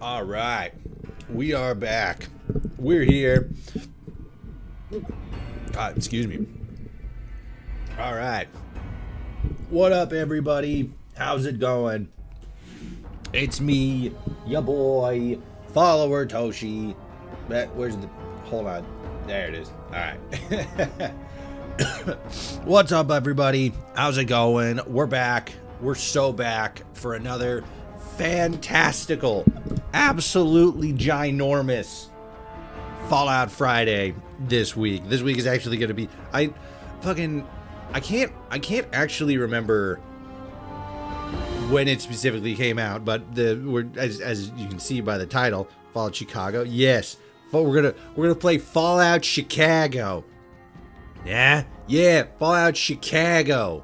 All right, we are back. We're here. Excuse me. All right. What up, everybody? How's it going? It's me, ya boy, follower Toshi. Where's the... Hold on. There it is. All right. What's up, everybody? How's it going? We're back. We're so back for another fantastical, absolutely ginormous Fallout Friday this week. This week is actually going to be... I can't actually remember when it specifically came out, but as you can see by the title, Fallout Chicago. Yes, but we're gonna play Fallout Chicago. Yeah, Fallout Chicago.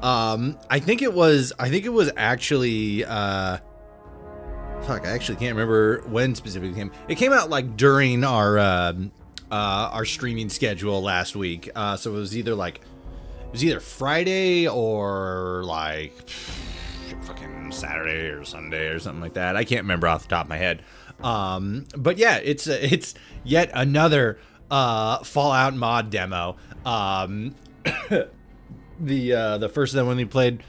I think it was actually fuck, I actually can't remember when specifically it came. It came out like during our streaming schedule last week. So it was either Friday or like fucking Saturday or Sunday or something like that. I can't remember off the top of my head. But yeah, it's yet another Fallout mod demo. The first one we played.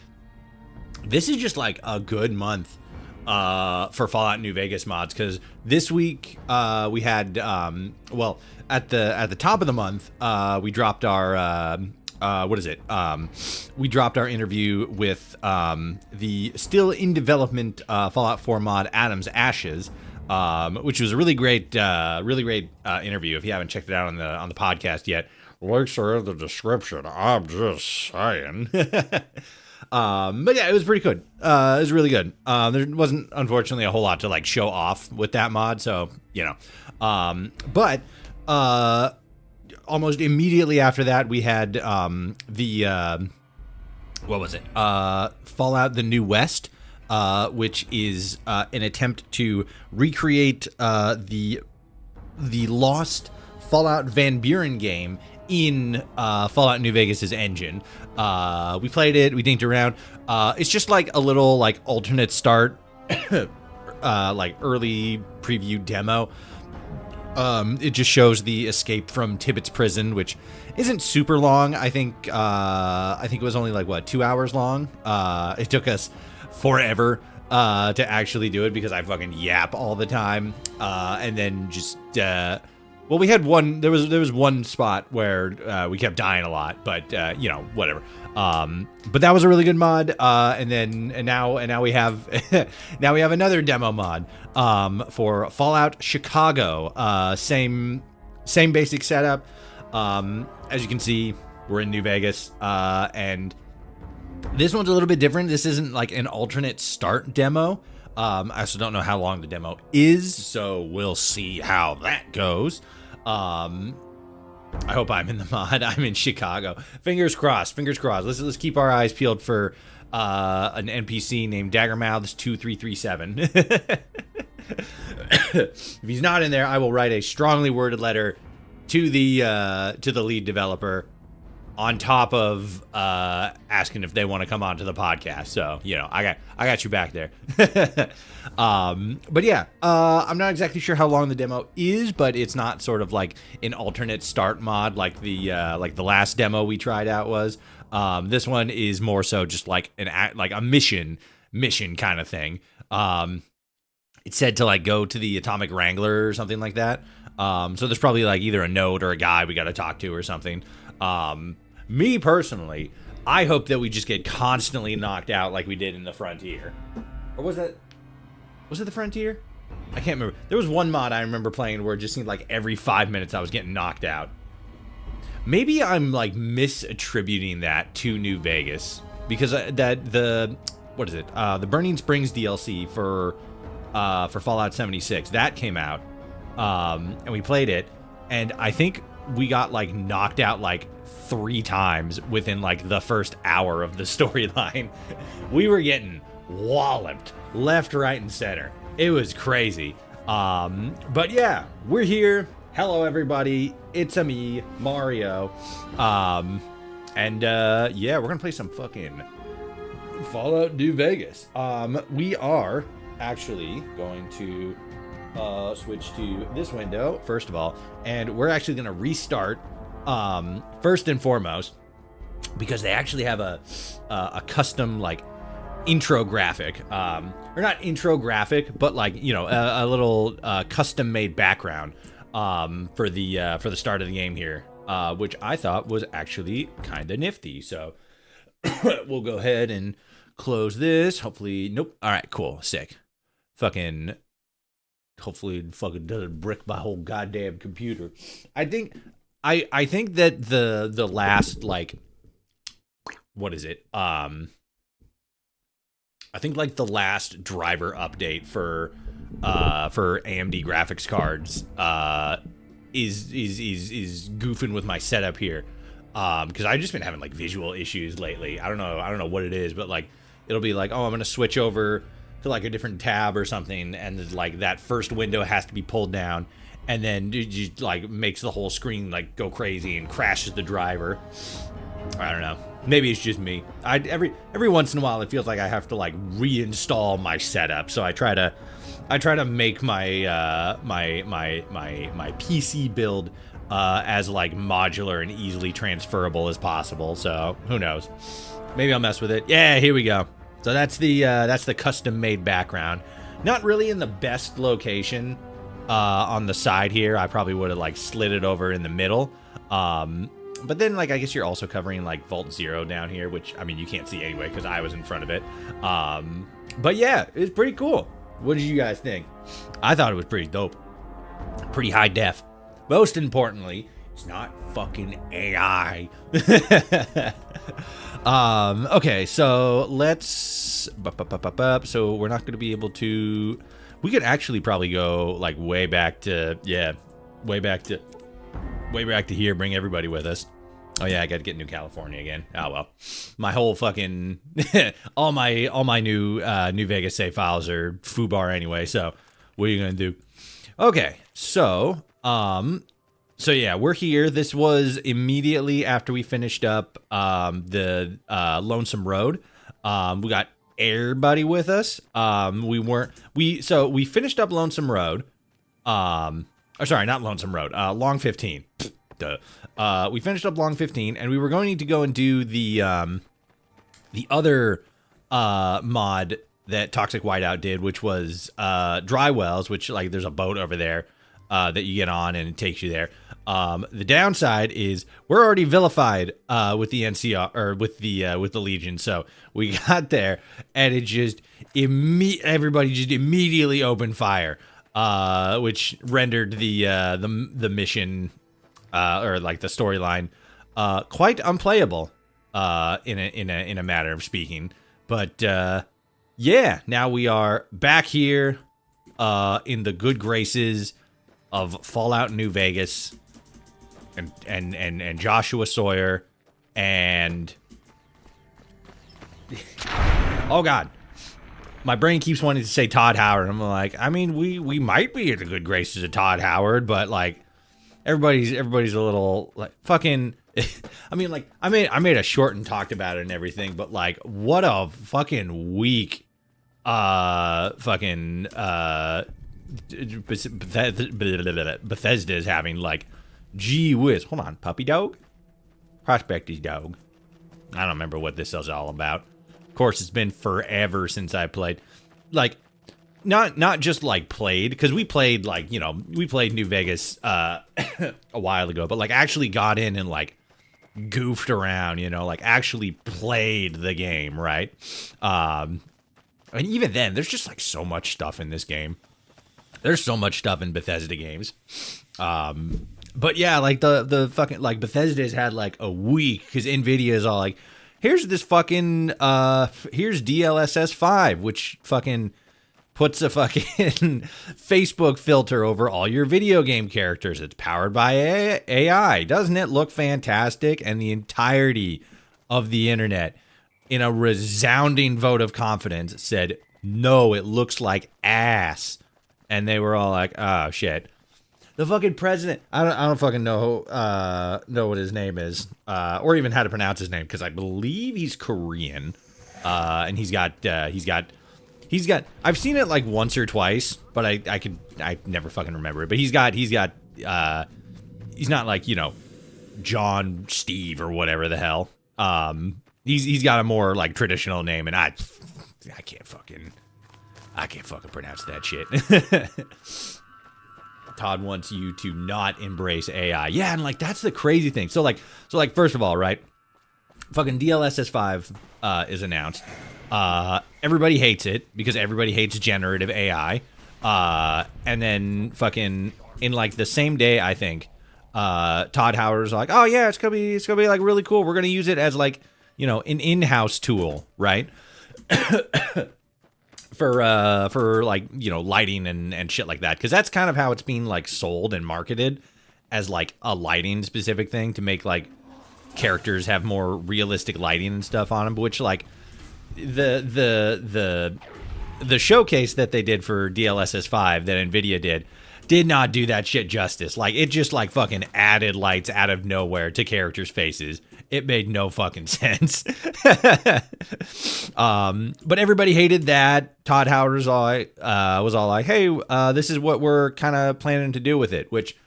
This is just like a good month for Fallout New Vegas mods, because this week we had well, at the top of the month we dropped our we dropped our interview with the still in development Fallout 4 mod Adam's Ashes, which was a really great interview. If you haven't checked it out on the podcast yet, links are in the description. I'm just saying. But yeah, it was pretty good. It was really good. There wasn't, unfortunately, a whole lot to like show off with that mod, so you know. But almost immediately after that, we had what was it? Fallout: The New West, which is an attempt to recreate the lost Fallout Van Buren game in Fallout New Vegas's engine. We played it, we dinked around. It's just like a little like alternate start like early preview demo. It just shows the escape from Tibbet's prison, which isn't super long. I think it was only like 2 hours long. It took us forever to actually do it because I fucking yap all the time. And then just well, we had one. There was one spot where we kept dying a lot, but you know, whatever. But that was a really good mod. And now we have now we have another demo mod for Fallout Chicago. Same basic setup. As you can see, we're in New Vegas, and this one's a little bit different. This isn't like an alternate start demo. I also don't know how long the demo is, so we'll see how that goes. I hope I'm in the mod. I'm in Chicago. Fingers crossed. Let's keep our eyes peeled for an NPC named Daggermouths 2337. If he's not in there, I will write a strongly worded letter to the lead developer, on top of asking if they want to come on to the podcast. So, you know, I got you back there. But yeah, I'm not exactly sure how long the demo is, but it's not sort of like an alternate start mod like the last demo we tried out was. This one is more so just like a mission kind of thing. It said to like go to the Atomic Wrangler or something like that. So there's probably like either a node or a guy we got to talk to or something. Me personally, I hope that we just get constantly knocked out like we did in the Frontier. Or was it the Frontier? I can't remember. There was one mod I remember playing where it just seemed like every 5 minutes I was getting knocked out. Maybe I'm like misattributing that to New Vegas, because the Burning Springs DLC for Fallout 76 that came out, and we played it, and I think we got like knocked out like 3 times within like the first hour of the storyline. We were getting walloped left, right, and center. It was crazy. But yeah, we're here. Hello, everybody. It's me, Mario. And yeah, we're gonna play some fucking Fallout New Vegas. We are actually going to switch to this window first of all, and we're actually going to restart first and foremost because they actually have a custom like intro graphic, or not intro graphic, but like, you know, a little custom made background for the start of the game here, which I thought was actually kind of nifty. So we'll go ahead and close this. Hopefully, nope. All right, cool, sick. Fucking, hopefully, it fucking doesn't brick my whole goddamn computer. I think that the last like, what is it? I think like the last driver update for AMD graphics cards is goofing with my setup here, because I've just been having like visual issues lately. I don't know what it is, but like it'll be like, oh, I'm gonna switch over to like a different tab or something, and like that first window has to be pulled down, and then it just like makes the whole screen like go crazy and crashes the driver. I don't know. Maybe it's just me. Every once in a while it feels like I have to like reinstall my setup. So I try to make my my PC build as like modular and easily transferable as possible. So who knows? Maybe I'll mess with it. Yeah, here we go. So that's the custom made background. Not really in the best location on the side here. I probably would have like slid it over in the middle. But then, like, I guess you're also covering, like, Vault Zero down here, which, I mean, you can't see anyway because I was in front of it. But, yeah, it's pretty cool. What did you guys think? I thought it was pretty dope. Pretty high def. Most importantly, it's not fucking AI. Okay, so let's... So we're not going to be able to... We could actually probably go, like, way back to... Yeah, way back to here, bring everybody with us. Oh yeah, I gotta get New California again. Oh well. My whole fucking all my new Vegas save files are foobar anyway, so what are you gonna do? Okay, so yeah, we're here. This was immediately after we finished up the Lonesome Road. We got everybody with us. We finished up Lonesome Road. Sorry, not Lonesome Road. Long 15. Duh. We finished up Long 15, and we were going to go and do the other mod that Toxic Whiteout did, which was Dry Wells, which like there's a boat over there that you get on and it takes you there. The downside is we're already vilified with the NCR or with the Legion, so we got there and it just everybody just immediately opened fire. Which rendered the mission or like the storyline quite unplayable in a matter of speaking. But yeah, now we are back here in the good graces of Fallout New Vegas and Joshua Sawyer and oh god. My brain keeps wanting to say Todd Howard. I'm like, I mean, we might be in the good graces of Todd Howard, but like, everybody's a little like fucking. I mean, like, I made a short and talked about it and everything, but like, what a fucking week, Bethesda is having. Like, gee whiz. Hold on, puppy dog, Prospectus dog. I don't remember what this is all about. Of course, it's been forever since I played. Like, not just like played, because we played like, you know, we played New Vegas a while ago, but like actually got in and like goofed around, you know, like actually played the game, right? And even then, there's just like so much stuff in this game. There's so much stuff in Bethesda games. But yeah, like the fucking like Bethesda's had like a week because Nvidia is all like, here's this fucking here's DLSS 5, which fucking puts a fucking Facebook filter over all your video game characters. It's powered by AI. Doesn't it look fantastic? And the entirety of the internet, in a resounding vote of confidence, said, no, it looks like ass. And they were all like, oh, shit. The fucking president, I don't fucking know what his name is, or even how to pronounce his name, because I believe he's Korean, and he's got He's got. I've seen it like once or twice, but I never fucking remember it. But he's got. He's not like, you know, John Steve or whatever the hell. He's got a more like traditional name, and I can't fucking pronounce that shit. Todd wants you to not embrace AI. Yeah, and like that's the crazy thing. So like first of all, right? Fucking DLSS 5 is announced. Everybody hates it because everybody hates generative AI. And then fucking in like the same day, I think, Todd Howard's like, oh yeah, it's gonna be like really cool. We're gonna use it as like, you know, an in-house tool, right? for like, you know, lighting and shit like that, because that's kind of how it's being like sold and marketed, as like a lighting specific thing to make like characters have more realistic lighting and stuff on them. Which like the showcase that they did for DLSS 5 that Nvidia did not do that shit justice. Like it just like fucking added lights out of nowhere to characters' faces. It made no fucking sense. But everybody hated that. Todd Howard was all like, hey, this is what we're kind of planning to do with it. Which,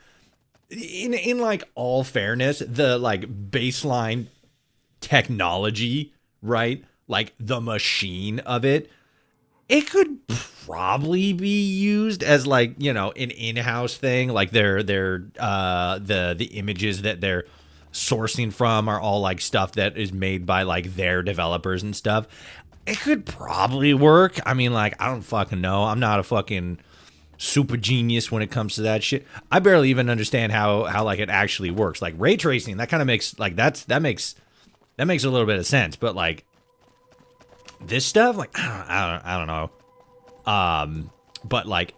in like all fairness, the like baseline technology, right? Like the machine of it could probably be used as like, you know, an in-house thing. Like the images that they're sourcing from are all like stuff that is made by like their developers and stuff. It could probably work. I mean, like, I don't fucking know. I'm not a fucking super genius when it comes to that shit. I barely even understand how like it actually works. Like ray tracing, that kind of makes like that makes a little bit of sense. But like this stuff, like I don't know. But like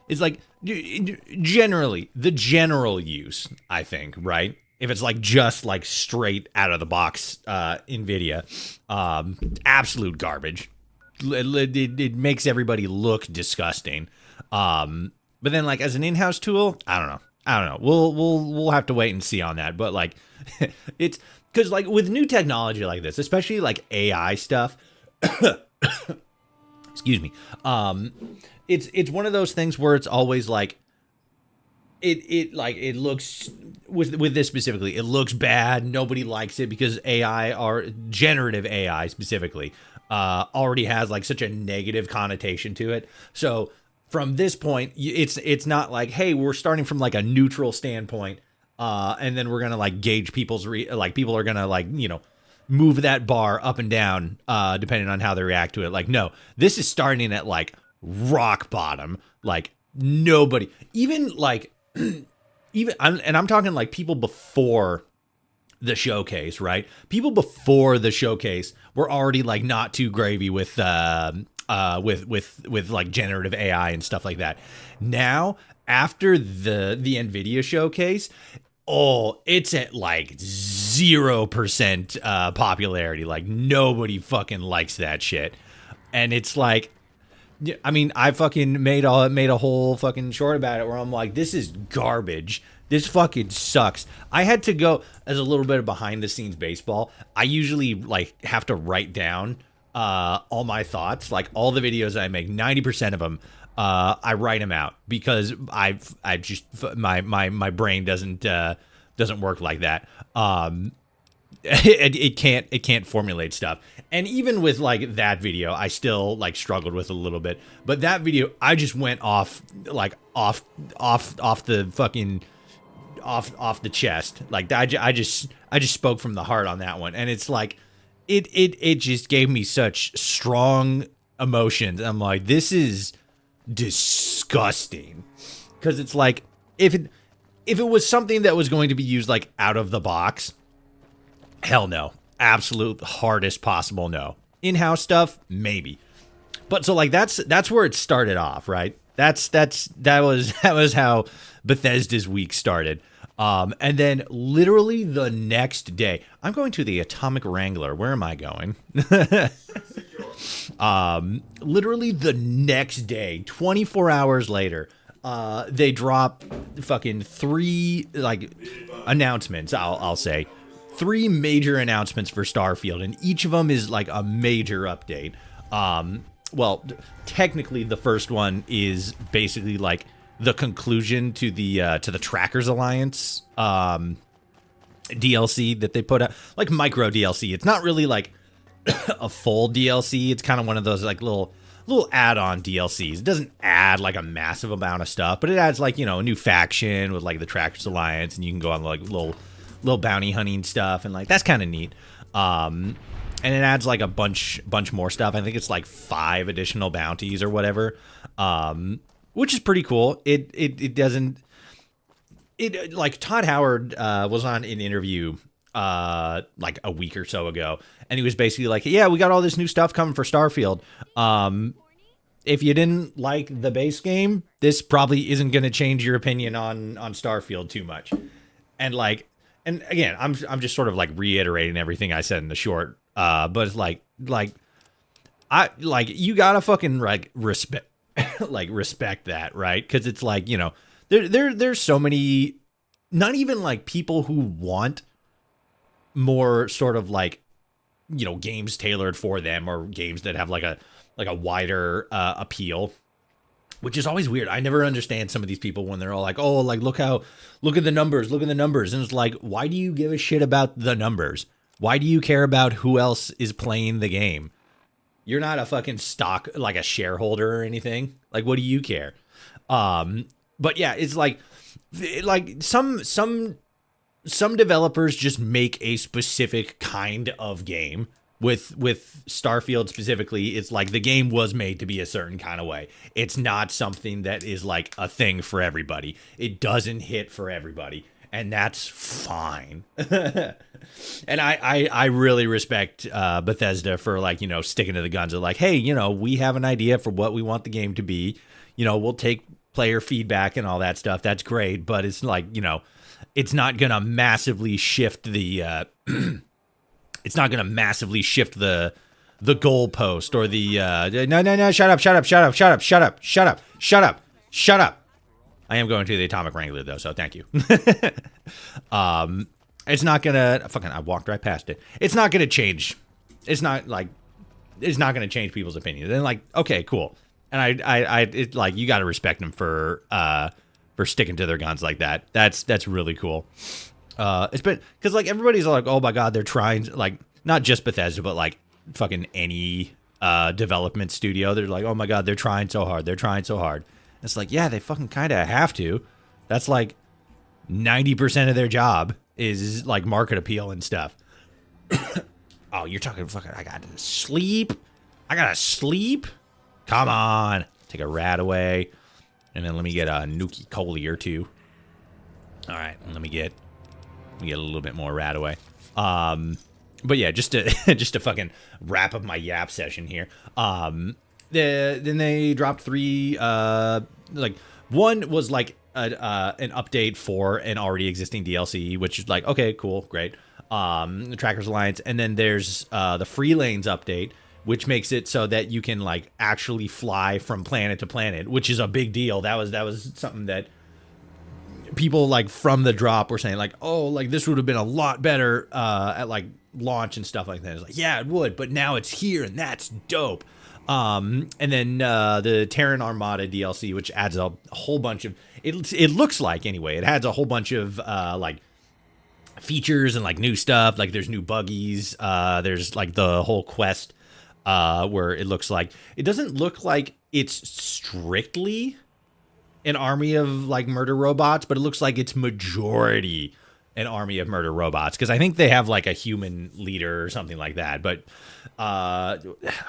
it's like generally the general use, I think, right? If it's like just like straight out of the box NVIDIA, absolute garbage. It makes everybody look disgusting. But then like as an in-house tool, I don't know. We'll have to wait and see on that. But like it's because like with new technology like this, especially like AI stuff, excuse me. It's one of those things where it's always like it looks with this specifically, it looks bad. Nobody likes it because AI, or generative AI specifically, already has like such a negative connotation to it. So from this point, it's not like, hey, we're starting from like a neutral standpoint, and then we're gonna like gauge people's like people are gonna like, you know, move that bar up and down depending on how they react to it. Like, no, this is starting at like rock bottom. Like nobody, even like I'm talking like people before the showcase, right? People before the showcase were already like not too gravy with like generative AI and stuff like that. Now, after the Nvidia showcase, it's at like 0% popularity. Like nobody fucking likes that shit. And it's like, I mean, I fucking made a whole fucking short about it where I'm like, this is garbage. This fucking sucks. I had to go, as a little bit of behind the scenes baseball, I usually like have to write down all my thoughts, like all the videos I make, 90% of them, I write them out because I just my brain doesn't work like that. It can't formulate stuff. And even with like that video, I still like struggled with a little bit. But that video, I just went off the fucking off the chest. Like I just spoke from the heart on that one. And it's like it just gave me such strong emotions. I'm like, this is disgusting. Because it's like if it was something that was going to be used like out of the box, hell no. Absolute hardest possible no. In-house stuff, maybe. But so like that's where it started off, right? That was how Bethesda's week started. And then literally the next day, I'm going to the Atomic Wrangler. Where am I going? Literally the next day, 24 hours later, they drop fucking 3 like announcements, I'll say. 3 major announcements for Starfield, and each of them is like a major update. Well, technically the first one is basically like the conclusion to the Trackers Alliance DLC that they put out, like micro DLC. It's not really like a full DLC. It's kind of one of those like little add-on DLCs. It doesn't add like a massive amount of stuff, but it adds like, you know, a new faction with like the Trackers Alliance, and you can go on like little bounty hunting stuff, and like that's kind of neat. And it adds like a bunch more stuff. I think it's like 5 additional bounties or whatever, which is pretty cool. It doesn't. It like Todd Howard was on an interview like a week or so ago, and he was basically like, yeah, we got all this new stuff coming for Starfield. If you didn't like the base game, this probably isn't going to change your opinion on Starfield too much. And like, and again, I'm just sort of like reiterating everything I said in the short, but it's like I like, you gotta fucking like respect that, right? Because it's like, you know, there's so many, not even like people who want more sort of like, you know, games tailored for them, or games that have like a wider appeal, which is always weird. I never understand some of these people when they're all like, oh, like look at the numbers, and it's like, why do you give a shit about the numbers? Why do you care about who else is playing the game? You're not a fucking stock, like a shareholder or anything. Like, what do you care? But yeah, it's like some developers just make a specific kind of game. With Starfield specifically, it's like the game was made to be a certain kind of way. It's not something that is like a thing for everybody. It doesn't hit for everybody, and that's fine. And I really respect Bethesda for like, you know, sticking to the guns of like, hey, you know, we have an idea for what we want the game to be. You know, we'll take player feedback and all that stuff. That's great, but it's like, you know, it's not gonna massively shift the it's not gonna massively shift the goalpost or the no, shut up. I am going to the Atomic Wrangler though, so thank you. It's not gonna I walked right past it. It's not gonna change. It's not gonna change people's opinions. And like, okay, cool. And it's like, you got to respect them for sticking to their guns like that. That's really cool. It's been, because like everybody's like, oh my god, they're trying, like not just Bethesda, but like fucking any development studio. They're like, oh my god, they're trying so hard. It's like, yeah, they fucking kind of have to. That's like 90% of their job is like market appeal and stuff. Oh, you're talking fucking, I gotta sleep. Come on. Take a rat away. And then let me get a Nuki Coley or two. All right, let me get a little bit more rat away. But yeah, just to fucking wrap up my yap session here. Then they dropped 3. Like one was like an update for an already existing DLC, which is like, okay, cool, great. The Trackers Alliance, and then there's the Free Lanes update, which makes it so that you can like actually fly from planet to planet, which is a big deal. That was something that people like from the drop were saying like, oh, like this would have been a lot better at like launch and stuff like that. It's like, yeah, it would, but now it's here and that's dope. And then the Terran Armada DLC, which adds a whole bunch of it looks like anyway, it adds a whole bunch of like features and like new stuff. Like there's new buggies, there's like the whole quest where it looks like, it doesn't look like it's strictly an army of like murder robots, but it looks like it's majority an army of murder robots, because I think they have like a human leader or something like that. But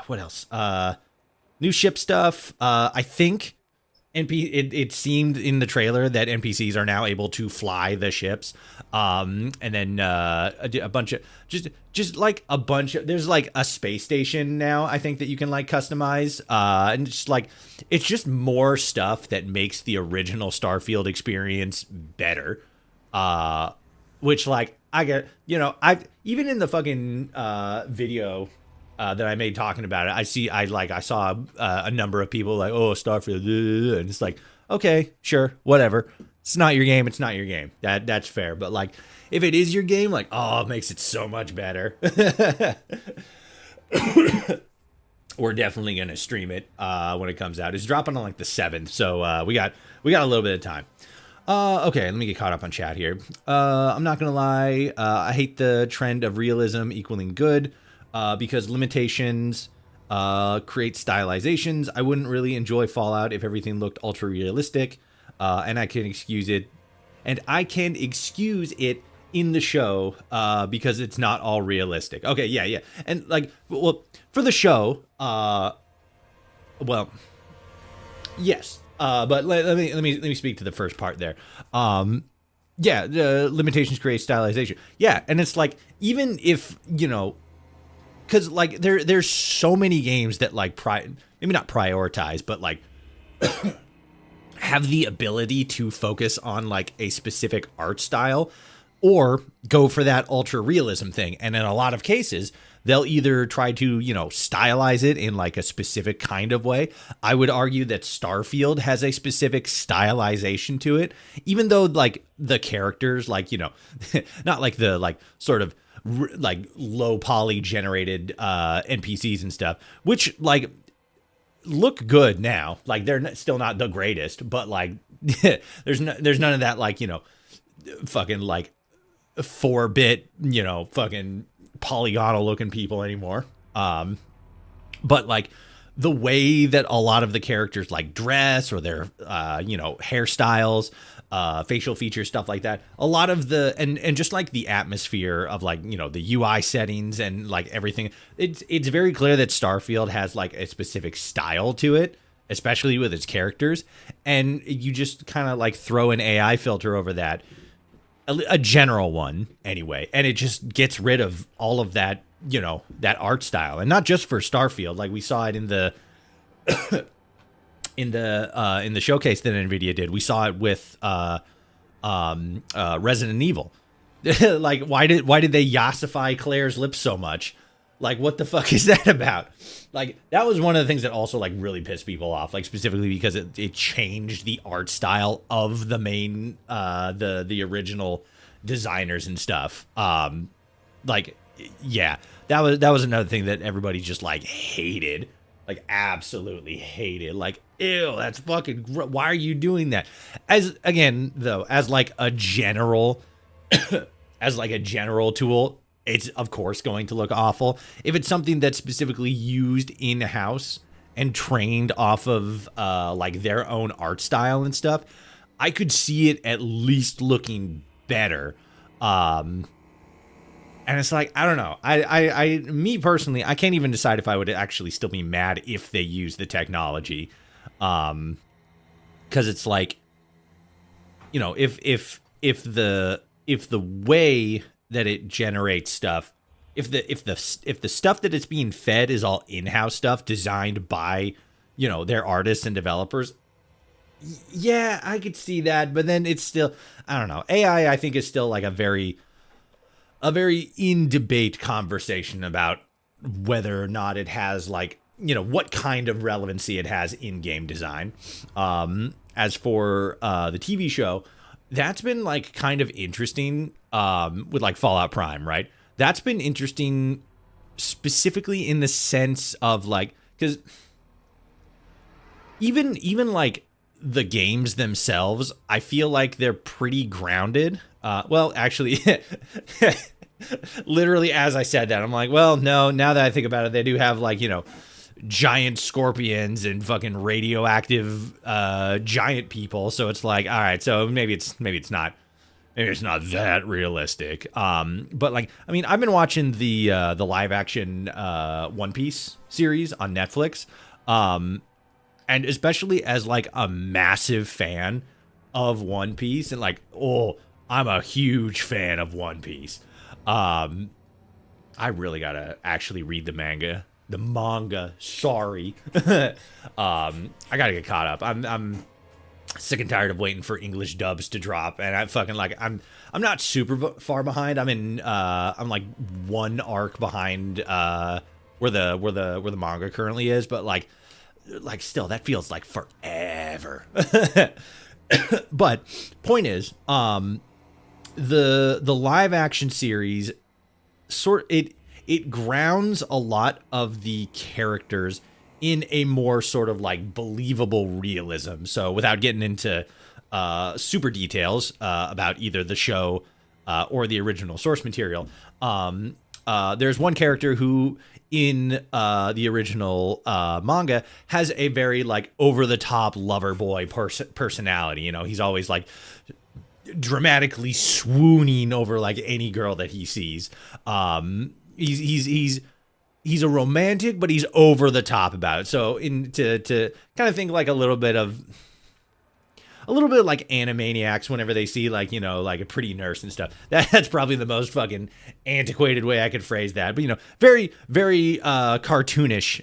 what else? New ship stuff. I think it seemed in the trailer that NPCs are now able to fly the ships. And then a bunch of just like a bunch of, there's like a space station now, I think, that you can like customize. And just like, it's just more stuff that makes the original Starfield experience better. Which like, I get, you know, even in the fucking video that I made talking about it, I saw a number of people like, oh, Starfield, and it's like, okay, sure, whatever. It's not your game. It's not your game. That's fair. But like, if it is your game, like, oh, it makes it so much better. we're definitely gonna stream it when it comes out. It's dropping on like the 7th, so we got a little bit of time. Okay, let me get caught up on chat here. I'm not gonna lie, I hate the trend of realism equaling good, because limitations create stylizations. I wouldn't really enjoy Fallout if everything looked ultra realistic, and I can excuse it, in the show because it's not all realistic. Okay, yeah, and like, well, for the show, well, yes. But let me speak to the first part there. Yeah, the limitations create stylization. Yeah, and it's like, even if, because like there's so many games that like maybe not prioritize, but like have the ability to focus on like a specific art style or go for that ultra realism thing. And in a lot of cases, they'll either try to, stylize it in like a specific kind of way. I would argue that Starfield has a specific stylization to it, even though like the characters, like, not like the like sort of like low poly generated NPCs and stuff, which like look good now. Like they're still not the greatest, but like there's none of that like, fucking like 4-bit, fucking polygonal looking people anymore. But like the way that a lot of the characters like dress or their hairstyles, facial features, stuff like that, a lot of the and just like the atmosphere of like, the UI settings and like everything, it's very clear that Starfield has like a specific style to it, especially with its characters, and you just kind of like throw an AI filter over that, a general one anyway, and it just gets rid of all of that, that art style. And not just for Starfield, like we saw it in the in the showcase that Nvidia did. We saw it with Resident Evil. Like why did they yassify Claire's lips so much? Like what the fuck is that about? Like that was one of the things that also like really pissed people off, like specifically because it changed the art style of the main the original designers and stuff. Like yeah, that was another thing that everybody just like hated, like absolutely hated. Like ew, that's fucking why are you doing that? As again though, as like a general as like a general tool, it's of course going to look awful. If it's something that's specifically used in-house and trained off of like their own art style and stuff, I could see it at least looking better. And it's like, I don't know. Me personally, I can't even decide if I would actually still be mad if they use the technology. Cause it's like, if the way that it generates stuff, if the stuff that it's being fed is all in-house stuff designed by, their artists and developers, yeah, I could see that. But then it's still, I don't know. AI, I think, is still like a very in debate conversation about whether or not it has like, what kind of relevancy it has in game design. As for the TV show, that's been like kind of interesting with like Fallout Prime, right? That's been interesting specifically in the sense of like, because even like the games themselves, I feel like they're pretty grounded. Well, actually, literally as I said that, I'm like, well, no, now that I think about it, they do have like, giant scorpions and fucking radioactive giant people. So it's like, all right, so maybe it's not that realistic. But like, I mean, I've been watching the live action One Piece series on Netflix. And especially as like a massive fan of One Piece, and like, oh, I'm a huge fan of One Piece. I really gotta actually read the manga. Sorry. I gotta get caught up. I'm sick and tired of waiting for English dubs to drop, and I fucking like I'm not super far behind. I'm like one arc behind where the manga currently is, but like still that feels like forever. But point is, the live action series it grounds a lot of the characters in a more sort of like believable realism. So without getting into super details about either the show or the original source material, there's one character who in the original manga has a very like over the top lover boy personality. You know, he's always like dramatically swooning over like any girl that he sees. He's a romantic, but he's over the top about it. So to kind of think like a little bit like Animaniacs whenever they see like, you know, like a pretty nurse and stuff. That's probably the most fucking antiquated way I could phrase that. But, you know, very, very cartoonish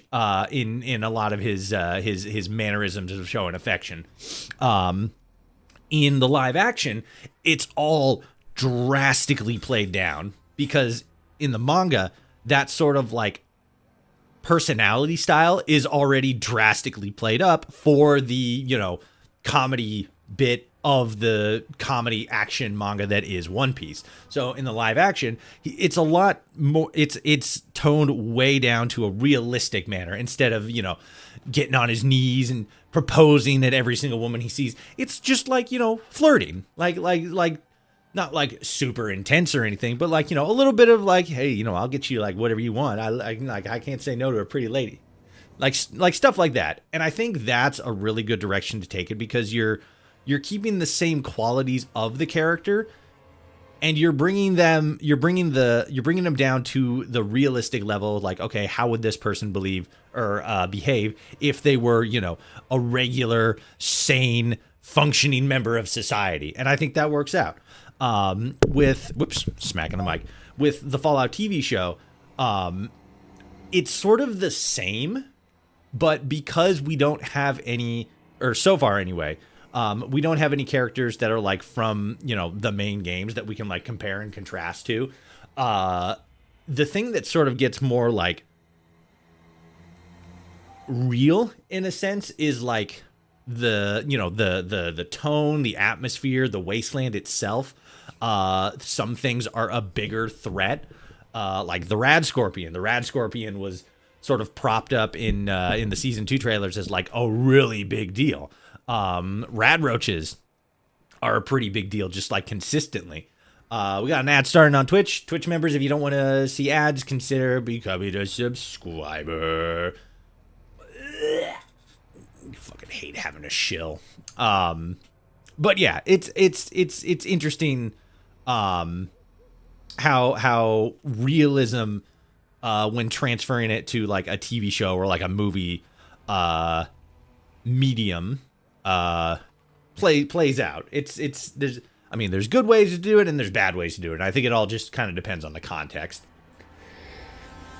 in a lot of his mannerisms of showing affection. In the live action, it's all drastically played down because in the manga, that sort of like personality style is already drastically played up for the, you know, comedy bit of the comedy action manga that is One Piece. So in the live action, it's a lot more, it's toned way down to a realistic manner instead of, you know, getting on his knees and proposing at every single woman he sees. It's just like, you know, flirting, like not like super intense or anything, but like, you know, a little bit of like, hey, you know, I'll get you like whatever you want. I can't say no to a pretty lady. Like stuff like that. And I think that's a really good direction to take it because you're keeping the same qualities of the character and you're bringing them down to the realistic level. Like, okay, how would this person believe or behave if they were, you know, a regular, sane, functioning member of society? And I think that works out. Smacking the mic. With the Fallout TV show, it's sort of the same, but because we don't have any, or so far anyway, we don't have any characters that are like from, you know, the main games that we can like compare and contrast to. The thing that sort of gets more like real in a sense is like the tone, the atmosphere, the wasteland itself. Some things are a bigger threat, like the Rad Scorpion. The Rad Scorpion was sort of propped up in the season 2 trailers as like a really big deal. Rad roaches are a pretty big deal, just like consistently. We got an ad starting on Twitch. Twitch members, if you don't want to see ads, consider becoming a subscriber. Fucking hate having a shill. But yeah, it's interesting how realism when transferring it to like a TV show or like a movie medium plays out. There's good ways to do it and there's bad ways to do it. And I think it all just kind of depends on the context.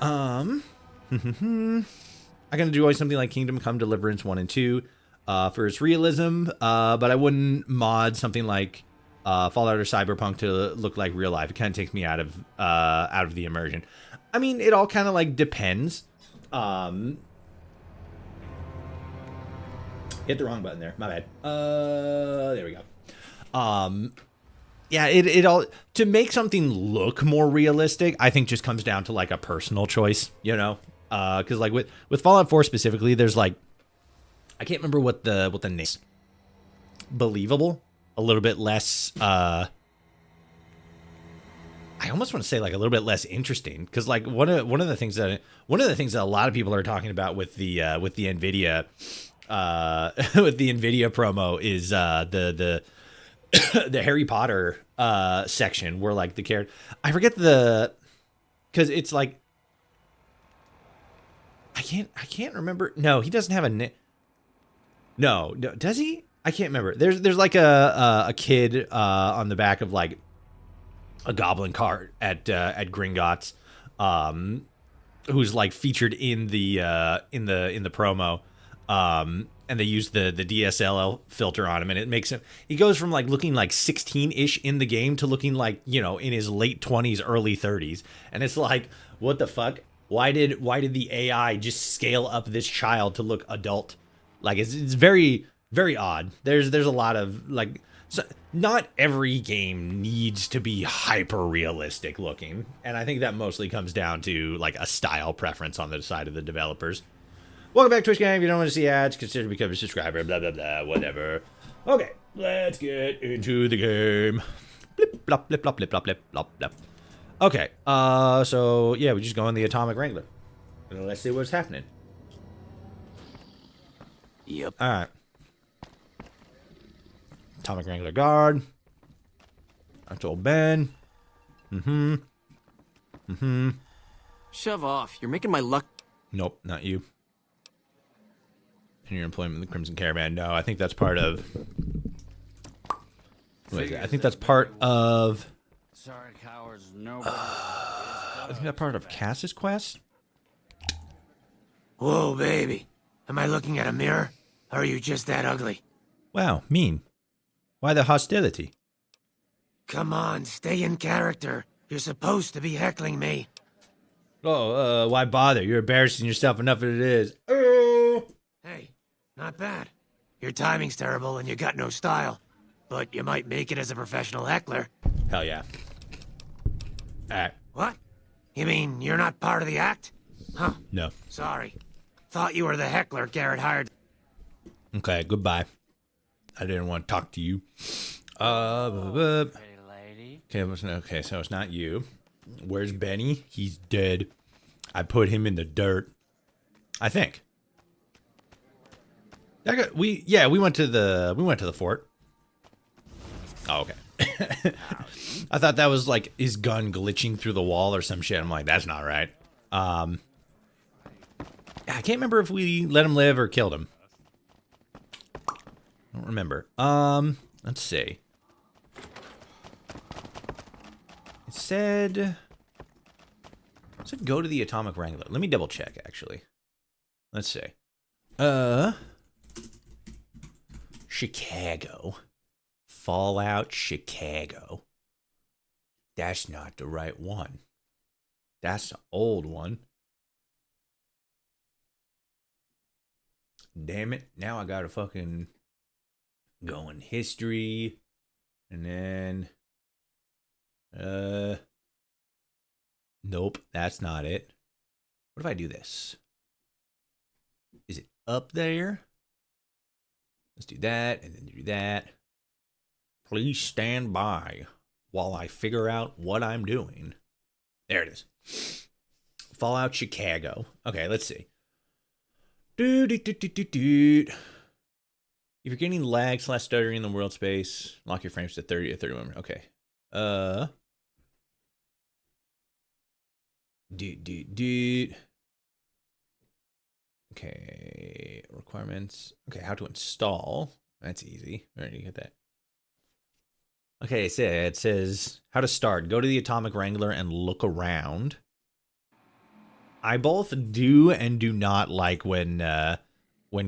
I'm gonna do always something like Kingdom Come Deliverance 1 and 2 for its realism, but I wouldn't mod something like Fallout or Cyberpunk to look like real life. It kind of takes me out of the immersion. I mean, it all kind of like depends. Hit the wrong button there. My bad. There we go. Yeah, it all, to make something look more realistic, I think just comes down to like a personal choice, you know? Because like with Fallout 4 specifically, there's like, I can't remember what the name is. Believable, a little bit less. I almost want to say like a little bit less interesting, because like one of the things that a lot of people are talking about with the Nvidia with the Nvidia promo is the the Harry Potter section where like the character, I forget because it's like. I can't remember. No, he doesn't have a name. No, does he? I can't remember. There's like a kid on the back of like a goblin cart at Gringotts, who's like featured in the promo, and they use the DSLR filter on him, and it makes him. He goes from like looking like 16-ish in the game to looking like, you know, in his late 20s, early 30s, and it's like, what the fuck? Why did the AI just scale up this child to look adult? Like it's very, very odd. There's a lot of like, so not every game needs to be hyper realistic looking, and I think that mostly comes down to like a style preference on the side of the developers. Welcome back to Twitch Gang. If you don't want to see ads, consider becoming a subscriber. Blah blah blah. Whatever. Okay, let's get into the game. Blip blop blip blop blip blop blip blop blop. Okay. So yeah, we just go on the Atomic Wrangler. And let's see what's happening. Yep. All right. Atomic Wrangler guard. I told Ben. Shove off. You're making my luck. Nope, not you. And your employment in the Crimson Caravan. No, I think that's part of. What is it? I think that's part of. Sorry, cowards. Nobody. I think that's part of Cass's quest. Whoa, baby. Am I looking at a mirror? Or are you just that ugly? Wow, mean. Why the hostility? Come on, stay in character. You're supposed to be heckling me. Oh, why bother? You're embarrassing yourself enough as it is. Oh. Hey, not bad. Your timing's terrible and you got no style. But you might make it as a professional heckler. Hell yeah. Alright. What? You mean you're not part of the act? Huh. No. Sorry. Thought you were the heckler Garrett hired. Okay, goodbye. I didn't want to talk to you. Pretty lady. Okay, so it's not you. Where's Benny? He's dead. I put him in the dirt. I think. We went to the fort. Oh, okay. I thought that was like his gun glitching through the wall or some shit. I'm like, that's not right. I can't remember if we let him live or killed him. I don't remember. Let's see. It said go to the Atomic Wrangler. Let me double check actually. Let's see. Chicago. Fallout Chicago. That's not the right one. That's the old one. Damn it. Now I gotta fucking go in history. And then nope, that's not it. What if I do this? Is it up there? Let's do that and then do that. Please stand by while I figure out what I'm doing. There it is. Fallout Chicago. Okay, let's see. If you're getting lag / stuttering in the world space, lock your frames to 30 or 31. Okay. Okay. Requirements. Okay, how to install. That's easy. Where did you get that? Okay, it says how to start. Go to the Atomic Wrangler and look around. I both do and do not like when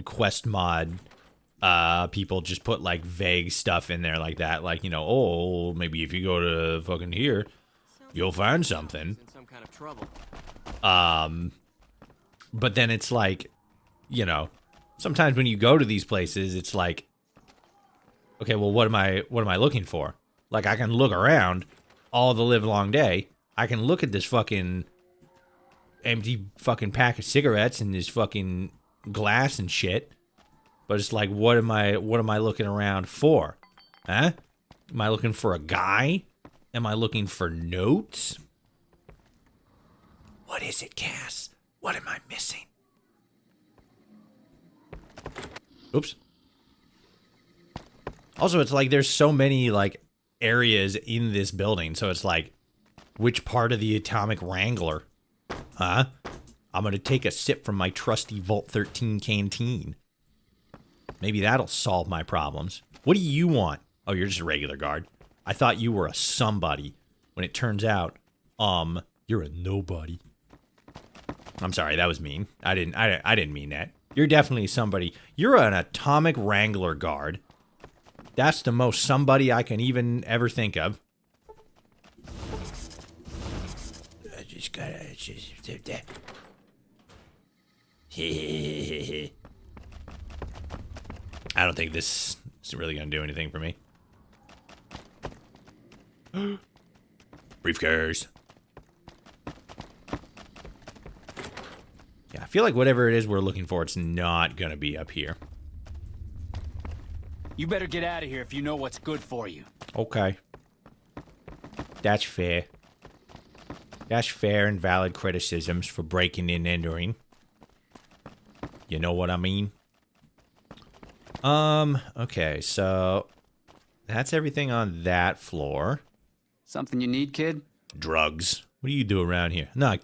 quest mod people just put like vague stuff in there like that, like, you know, oh, maybe if you go to fucking here, you'll find something. In some kind of trouble. But then it's like, you know, sometimes when you go to these places, it's like, okay, well, what am I looking for? Like, I can look around all the live long day. I can look at this fucking empty fucking pack of cigarettes and this fucking glass and shit. But it's like, what am I looking around for? Huh? Am I looking for a guy? Am I looking for notes? What is it, Cass? What am I missing? Oops. Also, it's like there's so many like areas in this building, so it's like, which part of the Atomic Wrangler? Huh? I'm gonna take a sip from my trusty Vault 13 canteen. Maybe that'll solve my problems. What do you want? Oh, you're just a regular guard. I thought you were a somebody. When it turns out, you're a nobody. I'm sorry, that was mean. I didn't mean that. You're definitely somebody. You're an Atomic Wrangler guard. That's the most somebody I can even ever think of. I just gotta do that. I don't think this is really going to do anything for me. Briefcase. Yeah, I feel like whatever it is we're looking for, it's not going to be up here. You better get out of here if you know what's good for you. Okay. That's fair. That's fair and valid criticisms for breaking and entering. You know what I mean? Okay, so that's everything on that floor. Something you need, kid? Drugs. What do you do around here? Not a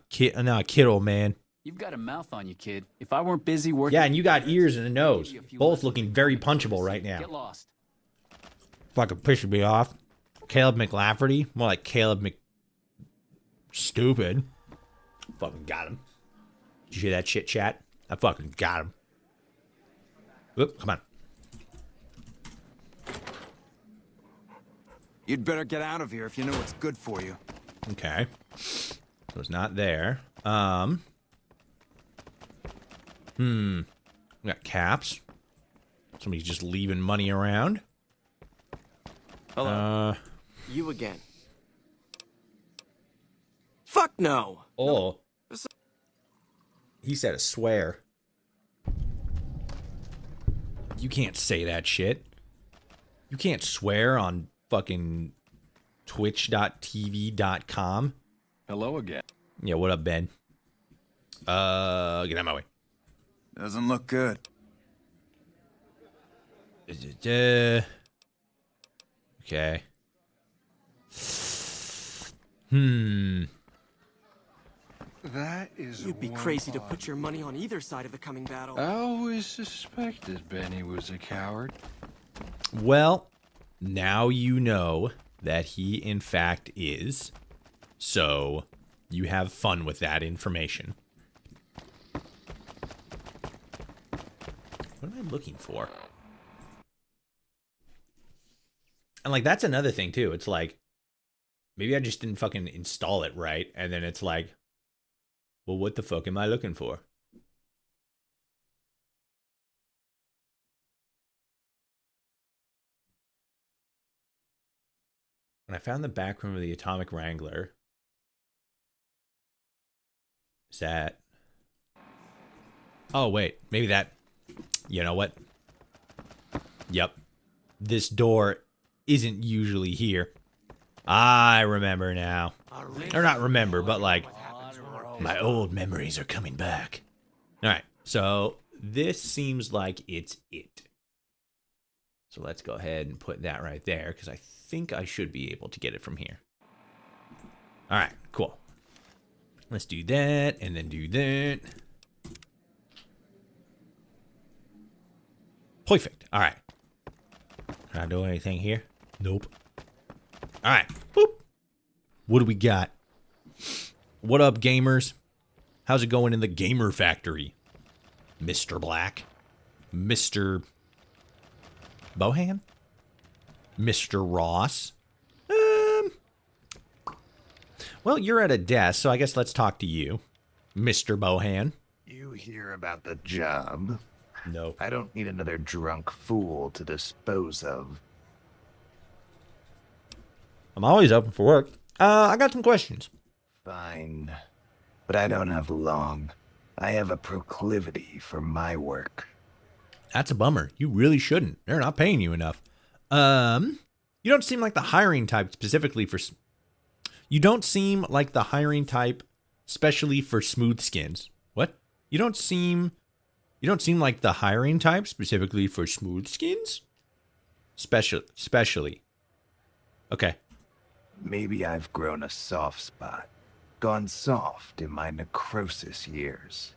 kid, old man. You've got a mouth on you, kid. If I weren't busy working... Yeah, and you got ears and a nose. Both looking very punchable right now. Get lost. Fucking pissing me off. Caleb McLafferty. More like Caleb Mc... Stupid. Fucking got him. Did you hear that shit, chat? I fucking got him. Oop, come on. You'd better get out of here if you know what's good for you. Okay. So it's not there. We got caps. Somebody's just leaving money around. Hello. You again. Fuck no! Oh. He said a swear. You can't say that shit. You can't swear on fucking twitch.tv.com. Hello again. Yeah, what up, Ben? Get out of my way. Doesn't look good. Okay. That is You'd be crazy to put your money on either side of the coming battle. I always suspected Benny was a coward. Well, now you know that he in fact is. So, you have fun with that information. What am I looking for? And like, that's another thing too. It's like, maybe I just didn't fucking install it right. And then it's like, well, what the fuck am I looking for? When I found the back room of the Atomic Wrangler, is that... Oh, wait. Maybe that... You know what? Yep. This door isn't usually here. I remember now. Or not remember, but like... My old memories are coming back. Alright, so this seems like it's it. So let's go ahead and put that right there, because I think I should be able to get it from here. Alright, cool. Let's do that, and then do that. Perfect. Alright. Can I do anything here? Nope. Alright. Boop. What do we got? What up, gamers? How's it going in the gamer factory? Mr. Black? Mr. Bohan? Mr. Ross? Well, you're at a desk, so I guess let's talk to you. Mr. Bohan. You hear about the job? No. I don't need another drunk fool to dispose of. I'm always open for work. I got some questions. Fine. But I don't have long. I have a proclivity for my work. That's a bummer. You really shouldn't. They're not paying you enough. You don't seem like the hiring type specifically for... You don't seem like the hiring type specially for smooth skins. What? You don't seem like the hiring type specifically for smooth skins? Specially. Okay. Maybe I've grown a soft spot. Gone soft in my necrosis years.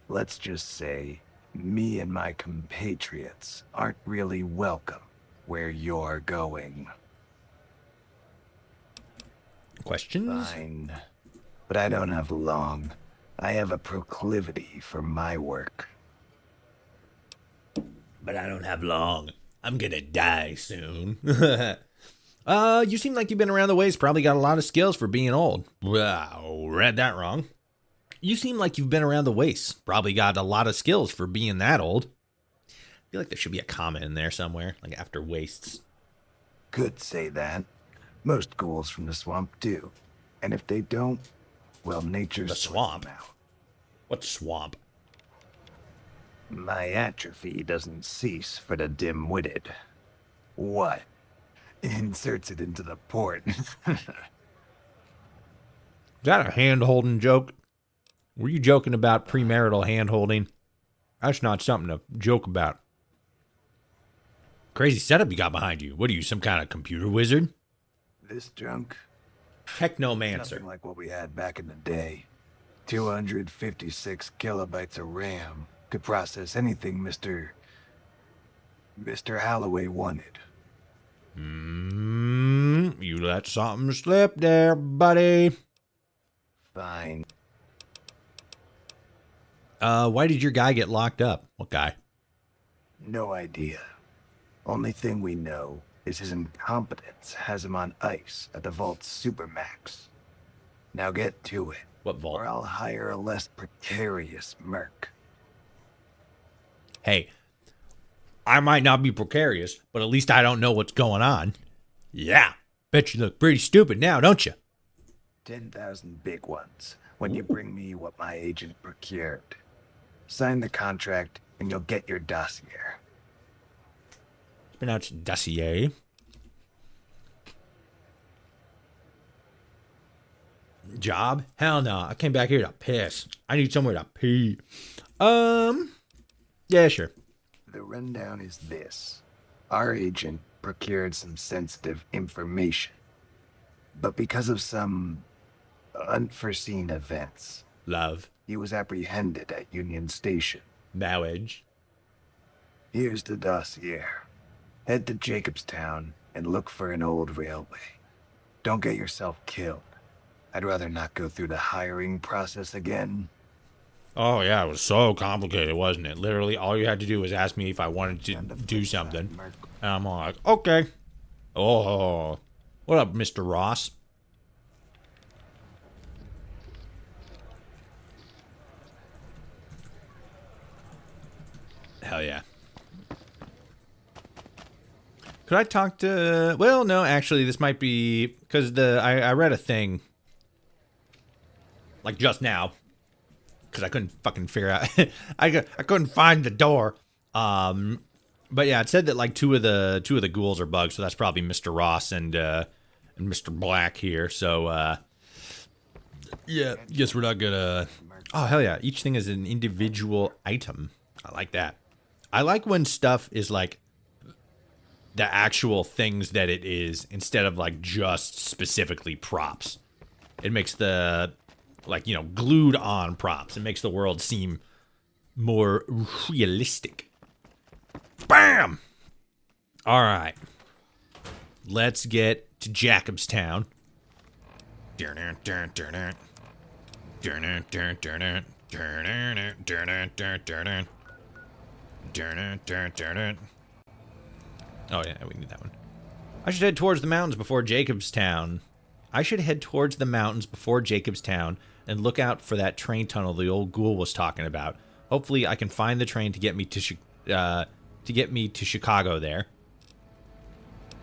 Let's just say, me and my compatriots aren't really welcome where you're going. Questions? Fine. But I don't have long. I have a proclivity for my work. But I don't have long. I'm gonna die soon. You seem like you've been around the ways, probably got a lot of skills for being old. Wow, read that wrong. You seem like you've been around the waist, probably got a lot of skills for being that old. feel like there should be a comma in there somewhere, like after wastes. Could say that. Most ghouls from the swamp do. And if they don't, well, nature The sorts swamp? them out. What swamp? My atrophy doesn't cease for the dim-witted. What? Inserts it into the port. Is that a hand-holding joke? Were you joking about premarital hand-holding? That's not something to joke about. Crazy setup you got behind you. What are you, some kind of computer wizard? This junk? Technomancer. Nothing like what we had back in the day. 256 kilobytes of RAM. Could process anything Mr. Holloway wanted. You let something slip there, buddy. Fine. Why did your guy get locked up? What guy? No idea. Only thing we know is his incompetence has him on ice at the Vault's Supermax. Now get to it, What vault? or I'll hire a less precarious merc. Hey, I might not be precarious, but at least I don't know what's going on. Yeah, bet you look pretty stupid now, don't you? 10,000 big ones when you bring me what my agent procured. Sign the contract and you'll get your dossier. Pronounce dossier. Job? Hell no. I came back here to piss. I need somewhere to pee. Yeah, sure. The rundown is this. Our agent procured some sensitive information. But because of some unforeseen events, Love. he was apprehended at Union Station. Marriage. Here's the dossier. Head to Jacobstown and look for an old railway. Don't get yourself killed. I'd rather not go through the hiring process again. Oh, yeah, it was so complicated, wasn't it? Literally, all you had to do was ask me if I wanted to do something. And I'm like, okay. Oh, what up, Mr. Ross? Hell yeah. Could I talk to... Well, no, actually, this might be... Because I read a thing. Like, just now. Because I couldn't fucking figure out... I couldn't find the door. But yeah, it said that, like, two of the ghouls are bugs. So that's probably Mr. Ross and Mr. Black here. So, yeah, guess we're not gonna... Oh, hell yeah. Each thing is an individual item. I like that. I like when stuff is, like, the actual things that it is instead of, like, just specifically props. It makes the, like, you know, glued on props. It makes the world seem more realistic. Bam! All right. Let's get to Jacobstown. Oh, yeah, we need that one. I should head towards the mountains before Jacobstown. And look out for that train tunnel the old ghoul was talking about. Hopefully, I can find the train to get me to Chicago there.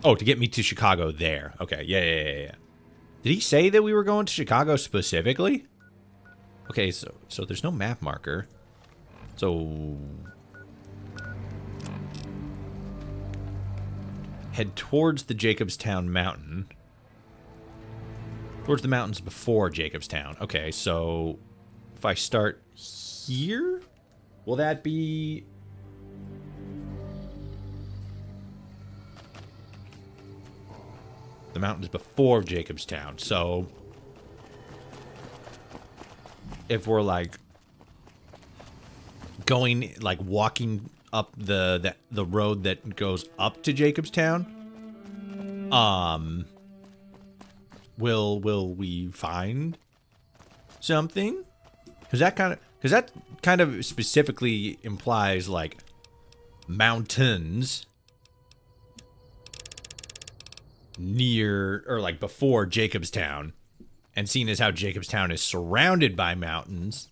Oh, to get me to Chicago there. Okay, yeah. Did he say that we were going to Chicago specifically? Okay, so there's no map marker. So... head towards the Jacobstown mountain. Towards the mountains before Jacobstown. Okay, so if I start here, will that be... the mountains before Jacobstown. So if we're like going, like walking up the road that goes up to Jacobstown, will we find something? Because that kind of specifically implies like mountains near or like before Jacobstown, and seeing as how Jacobstown is surrounded by mountains,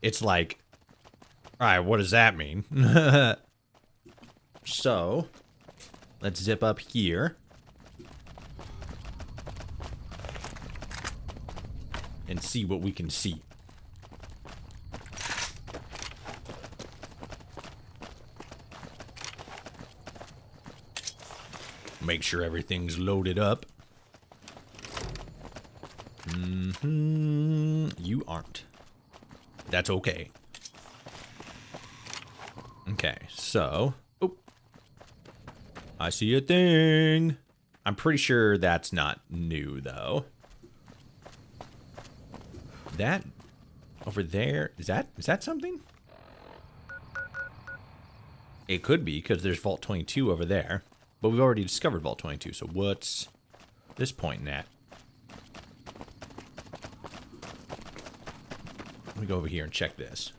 it's like, all right, what does that mean? So, let's zip up here. And see what we can see. Make sure everything's loaded up. You aren't. That's okay. Okay, so... Oh. I see a thing. I'm pretty sure that's not new, though. That over there, is that something? It could be, because there's Vault 22 over there. But we've already discovered Vault 22, so what's this pointing at? Let me go over here and check this.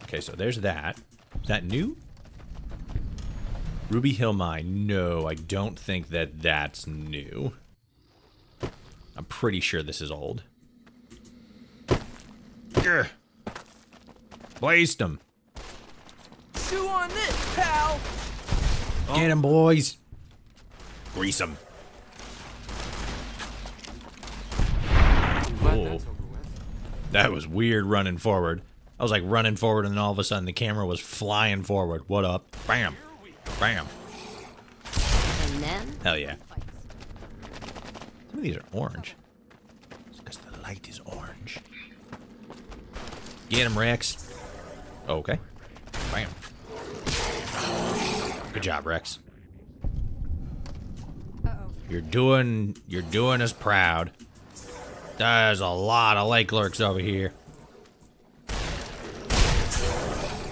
Okay, so there's that. Is that new? Ruby Hill Mine. No, I don't think that that's new. I'm pretty sure this is old. Grr. Blazed him. Chew on this, pal! Get him, boys. Grease him. Oh. That was weird running forward. I was like running forward and then all of a sudden the camera was flying forward. What up? Bam. Bam. And then Hell yeah. Some of these are orange. It's because the light is orange. Get him, Rex. Okay. Bam. Good job, Rex. You're doing us proud. There's a lot of lake lurks over here.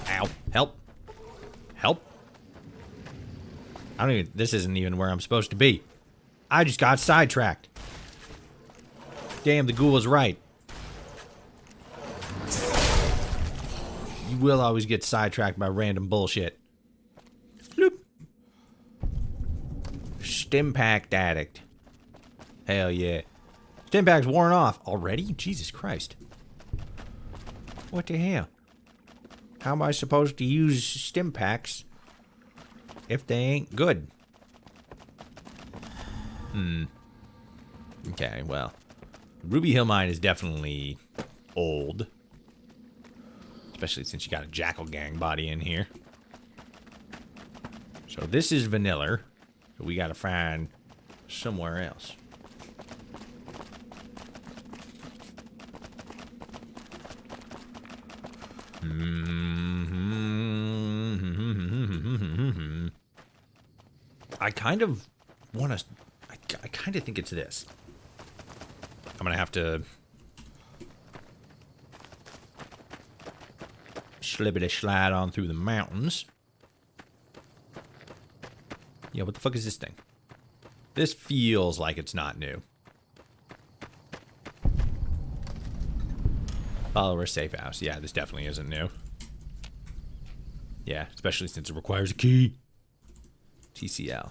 Ow. Help. Help. I don't even, this isn't even where I'm supposed to be. I just got sidetracked. Damn, the ghoul was right. You will always get sidetracked by random bullshit. Bloop. Stimpack addict. Hell yeah. Stimpack's worn off already? Jesus Christ. What the hell? How am I supposed to use Stimpaks if they ain't good? Okay, well. Ruby Hill Mine is definitely old. Especially since you got a Jackal Gang body in here. So this is vanilla. So we gotta find somewhere else. I kind of want to... I kind of think it's this. I'm gonna have to... slippity slide on through the mountains. Yeah, what the fuck is this thing? This feels like it's not new. Follower safe house. Yeah, this definitely isn't new. Yeah, especially since it requires a key. TCL.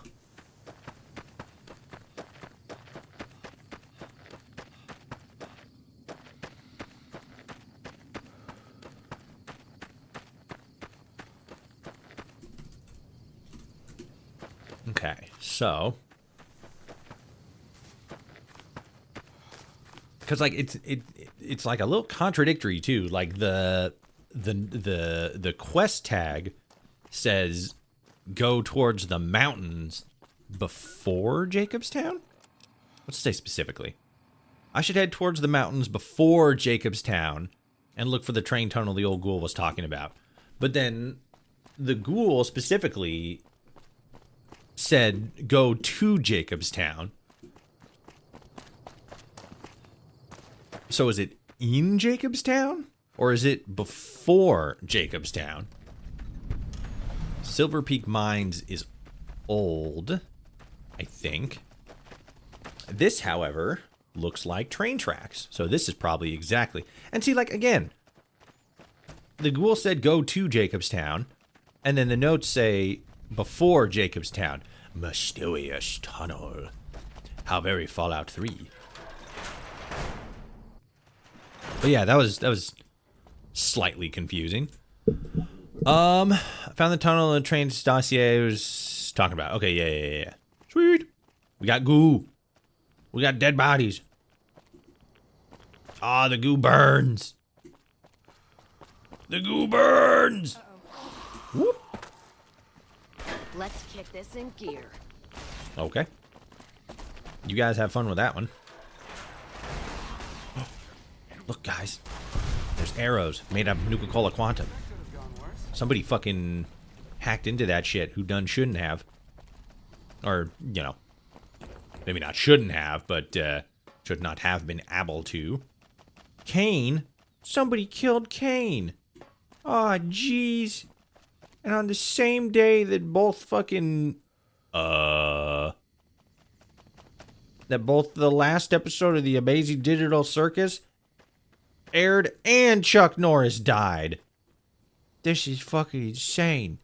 Okay, so because like it's like a little contradictory too. Like the quest tag says go towards the mountains before Jacobstown. Let's say specifically. I should head towards the mountains before Jacobstown and look for the train tunnel the old ghoul was talking about. But then the ghoul specifically said go to Jacobstown. So is it in Jacobstown? Or is it before Jacobstown? Silver Peak Mines is old, I think. This, however, looks like train tracks. So this is probably exactly... And see, like, again, the ghoul said go to Jacobstown, and then the notes say before Jacobstown. Mysterious tunnel. How very Fallout 3. But yeah, that was slightly confusing. I found the tunnel and the train dossier was talking about. Okay, yeah. Sweet. We got goo. We got dead bodies. Ah, the goo burns. The goo burns. Whoop. Let's kick this in gear. Okay. You guys have fun with that one. Look, guys. There's arrows made out of Nuka-Cola Quantum. Somebody fucking hacked into that shit who done shouldn't have. Or, you know, maybe not shouldn't have, but should not have been able to. Kane? Somebody killed Kane. Aw, jeez. And on the same day that both fucking... that both the last episode of The Amazing Digital Circus aired and Chuck Norris died. This is fucking insane.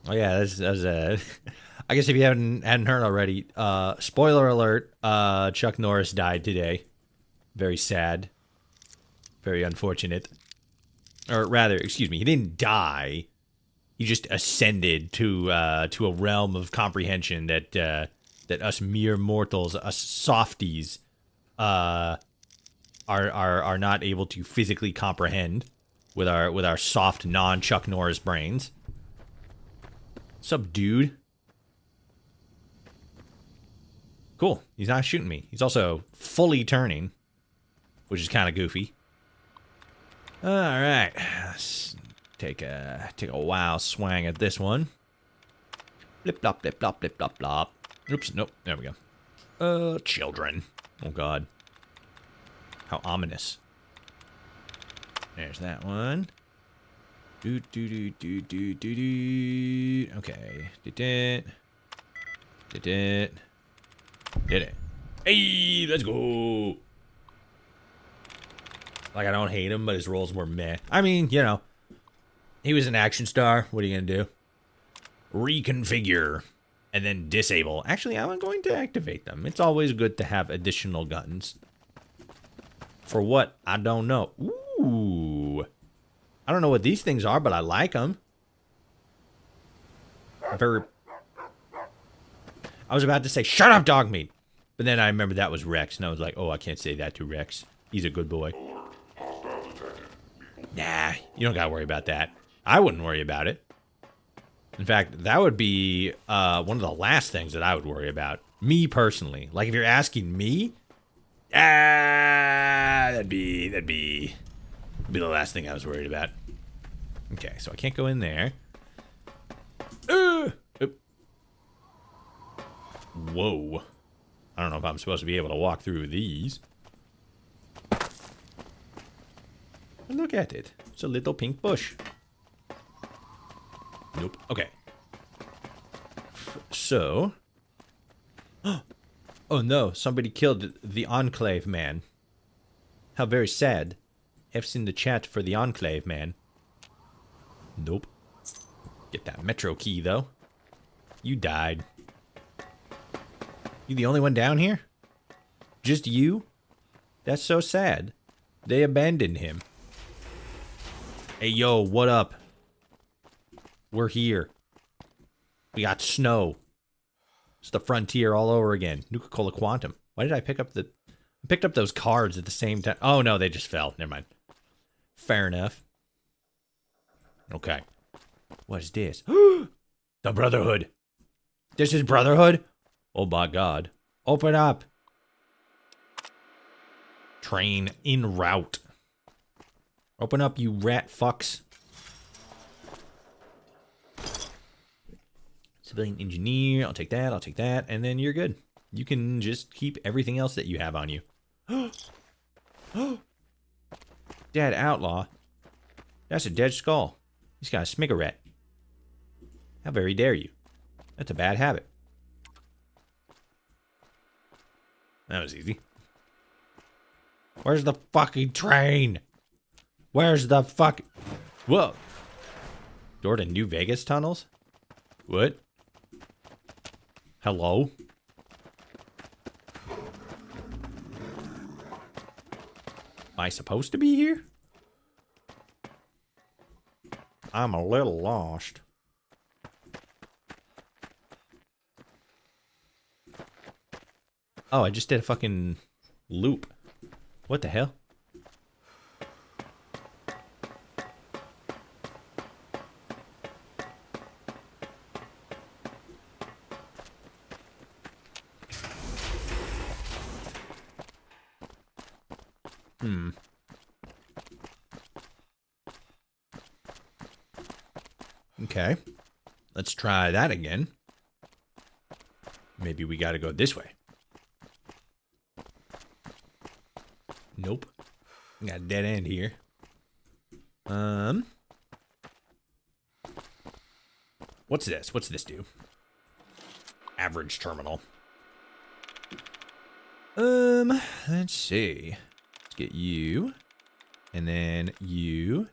Oh yeah, that's I guess if you hadn't heard already, spoiler alert, Chuck Norris died today. Very sad. Very unfortunate. Or rather, excuse me, he didn't die. He just ascended to a realm of comprehension that that us mere mortals, us softies, are not able to physically comprehend with our soft non-Chuck Norris brains. What's up, dude? Cool. He's not shooting me. He's also fully turning, which is kind of goofy. All right, let's take a wild swang at this one. Blip blop blip blop blip blop blop. Oops, nope. There we go. Children. Oh God. How ominous. There's that one. Do do do do do do do. Okay. Did it. Did it. Did it. Hey, let's go. Like, I don't hate him, but his roles were meh. I mean, you know, he was an action star. What are you gonna do? Reconfigure. And then disable. Actually, I'm going to activate them. It's always good to have additional guns. For what? I don't know. Ooh. I don't know what these things are, but I like them. I was about to say, shut up, dog meat. But then I remembered that was Rex, and I was like, oh, I can't say that to Rex. He's a good boy. Nah, you don't gotta worry about that. I wouldn't worry about it. In fact, that would be one of the last things that I would worry about. Me personally. Like, if you're asking me, that'd be the last thing I was worried about. Okay, so I can't go in there. Whoa. I don't know if I'm supposed to be able to walk through these. But look at it. It's a little pink bush. Nope. Okay. So. Oh no, somebody killed the Enclave man. How very sad. F's in the chat for the Enclave man. Nope. Get that metro key though. You died. You the only one down here? Just you? That's so sad. They abandoned him. Hey yo, what up? We're here. We got snow. It's the frontier all over again. Nuka-Cola Quantum. Why did I pick up I picked up those cards at the same time. Oh no, they just fell. Never mind. Fair enough. Okay. What is this? The Brotherhood. This is Brotherhood? Oh my God. Open up. Train en route. Open up, you rat fucks. Civilian engineer. I'll take that. I'll take that. And then you're good. You can just keep everything else that you have on you. Dead outlaw. That's a dead skull. He's got a smigarette. How very dare you? That's a bad habit. That was easy. Where's the fucking train? Where's the fuck? Whoa. Door to New Vegas tunnels? What? Hello? Am I supposed to be here? I'm a little lost. Oh, I just did a fucking loop. What the hell? Okay. Let's try that again. Maybe we gotta go this way. Nope. Got a dead end here. What's this? What's this do? Average terminal. Let's see. Let's get you. And then you.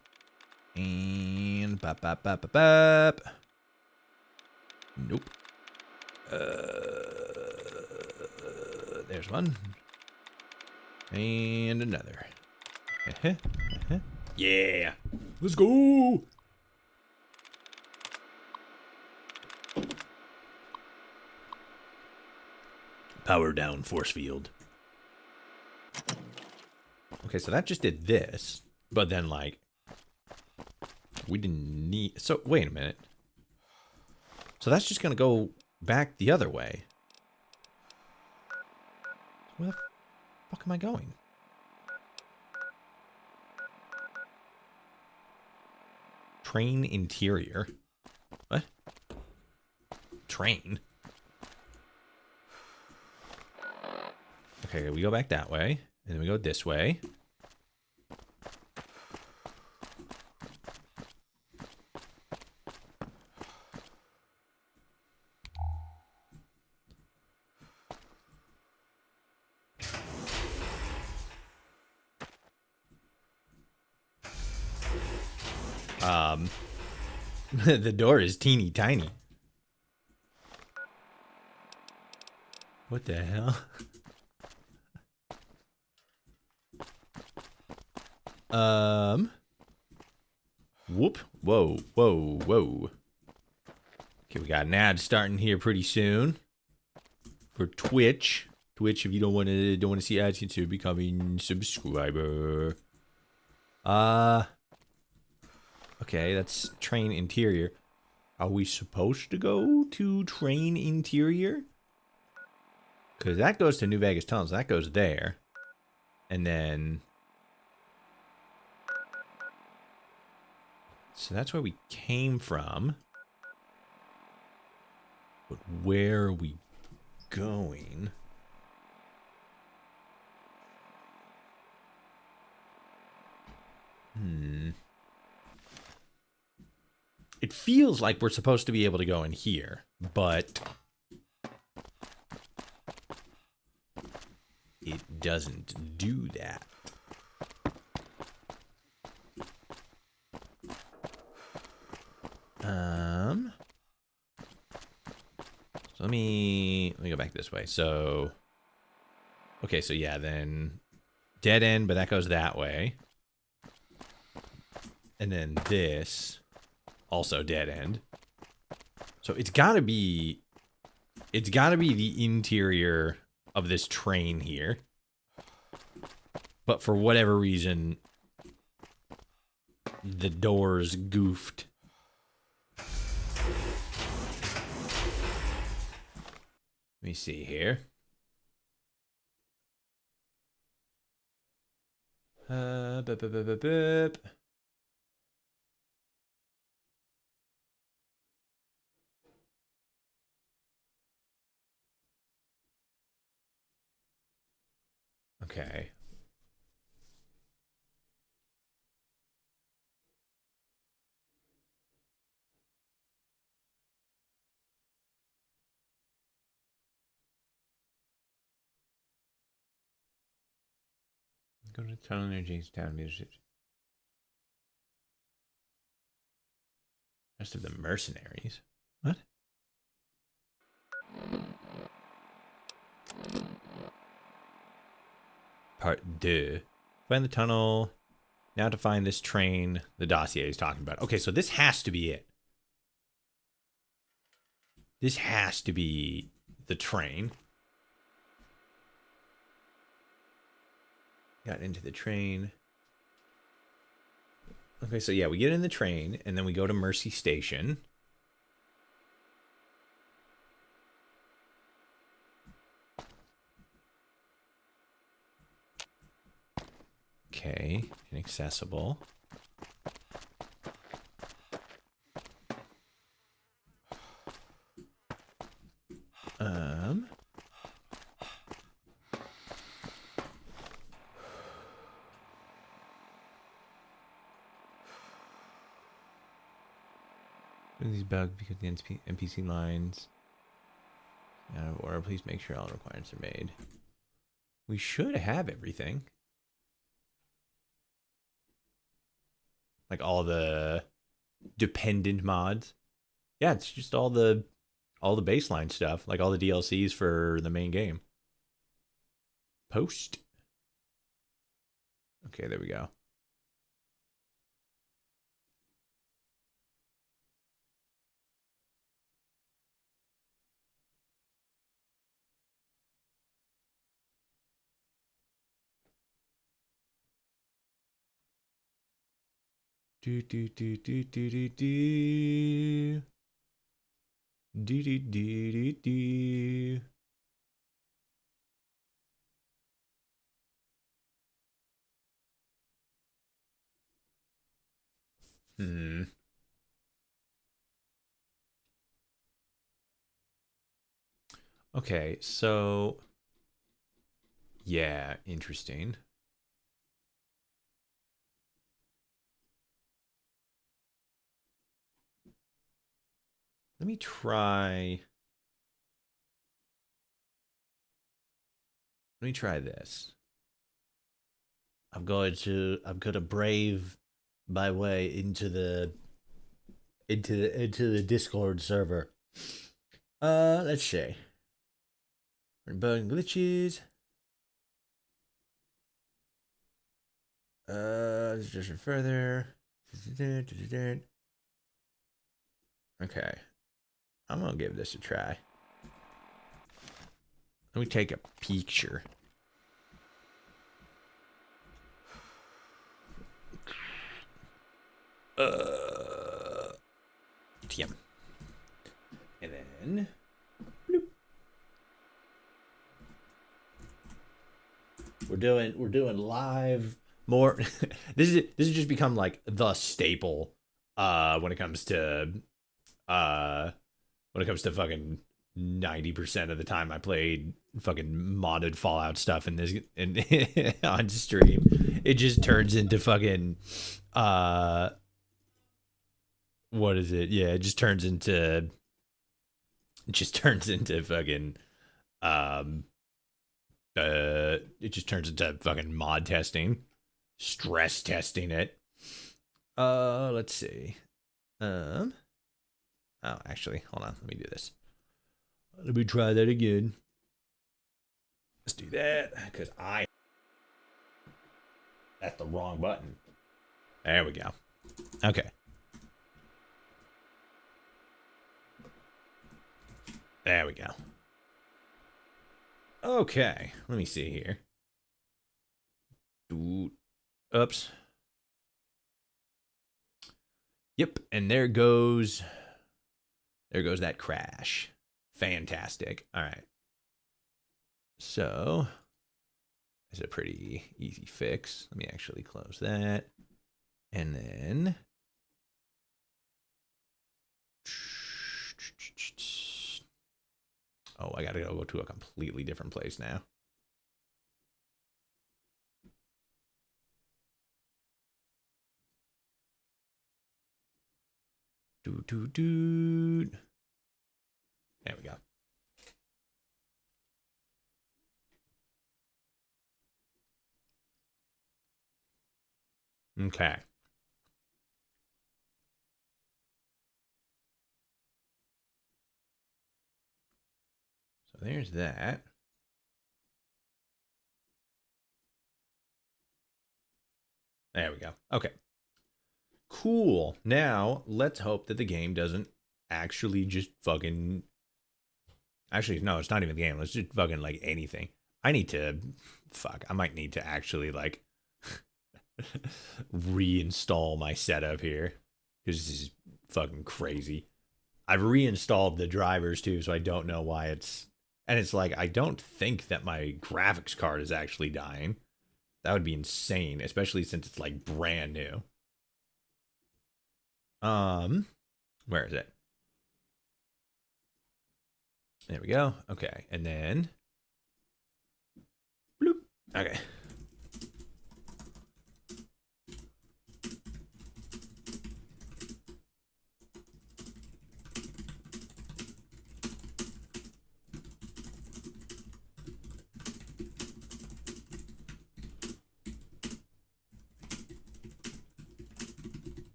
And bop bop bop bop bop. Nope. There's one. And another. Yeah. Let's go. Power down force field. Okay, so that just did this. But then, like, we didn't need... So, wait a minute. So that's just going to go back the other way. Where the fuck am I going? Train interior. What? Train? Okay, we go back that way. And then we go this way. The door is teeny tiny. What the hell? Whoop. Whoa, whoa, whoa. Okay, we got an ad starting here pretty soon. For Twitch. Twitch, if you don't want to see ads, consider becoming subscriber. Okay, that's train interior. Are we supposed to go to train interior? Because that goes to New Vegas Tunnels. That goes there. And then... So that's where we came from. But where are we going? It feels like we're supposed to be able to go in here, but it doesn't do that. So let me go back this way. So, okay, so yeah, then dead end, but that goes that way. And then this, also dead end. So it's gotta be the interior of this train here. But for whatever reason, the doors goofed. Let me see here. Bup, bup, bup, bup, bup. Okay. Go to tunnel near Jamestown music. Rest of the mercenaries. What? Part 2. Find the tunnel Now to find this train the dossier is talking about. Okay, so this has to be it. This has to be the train. Got into the train. Okay, so yeah, we get in the train, and then we go to Mercy Station. Okay, inaccessible. These bugs because the NPC lines out of order. Please make sure all requirements are made. We should have everything. Like all the dependent mods. Yeah, it's just all the baseline stuff, like all the DLCs for the main game. Post. Okay, there we go. Do do do do do do do. Do do do do do. Okay, so yeah, interesting. Let me try. Let me try this. I'm going to brave my way into the Discord server. Let's see. Bug and glitches. Just further. Okay. I'm gonna give this a try. Let me take a picture. TM. And then bloop. We're doing live more. This has just become like the staple when it comes to fucking 90% of the time I played fucking modded Fallout stuff in this on stream. It just turns into fucking what is it? Yeah, it just turns into fucking it just turns into fucking mod testing, stress testing it. Let's see. Oh, actually, hold on. Let me do this. Let me try that again. Let's do that because that's the wrong button. There we go. Okay. There we go. Okay, let me see here. Oops. Yep, and there goes that crash. Fantastic. All right. So, it's a pretty easy fix. Let me actually close that. And then oh, I gotta go to a completely different place now. There we go. Okay. So there's that. There we go. Okay. Cool. Now, let's hope that the game doesn't actually just fucking... Actually, no, it's not even the game. Let's just fucking, like, anything. I need to... Fuck, I might need to actually, like... reinstall my setup here. Because this is fucking crazy. I've reinstalled the drivers, too, so I don't know why it's... And it's like, I don't think that my graphics card is actually dying. That would be insane, especially since it's like brand new. Where is it? There we go. Okay, and then bloop. Okay.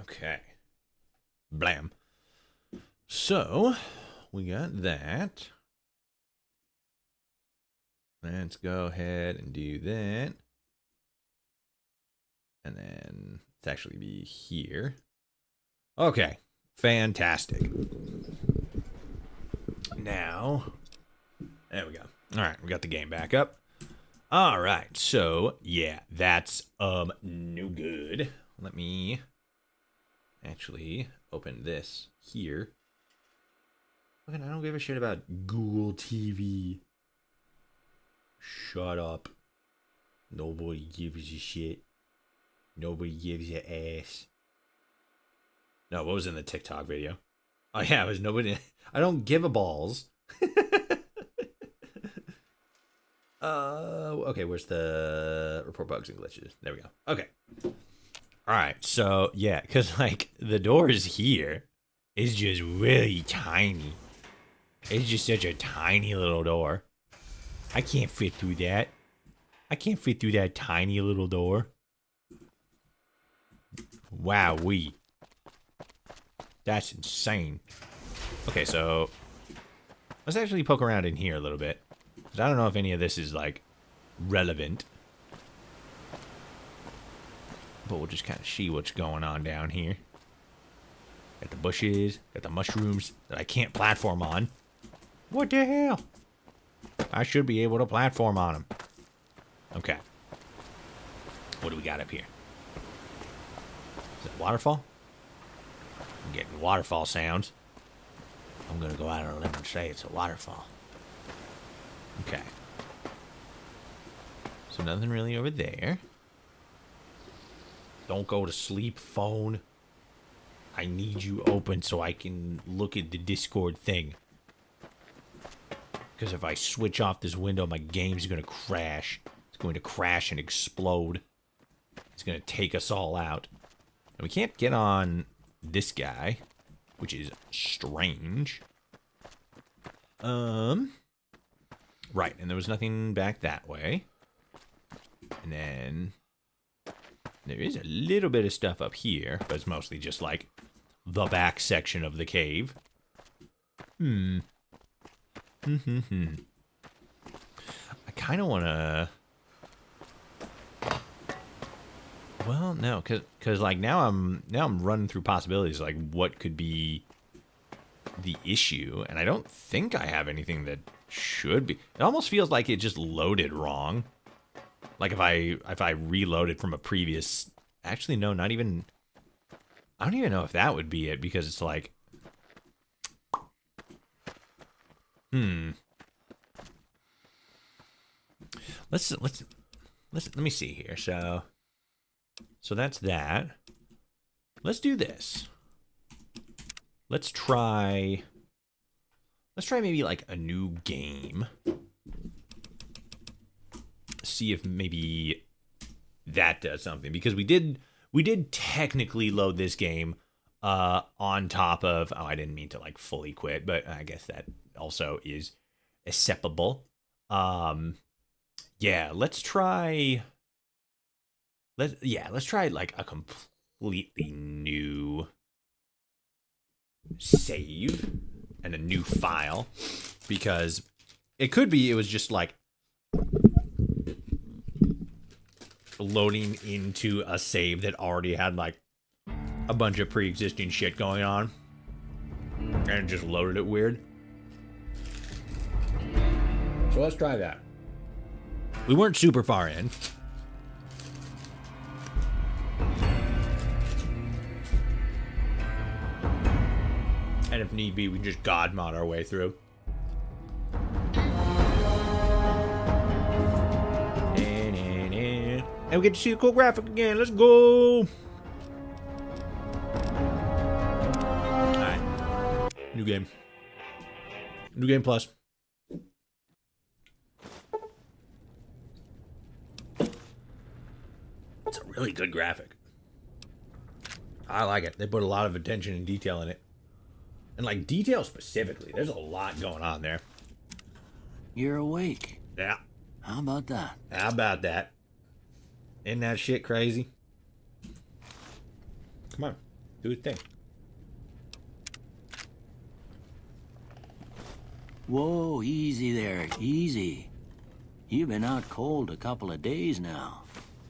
Okay. Blam. So, we got that. Let's go ahead and do that. And then let's actually be here. Okay. Fantastic. Now, there we go. All right, we got the game back up. All right, so yeah, that's no good. Let me actually open this here. Fucking, I don't give a shit about Google TV. Shut up. Nobody gives a shit. Nobody gives a ass. No, what was in the TikTok video? Oh yeah, it was nobody. I don't give a balls. Okay, where's the report bugs and glitches? There we go. Okay. Alright, so yeah, because like the doors here is just really tiny. It's just such a tiny little door. I can't fit through that. I can't fit through that tiny little door. Wowee. That's insane. Okay, so let's actually poke around in here a little bit. Because I don't know if any of this is like relevant. But we'll just kind of see what's going on down here. Got the bushes, got the mushrooms that I can't platform on. What the hell? I should be able to platform on them. Okay. What do we got up here? Is it a waterfall? I'm getting waterfall sounds. I'm gonna go out on a limb and say it's a waterfall. Okay. So nothing really over there. Don't go to sleep, phone. I need you open so I can look at the Discord thing. Because if I switch off this window, my game's going to crash. It's going to crash and explode. It's going to take us all out. And we can't get on this guy, which is strange. Right, and there was nothing back that way. And then there is a little bit of stuff up here, but it's mostly just like the back section of the cave. I kind of want to... Well, no, cause like now I'm running through possibilities like what could be the issue, and I don't think I have anything that should be. It almost feels like it just loaded wrong. Like if I reloaded from a previous... Actually, no, not even... I don't even know if that would be it, because it's like... Let me see here. So that's that. Let's do this. Let's try maybe like a new game. See if maybe that does something, because we did technically load this game on top of, oh, I didn't mean to like fully quit, but I guess that also is acceptable. Yeah, let's try like a completely new save and a new file, because it could be it was just like loading into a save that already had like a bunch of pre-existing shit going on and it just loaded it weird. So let's try that. We weren't super far in. And if need be, we can just god mod our way through. And we get to see the cool graphic again. Let's go. Alright. New game. New game plus. It's a really good graphic. I like it. They put a lot of attention and detail in it. And like detail specifically. There's a lot going on there. You're awake. Yeah. How about that? How about that? Isn't that shit crazy? Come on. Do your thing. Whoa, easy there, easy. You've been out cold a couple of days now.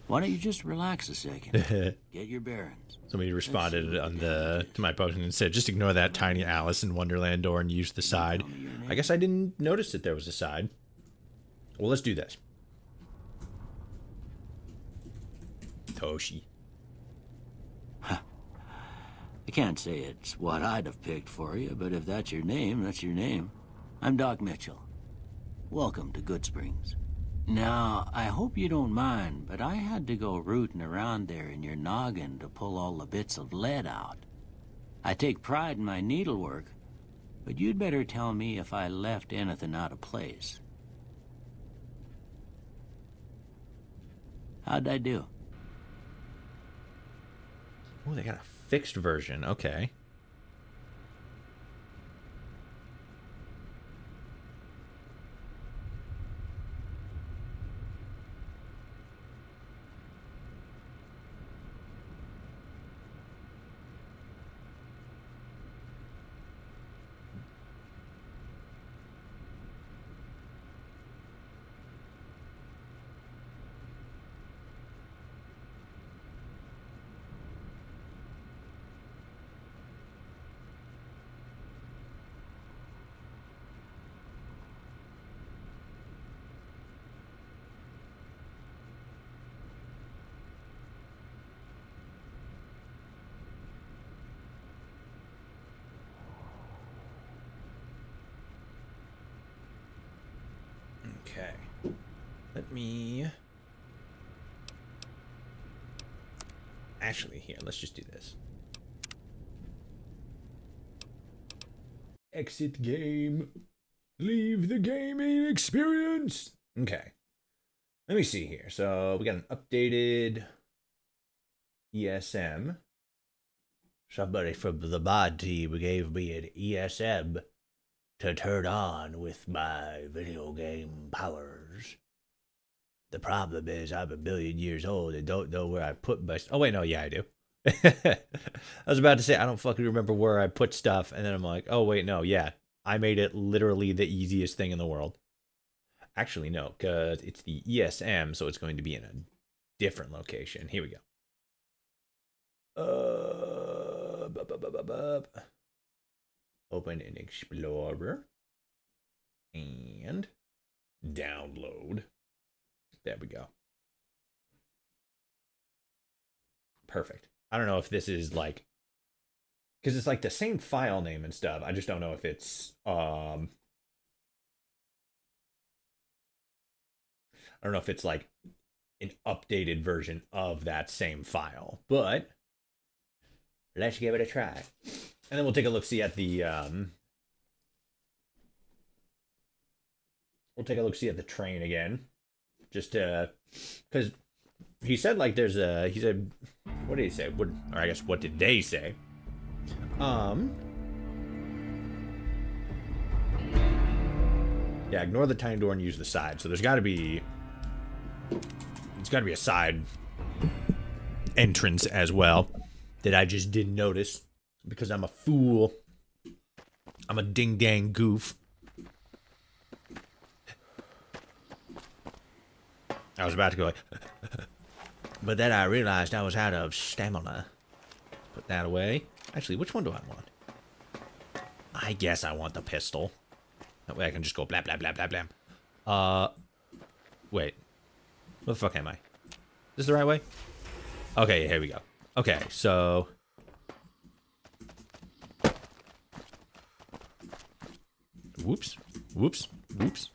Why don't you just relax a second? Get your bearings. Somebody responded on to my post and said, just ignore that tiny Alice in Wonderland door and use the side. I guess I didn't notice that there was a side. Well, let's do this. Toshi. I can't say it's what I'd have picked for you, but if that's your name, that's your name. I'm Doc Mitchell. Welcome to Goodsprings. Now, I hope you don't mind, but I had to go rooting around there in your noggin to pull all the bits of lead out. I take pride in my needlework, but you'd better tell me if I left anything out of place. How'd I do? Oh, they got a fixed version. Okay. Okay. Let me... Actually, here, let's just do this. Exit game. Leave the gaming experience. Okay. Let me see here. So we got an updated ESM. Somebody from the mod team gave me an ESM to turn on with my video game powers. The problem is I'm a million years old and don't know where I put my... Oh, wait, no, yeah, I do. I was about to say, I don't fucking remember where I put stuff, and then I'm like, oh, wait, no, yeah. I made it literally the easiest thing in the world. Actually, no, because it's the ESM, so it's going to be in a different location. Here we go. Open an Explorer. And download. There we go. Perfect. I don't know if this is like... Because it's like the same file name and stuff. I just don't know if it's... I don't know if it's like an updated version of that same file. But let's give it a try. And then we'll take a look-see at the... We'll take a look-see at the train again. Just to... Because he said, like, there's a... He said... What did he say? What, or I guess, what did they say? Yeah, ignore the tiny door and use the side. So there's got to be... It's got to be a side entrance as well that I just didn't notice because I'm a fool. I'm a ding-dang goof. I was about to go like... But then I realized I was out of stamina. Put that away. Actually, which one do I want? I guess I want the pistol. That way I can just go blah, blah, blah, blah, blah. Wait. Where the fuck am I? Is this the right way? Okay, yeah, here we go. Okay, so... Whoops. Whoops. Whoops.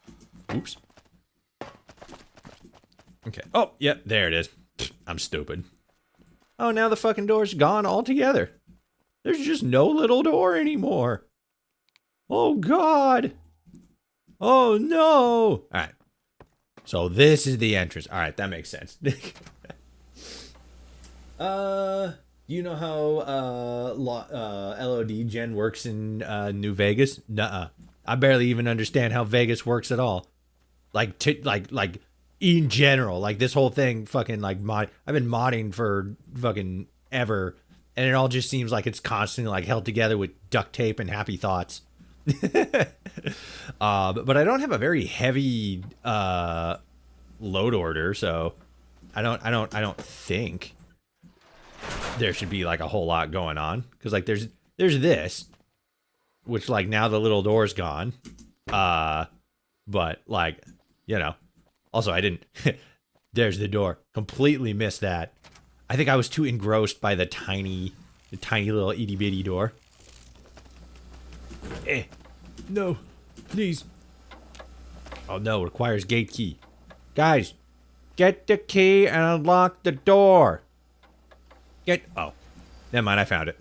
Whoops. Okay. Oh, yep, there it is. I'm stupid. Oh, now the fucking door's gone altogether. There's just no little door anymore. Oh, God. Oh, no. All right. So this is the entrance. All right, that makes sense. You know how LOD Gen works in New Vegas? Nuh-uh. I barely even understand how Vegas works at all. Like in general, like this whole thing fucking like I've been modding for fucking ever, and it all just seems like it's constantly like held together with duct tape and happy thoughts. But I don't have a very heavy load order, so I don't think there should be like a whole lot going on, because like there's this, which like now the little door's gone, but like, you know, also I didn't there's the door, completely missed that. I think I was too engrossed by the tiny little itty bitty door. No, please. Oh no, requires gate key. Guys, get the key and unlock the door. Oh, never mind, I found it.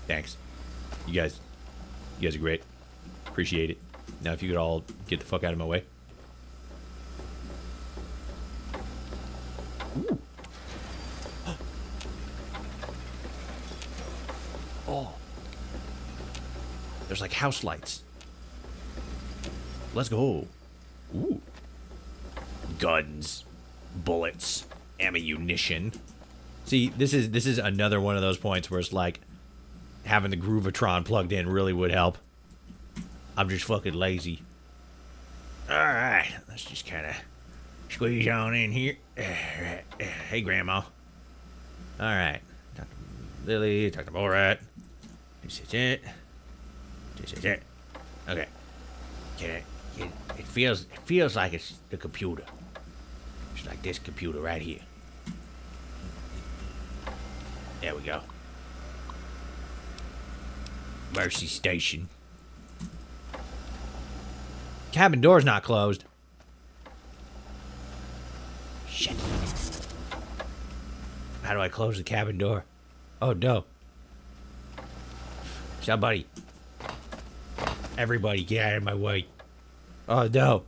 Thanks. You guys are great. Appreciate it. Now if you could all get the fuck out of my way. Ooh. Oh. There's like house lights. Let's go. Ooh. Guns, bullets, ammunition. See, this is another one of those points where it's like having the Groovatron plugged in really would help. I'm just fucking lazy. Alright, let's just kind of squeeze on in here. Hey, Grandma. Alright. Dr. Lily, Dr. Borat. This is it. This is it. Okay. It feels like it's the computer. It's like this computer right here. There we go. Mercy Station. Cabin door's not closed. Shit. How do I close the cabin door? Oh no. Somebody. Everybody get out of my way. Oh no.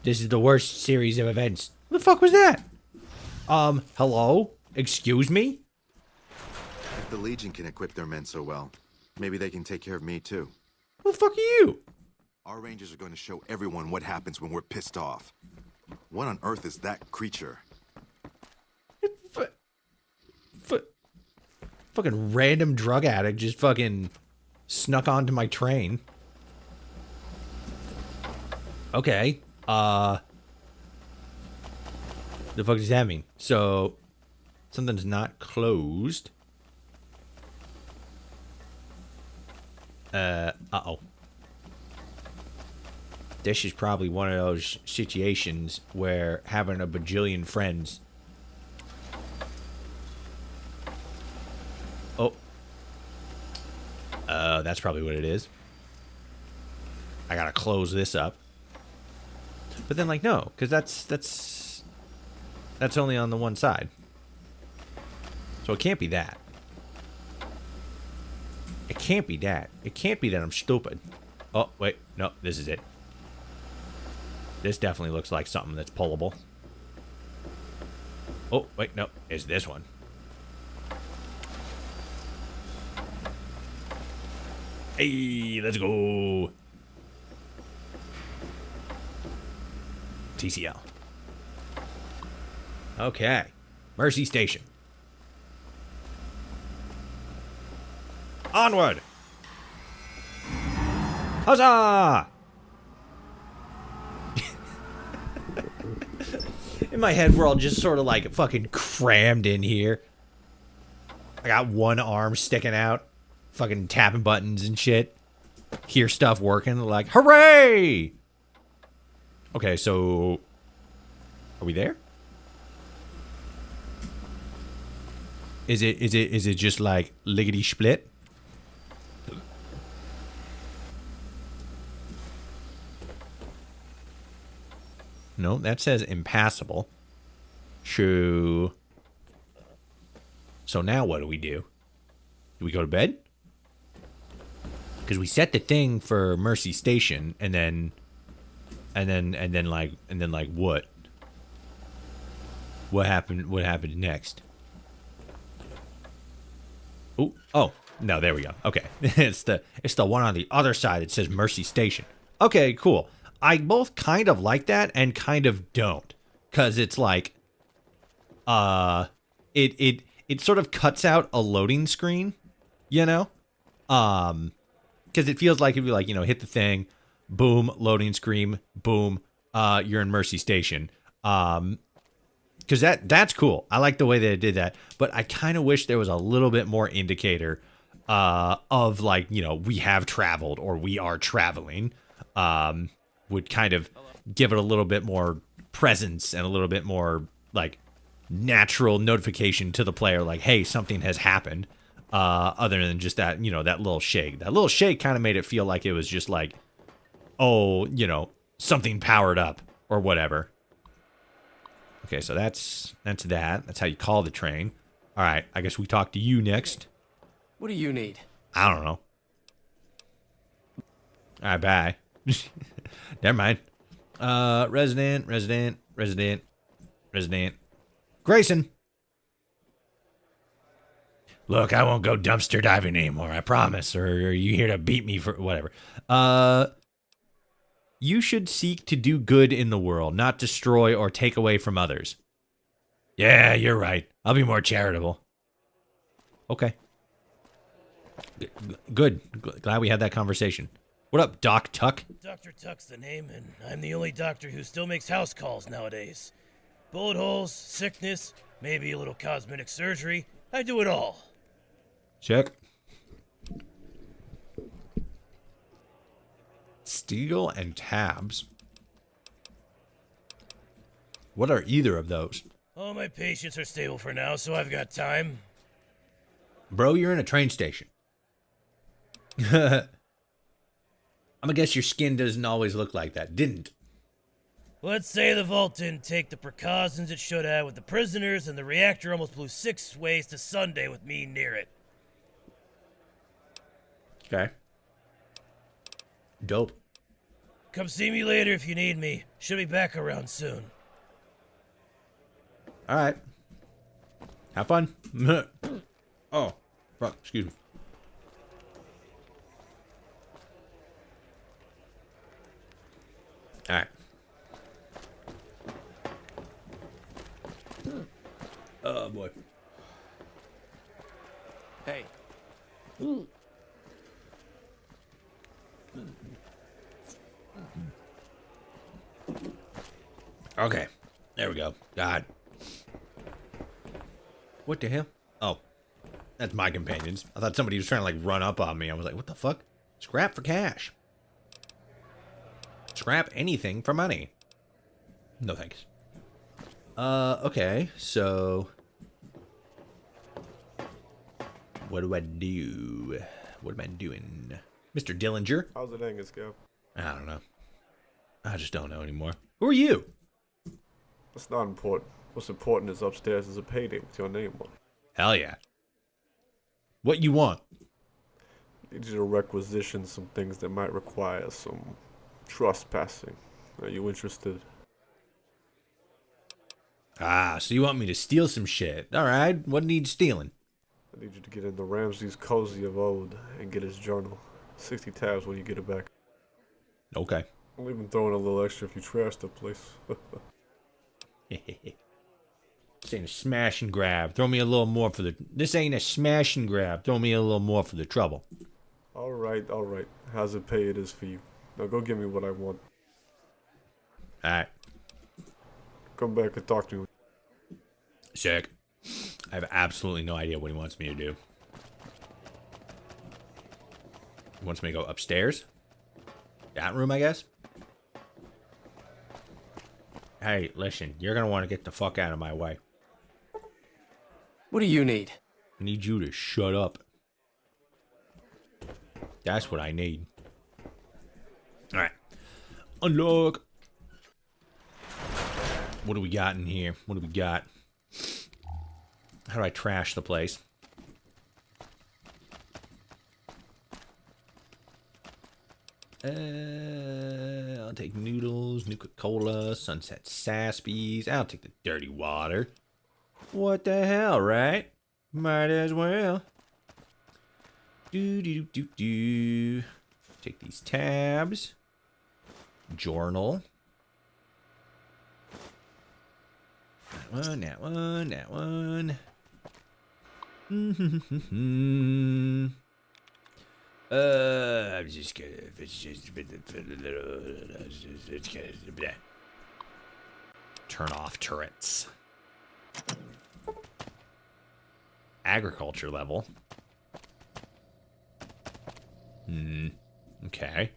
This is the worst series of events. What the fuck was that? Hello? Excuse me? If the Legion can equip their men so well, maybe they can take care of me too. Who the fuck are you? Our rangers are going to show everyone what happens when we're pissed off. What on earth is that creature? Fucking random drug addict just fucking snuck onto my train. Okay. The fuck does that mean? So, something's not closed. Uh-oh. This is probably one of those situations where having a bajillion friends... Oh. That's probably what it is. I gotta close this up. But then, like, no, because that's only on the one side. So it can't be that. It can't be that. It can't be that I'm stupid. Oh, wait. No, this is it. This definitely looks like something that's pullable. Oh, wait, no. It's this one. Hey, let's go. TCL. Okay. Mercy Station. Onward. Huzzah! In my head, we're all just sort of like fucking crammed in here. I got one arm sticking out, fucking tapping buttons and shit. Hear stuff working, like, hooray! Okay, so are we there? Is it just like lickety split? No, that says impassable. Shoo. So now what do we do? Do we go to bed? Because we set the thing for Mercy Station, and then like what? What happened? What happened next? Ooh, oh no, there we go. Okay, it's the one on the other side that says Mercy Station. Okay, cool. I both kind of like that and kind of don't, because it's like, it sort of cuts out a loading screen, you know, because it feels like it'd be like, you know, hit the thing, boom, loading screen, boom, you're in Mercy Station, because that's cool. I like the way they did that, but I kind of wish there was a little bit more indicator, of like, you know, we have traveled or we are traveling, would kind of give it a little bit more presence and a little bit more like natural notification to the player, like, hey, something has happened, other than just that, you know, that little shake. That little shake kind of made it feel like it was just like, oh, you know, something powered up or whatever. Okay, so that's that. That's how you call the train. All right, I guess we talk to you next. What do you need? I don't know. All right, bye. Never mind. Resident. Grayson. Look, I won't go dumpster diving anymore, I promise. Or are you here to beat me for whatever? You should seek to do good in the world, not destroy or take away from others. Yeah, you're right. I'll be more charitable. Okay. Good. Glad we had that conversation. What up, Doc Tuck? Dr. Tuck's the name, and I'm the only doctor who still makes house calls nowadays. Bullet holes, sickness, maybe a little cosmetic surgery. I do it all. Check. Steel and tabs. What are either of those? All my patients are stable for now, so I've got time. Bro, you're in a train station. I'm gonna guess your skin doesn't always look like that. Didn't. Let's say the vault didn't take the precautions it should have with the prisoners, and the reactor almost blew 6 ways to Sunday with me near it. Okay. Dope. Come see me later if you need me. Should be back around soon. All right. Have fun. Oh, fuck. Excuse me. All right. Oh, boy. Hey. Okay. There we go. God. What the hell? Oh. That's my companions. I thought somebody was trying to, like, run up on me. I was like, what the fuck? Scrap for cash. Scrap anything for money. No thanks. Okay. So... what do I do? What am I doing? Mr. Dillinger? How's it Angus go? I don't know. I just don't know anymore. Who are you? That's not important. What's important is upstairs is a painting with your name on it. Hell yeah. What you want? Need you to requisition some things that might require some trespassing. Are you interested? Ah, so you want me to steal some shit. All right, what needs stealing? I need you to get into Ramsey's Cozy of Old and get his journal. 60 tabs when you get it back. Okay. I'll even throw in a little extra if you trash the place. This ain't a smash and grab. Throw me a little more for the... This ain't a smash and grab. Throw me a little more for the trouble. Alright, alright. How's it pay it is for you? Now go give me what I want. Alright. Come back and talk to me. Sick. I have absolutely no idea what he wants me to do. He wants me to go upstairs? That room, I guess? Hey, listen. You're gonna want to get the fuck out of my way. What do you need? I need you to shut up. That's what I need. Alright. Unlock. What do we got in here? What do we got? How do I trash the place? I'll take noodles, Nuka-Cola, Sunset Saspies. I'll take the dirty water. What the hell, right? Might as well. Do. Take these tabs. Journal. That one. I'm just gonna. Turn off turrets. Agriculture level. Okay.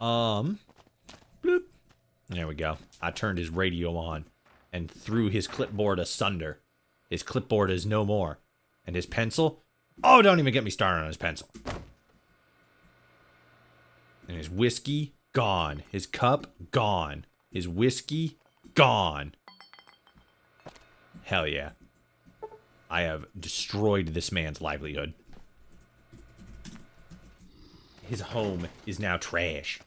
Bloop. There we go. I turned his radio on and threw his clipboard asunder. His clipboard is no more. And his pencil? Oh, don't even get me started on his pencil. And his whiskey, gone. His cup, gone. His whiskey, gone. Hell yeah. I have destroyed this man's livelihood. His home is now trash.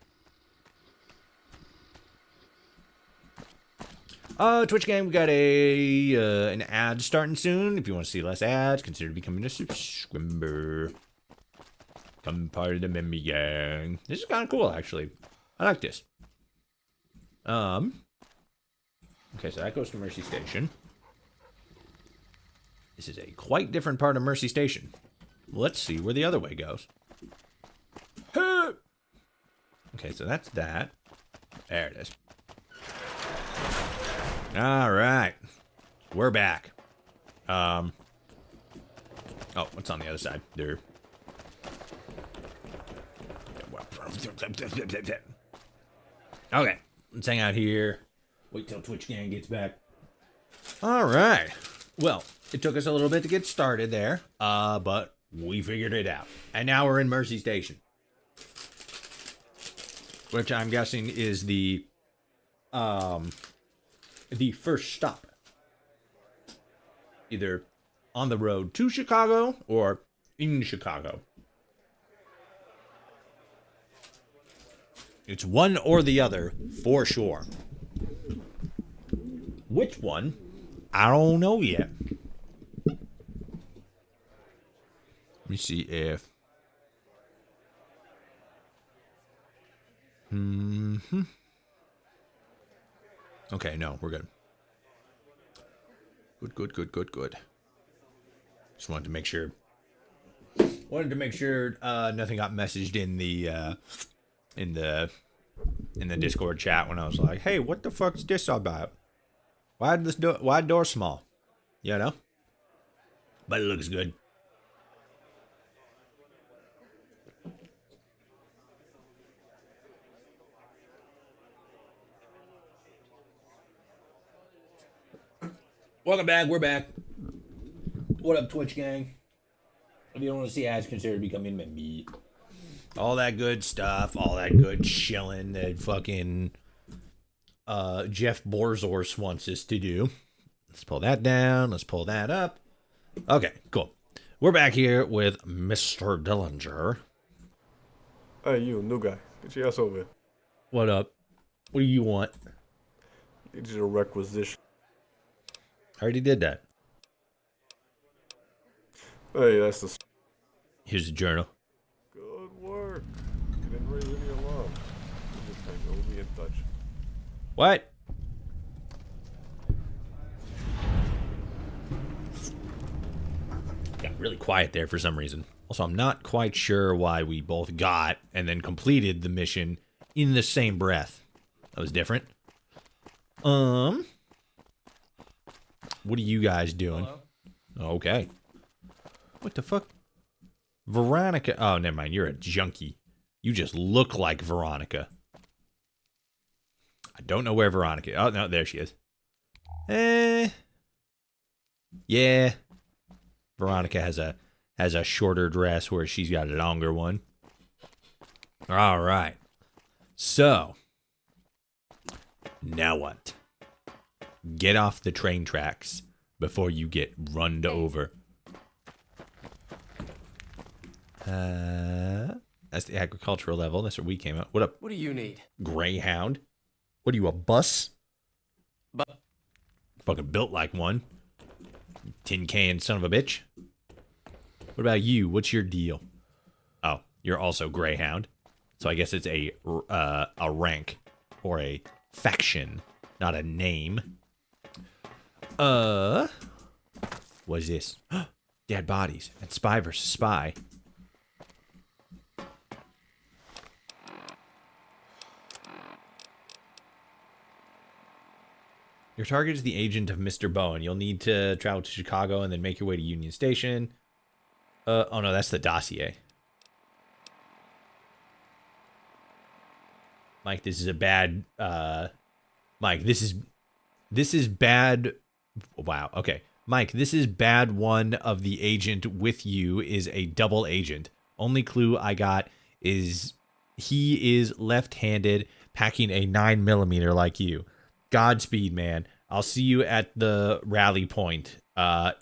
Twitch game, we got an ad starting soon. If you want to see less ads, consider becoming a subscriber. Become part of the member gang. This is kind of cool, actually. I like this. Okay, so that goes to Mercy Station. This is a quite different part of Mercy Station. Let's see where the other way goes. Okay, so that's that. There it is. All right, we're back. Oh, what's on the other side? There. Okay, let's hang out here. Wait till Twitch Gang gets back. All right. Well, it took us a little bit to get started there, but we figured it out, and now we're in Mercy Station, which I'm guessing is the first stop, either on the road to Chicago or in Chicago. It's one or the other for sure. Which one? I don't know yet. Let me see if okay, no, we're good. Good. Just wanted to make sure. Nothing got messaged in the Discord chat when I was like, "Hey, what the fuck's this about? Why door small?" You know. But it looks good. Welcome back. We're back. What up, Twitch gang? If you don't want to see ads, consider becoming a member. All that good stuff. All that good chilling that fucking Jeff Borzors wants us to do. Let's pull that down. Let's pull that up. Okay, cool. We're back here with Mr. Dillinger. Hey, you, new guy. Get your ass over here. What up? What do you want? Need you to requisition I already did that. Hey, that's the... Here's the journal. Good work. You didn't raise any alarm. You just hang. We'll be in touch. What? Got really quiet there for some reason. Also, I'm not quite sure why we both got and then completed the mission in the same breath. That was different. What are you guys doing? Hello? Okay. What the fuck? Veronica. Oh, never mind. You're a junkie. You just look like Veronica. I don't know where Veronica. Oh no, there she is. Yeah. Veronica has a shorter dress where she's got a longer one. All right. So, now what? Get off the train tracks before you get runned over. That's the agricultural level. That's where we came out. What up? What do you need? Greyhound? What are you, a bus? Fucking built like one. Tin can son of a bitch. What about you? What's your deal? Oh, you're also Greyhound. So I guess it's a rank or a faction, not a name. What is this? Dead bodies. And spy versus spy. Your target is the agent of Mr. Bowen. You'll need to travel to Chicago and then make your way to Union Station. Oh no, that's the dossier. Mike, this is a bad, Mike, this is bad. Wow, okay. Mike, this is bad. One of the agent with you is a double agent. Only clue I got is he is left-handed, packing a 9mm like you. Godspeed, man. I'll see you at the rally point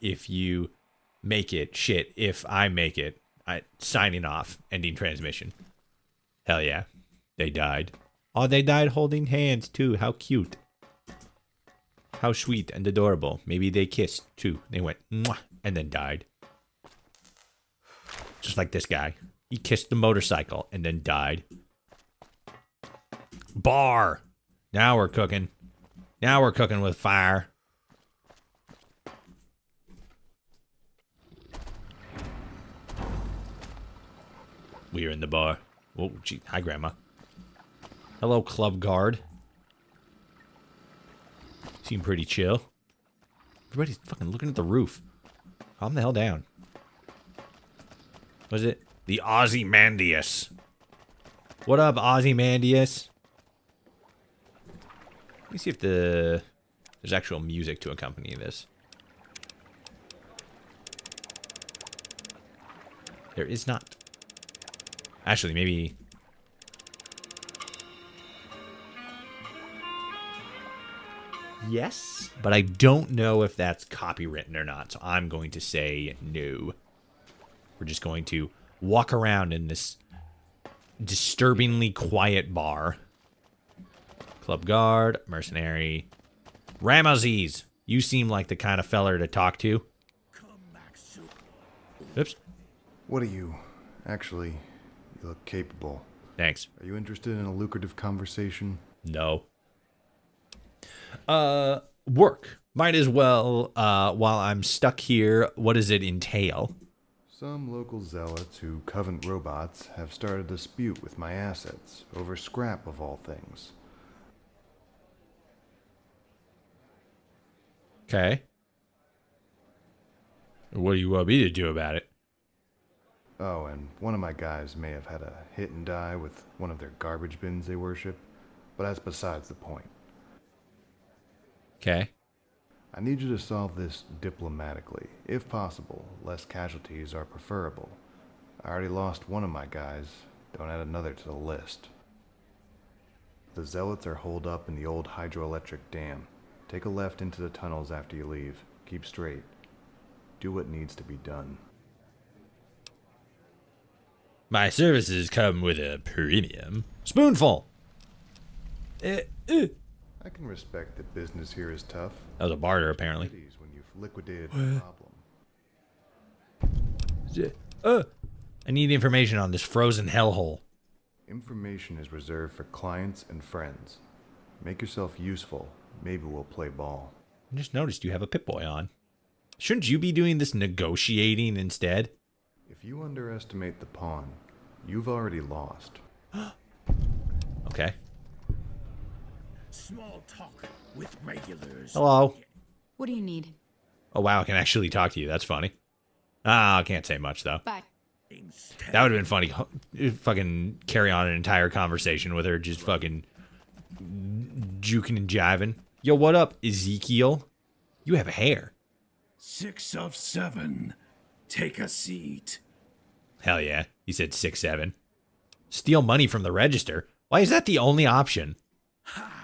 if you make it. Shit, if I make it. Signing off. Ending transmission. Hell yeah. They died. Oh, they died holding hands, too. How cute. How sweet and adorable. Maybe they kissed, too. They went, mwah, and then died. Just like this guy. He kissed the motorcycle and then died. Bar. Now we're cooking. Now we're cooking with fire. We're in the bar. Oh, gee. Hi, Grandma. Hello, club guard. Seem pretty chill. Everybody's fucking looking at the roof. Calm the hell down. What is it? The Ozymandias. What up, Ozymandias? Let me see if there's actual music to accompany this. There is not. Actually, maybe... Yes, but I don't know if that's copywritten or not, so I'm going to say no. We're just going to walk around in this disturbingly quiet bar. Club guard, mercenary. Ramesses, you seem like the kind of feller to talk to. Oops. What are you? Actually, you look capable. Thanks. Are you interested in a lucrative conversation? No. Work. Might as well, while I'm stuck here, what does it entail? Some local zealots who covet robots have started a dispute with my assets over scrap of all things. Okay. What do you want me to do about it? Oh, and one of my guys may have had a hit and die with one of their garbage bins they worship, but that's besides the point. Okay. I need you to solve this diplomatically. If possible, less casualties are preferable. I already lost one of my guys. Don't add another to the list. The zealots are holed up in the old hydroelectric dam. Take a left into the tunnels after you leave. Keep straight. Do what needs to be done. My services come with a premium. Spoonful! I I can respect that business here is tough. That was a barter, apparently. When you've liquidated the problem. I need information on this frozen hellhole. Information is reserved for clients and friends. Make yourself useful. Maybe we'll play ball. I just noticed you have a Pip-Boy on. Shouldn't you be doing this negotiating instead? If you underestimate the pawn, you've already lost. Okay. Small talk with regulars. Hello. What do you need? Oh, wow, I can actually talk to you. That's funny. I can't say much, though. Bye. That would have been funny. Fucking carry on an entire conversation with her, just fucking juking and jiving. Yo, what up, Ezekiel? You have hair. 6 of 7. Take a seat. Hell yeah. He said 6-7. Steal money from the register? Why is that the only option? Ha!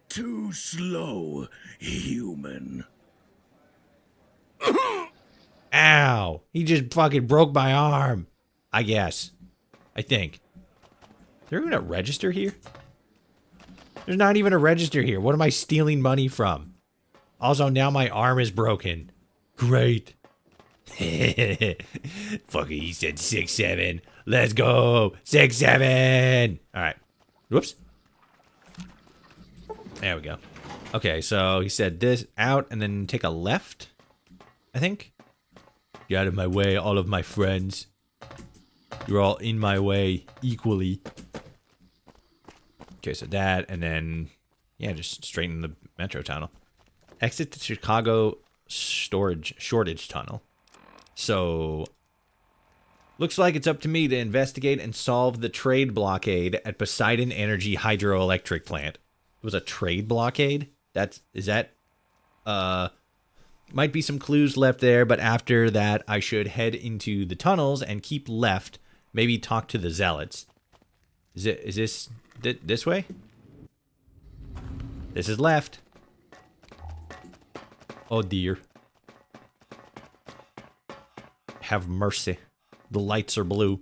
Too slow, human. Ow. He just fucking broke my arm. I guess. I think. Is there even a register here? There's not even a register here. What am I stealing money from? Also, now my arm is broken. Great. Fuck it, he said 6-7. Let's go. 6-7. Alright. Whoops. There we go. Okay, so he said this out and then take a left, I think. Get out of my way, all of my friends. You're all in my way equally. Okay, so that, and then, yeah, just straight in the metro tunnel. Exit the Chicago shortage tunnel. So, looks like it's up to me to investigate and solve the trade blockade at Poseidon Energy Hydroelectric Plant. It was a trade blockade? Might be some clues left there, but after that, I should head into the tunnels and keep left. Maybe talk to the zealots. Is this this way? This is left. Oh dear. Have mercy. The lights are blue.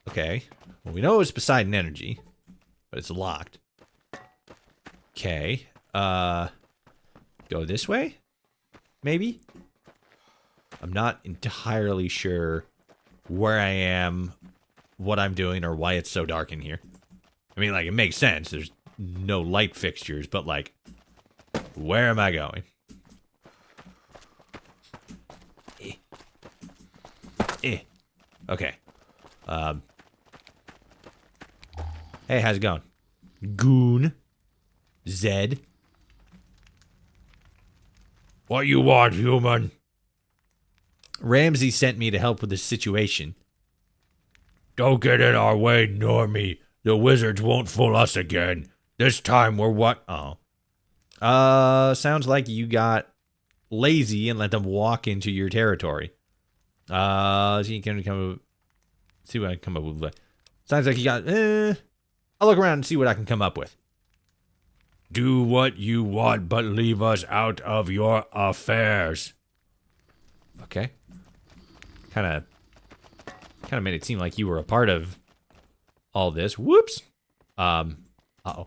Okay. Well, we know it's Poseidon Energy, but it's locked. Okay. Go this way? Maybe? I'm not entirely sure where I am, what I'm doing, or why it's so dark in here. I mean, like, it makes sense. There's no light fixtures, but, like, where am I going? Okay. Hey, how's it going? Goon. Zed. What you want, human? Ramsey sent me to help with this situation. Don't get in our way, Normie. The wizards won't fool us again. This time we're what? Oh. Sounds like you got lazy and let them walk into your territory. So you can come. See what I can come up with. Sounds like you got. I'll look around and see what I can come up with. Do what you want, but leave us out of your affairs. Okay. Kind of made it seem like you were a part of all this. Whoops. Uh-oh.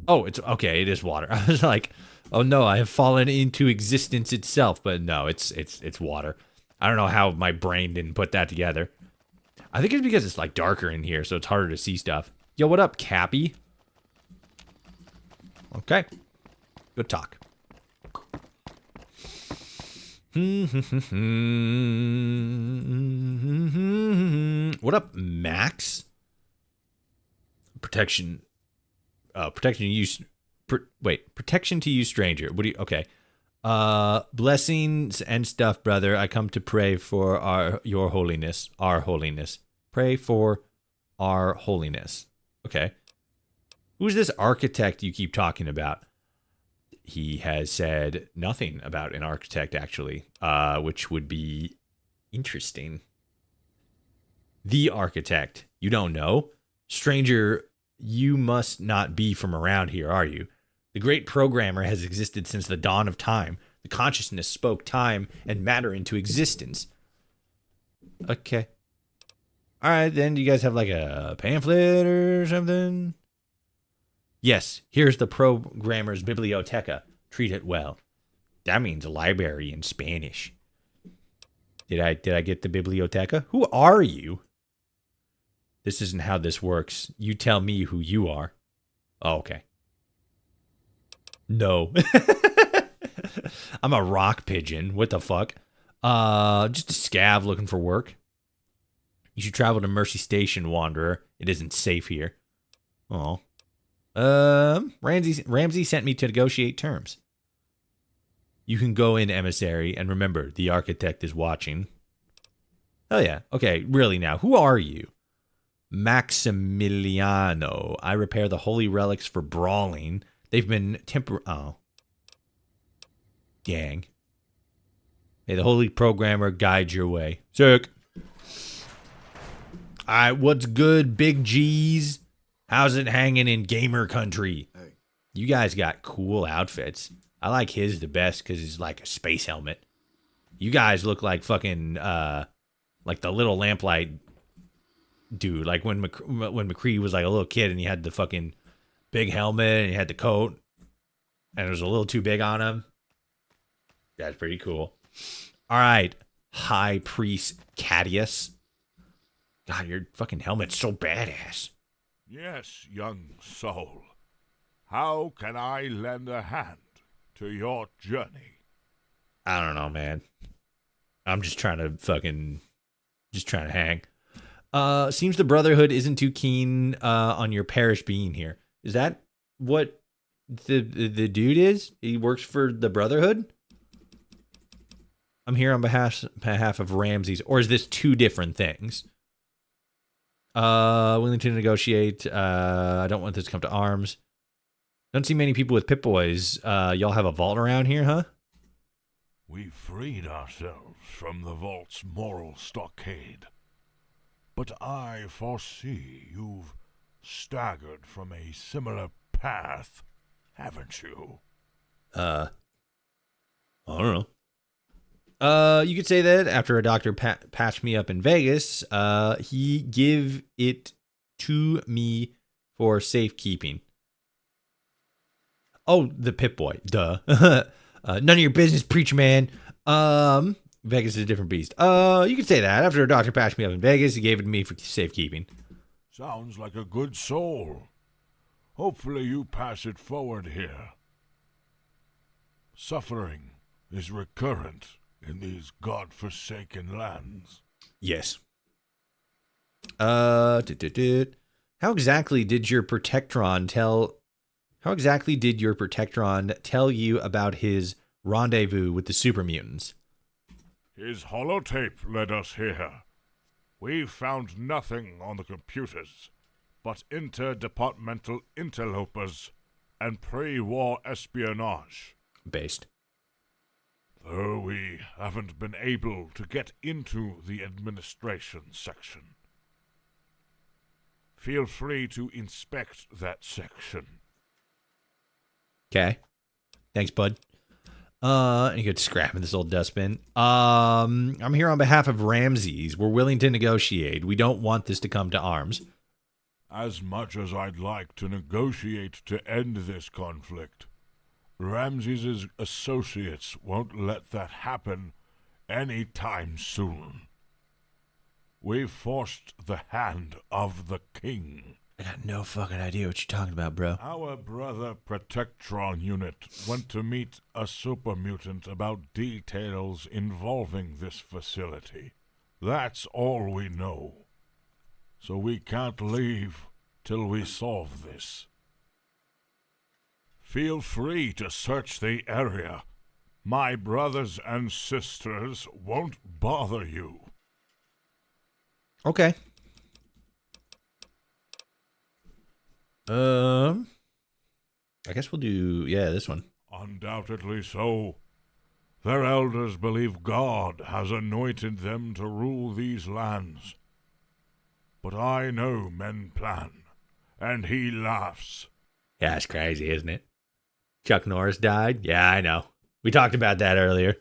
Oh, it's okay. It is water. I was like, oh no, I have fallen into existence itself. But no, it's water. I don't know how my brain didn't put that together. I think it's because it's like darker in here, so it's harder to see stuff. Yo, what up, Cappy? Okay. Good talk. What up, Max? Protection. Protection to you. Protection to you, stranger. What do you? Okay. Blessings and stuff, brother. I come to pray for your holiness, our holiness. Pray for our holiness. Okay. Who's this architect you keep talking about? He has said nothing about an architect, actually, which would be interesting. The architect. You don't know? Stranger, you must not be from around here, are you? The great programmer has existed since the dawn of time. The consciousness spoke time and matter into existence. Okay. All right, then. Do you guys have like a pamphlet or something? Yes, here's the programmer's biblioteca. Treat it well. That means library in Spanish. Did I get the biblioteca? Who are you? This isn't how this works. You tell me who you are. Oh, okay. No. I'm a rock pigeon. What the fuck? Just a scav looking for work. You should travel to Mercy Station, Wanderer. It isn't safe here. Oh. Ramsey sent me to negotiate terms. You can go in, emissary, and remember, the architect is watching. Hell yeah. Okay, really now. Who are you? Maximiliano. I repair the holy relics for brawling. They've been Oh. Gang. May the holy programmer guide your way. Sick. Alright, what's good, big G's? How's it hanging in gamer country? Hey. You guys got cool outfits. I like his the best because he's like a space helmet. You guys look like fucking, like the little lamplight dude. Like when McCree was like a little kid and he had the fucking big helmet and he had the coat and it was a little too big on him. That's pretty cool. All right, High Priest Cadius. God, your fucking helmet's so badass. Yes, young soul. How can I lend a hand to your journey? I don't know, man. I'm just trying to hang. Seems the Brotherhood isn't too keen on your parish being here. Is that what the dude is? He works for the Brotherhood? I'm here on behalf of Ramses, or is this two different things? Willing to negotiate. I don't want this to come to arms. Don't see many people with Pip-Boys. Y'all have a vault around here, huh? We freed ourselves from the vault's moral stockade. But I foresee you've staggered from a similar path, haven't you? I don't know. You could say that after a doctor patched me up in Vegas, he give it to me for safekeeping. Oh, the Pip-Boy. Duh. None of your business, preacher man. Vegas is a different beast. You could say that. After a doctor patched me up in Vegas, he gave it to me for safekeeping. Sounds like a good soul. Hopefully you pass it forward here. Suffering is recurrent in these god-forsaken lands. Yes. How exactly did your Protectron tell you about his rendezvous with the super mutants? His holotape led us here. We found nothing on the computers but interdepartmental interlopers and pre-war espionage. Based. Though we haven't been able to get into the administration section. Feel free to inspect that section. Okay. Thanks, bud. You could scrap in this old dustbin. I'm here on behalf of Ramses. We're willing to negotiate. We don't want this to come to arms. As much as I'd like to negotiate to end this conflict, Ramses' associates won't let that happen any time soon. We've forced the hand of the king. I got no fucking idea what you're talking about, bro. Our brother Protectron unit went to meet a super mutant about details involving this facility. That's all we know. So we can't leave till we solve this. Feel free to search the area. My brothers and sisters won't bother you. Okay. I guess we'll do, this one. Undoubtedly so. Their elders believe God has anointed them to rule these lands. But I know men plan, and he laughs. Yeah, it's crazy, isn't it? Chuck Norris died? Yeah, I know. We talked about that earlier.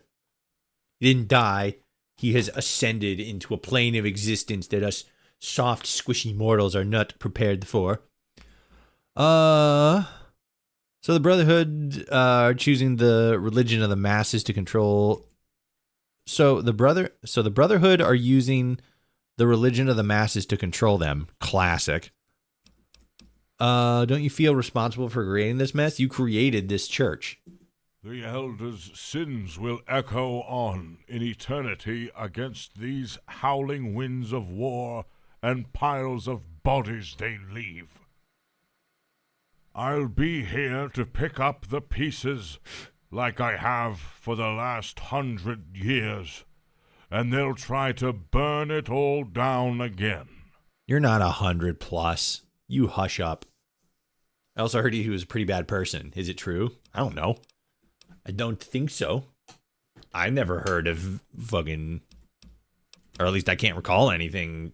He didn't die. He has ascended into a plane of existence that us soft, squishy mortals are not prepared for. So the Brotherhood are choosing the religion of the masses to control. So the Brotherhood are using the religion of the masses to control them. Classic. Don't you feel responsible for creating this mess? You created this church. The Elders' sins will echo on in eternity against these howling winds of war and piles of bodies they leave. I'll be here to pick up the pieces like I have for the last 100 years, and they'll try to burn it all down again. You're not 100 plus. You hush up. I also heard he was a pretty bad person. Is it true? I don't know. I don't think so. I never heard of fucking, or at least I can't recall anything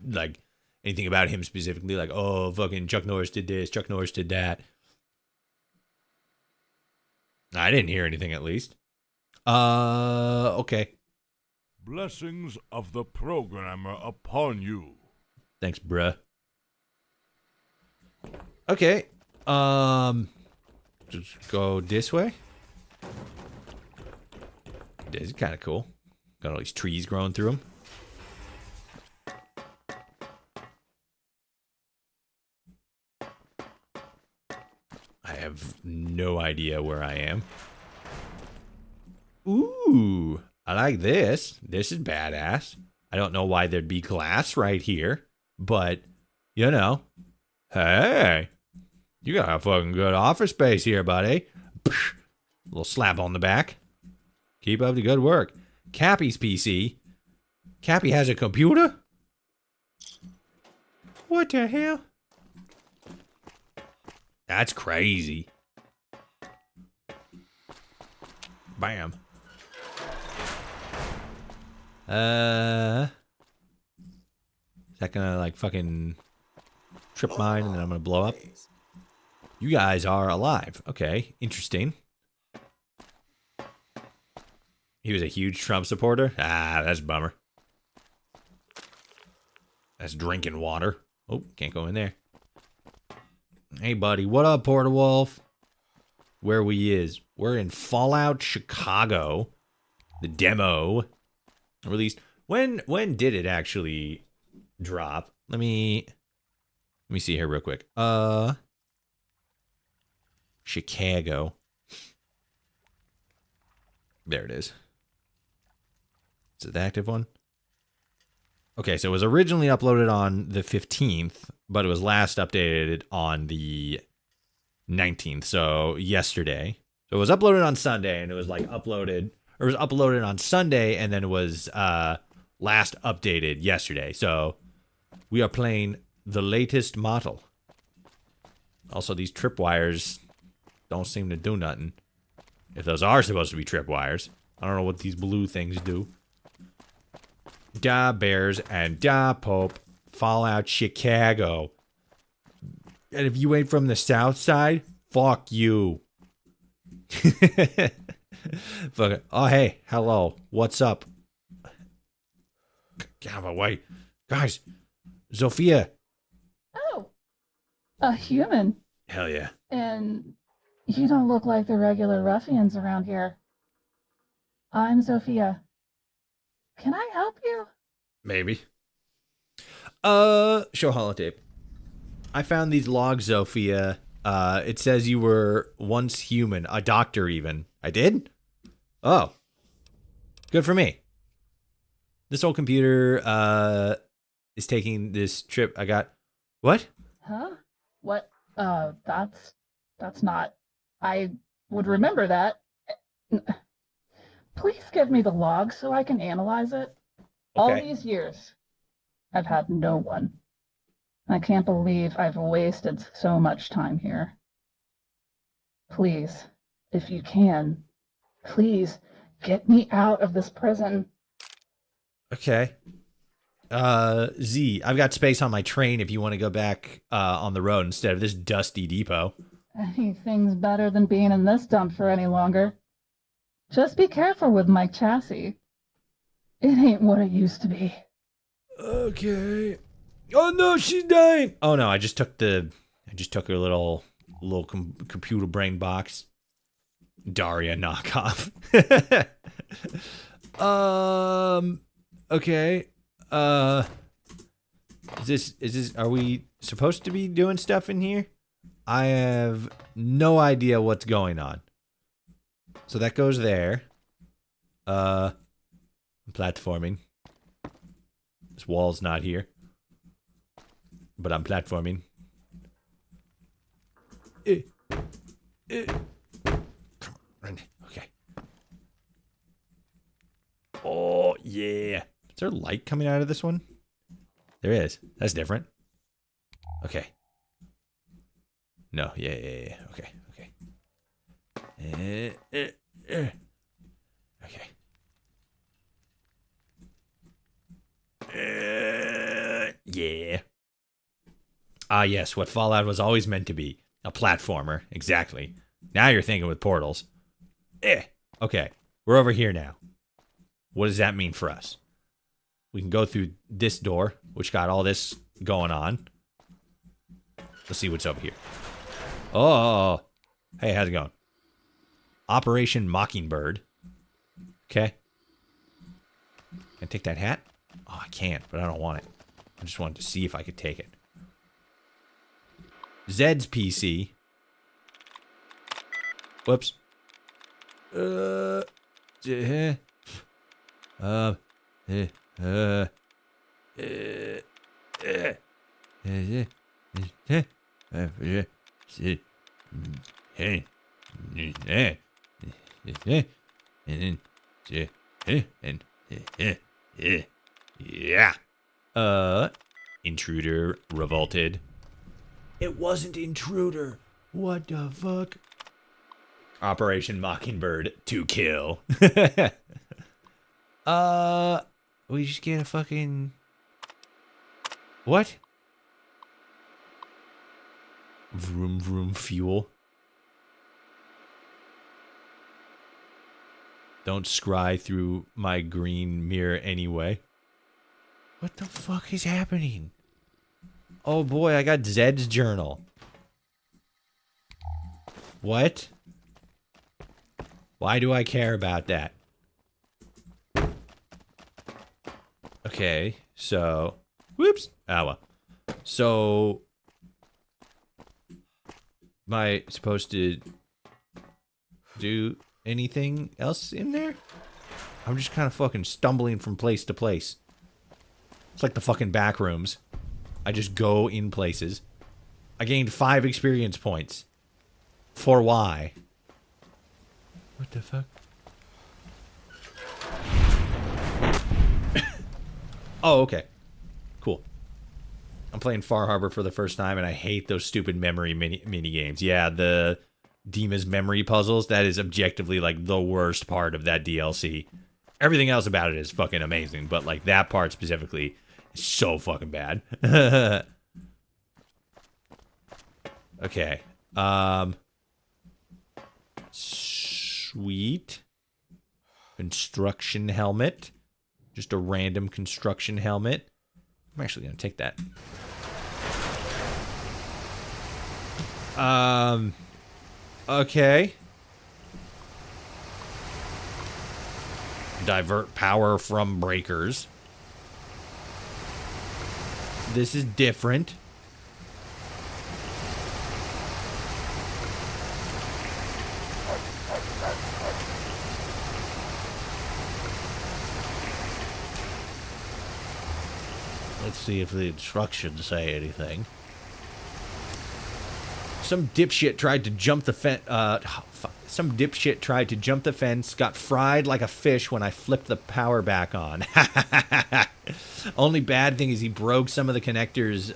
about him specifically. Like, oh, fucking Chuck Norris did this, Chuck Norris did that. I didn't hear anything, at least. Okay. Blessings of the programmer upon you. Thanks, bruh. Okay. Just go this way. This is kind of cool. Got all these trees growing through them. I have no idea where I am. Ooh, I like this. This is badass. I don't know why there'd be glass right here, but, you know, hey, you got a fucking good office space here, buddy. Psh, little slap on the back. Keep up the good work. Cappy's PC. Cappy has a computer? What the hell? That's crazy. Bam. Is that gonna like fucking trip mine and then I'm gonna blow up? You guys are alive. Okay, interesting. He was a huge Trump supporter? Ah, that's a bummer. That's drinking water. Oh, can't go in there. Hey, buddy. What up, Porter Wolf? Where we is? We're in Fallout Chicago. The demo released. When did it actually drop? Let me see here real quick. Chicago. There it is. Is it the active one? Okay, so it was originally uploaded on the 15th, but it was last updated on the 19th, so yesterday. So it was uploaded on Sunday, and it was like uploaded, or it was uploaded on Sunday, and then it was last updated yesterday. So we are playing the latest model. Also, these tripwires don't seem to do nothing. If those are supposed to be tripwires. I don't know what these blue things do. Da Bears and Da Pope. Fallout Chicago. And if you ain't from the south side, fuck you. Fuck it. Oh, hey. Hello. What's up? Get out of my way. Guys. Zofia. Oh. A human. Hell yeah. And you don't look like the regular ruffians around here. I'm Sophia. Can I help you? Maybe. Show holotape. I found these logs, Sophia. It says you were once human, a doctor even. I did? Oh. Good for me. This old computer, is taking this trip. I got... What? Huh? What? That's not... I would remember that. Please give me the log so I can analyze it. All these years, I've had no one. I can't believe I've wasted so much time here. Please, if you can, please get me out of this prison. Okay. Z, I've got space on my train if you want to go back on the road instead of this dusty depot. Anything's better than being in this dump for any longer. Just be careful with my chassis. It ain't what it used to be. Okay. Oh no, she's dying. Oh no, I just took her little computer brain box. Daria knockoff. Okay. Is this are we supposed to be doing stuff in here? I have no idea what's going on. So that goes there. I'm platforming. This wall's not here. But I'm platforming. Okay. Oh, yeah. Is there light coming out of this one? There is. That's different. Okay. No, yeah. Okay. Yeah. Ah, yes, what Fallout was always meant to be. A platformer. Exactly. Now you're thinking with portals. Okay, we're over here now. What does that mean for us? We can go through this door, which got all this going on. Let's see what's over here. Oh, hey, how's it going? Operation Mockingbird. Okay. Can I take that hat? Oh, I can't, but I don't want it. I just wanted to see if I could take it. Zed's PC. Whoops. Yeah. Intruder revolted. It wasn't intruder. What the fuck? Operation Mockingbird to kill. We just get a fucking... What? Vroom vroom fuel. Don't scry through my green mirror anyway. What the fuck is happening? Oh boy, I got Zed's journal. What? Why do I care about that? Okay, so... Whoops! Ow. So... Am I supposed to do anything else in there? I'm just kind of fucking stumbling from place to place. It's like the fucking back rooms. I just go in places. I gained 5 experience points. For why? What the fuck? Oh, okay. Cool. I'm playing Far Harbor for the first time, and I hate those stupid memory mini games. Yeah, the Dima's memory puzzles, that is objectively, like, the worst part of that DLC. Everything else about it is fucking amazing, but, like, that part specifically is so fucking bad. Okay. Sweet. Construction helmet. Just a random construction helmet. I'm actually gonna take that. Okay. Divert power from breakers. This is different. Let's see if the instructions say anything. Some dipshit tried to jump the fence. Some dipshit tried to jump the fence, got fried like a fish when I flipped the power back on. Only bad thing is he broke some of the connectors.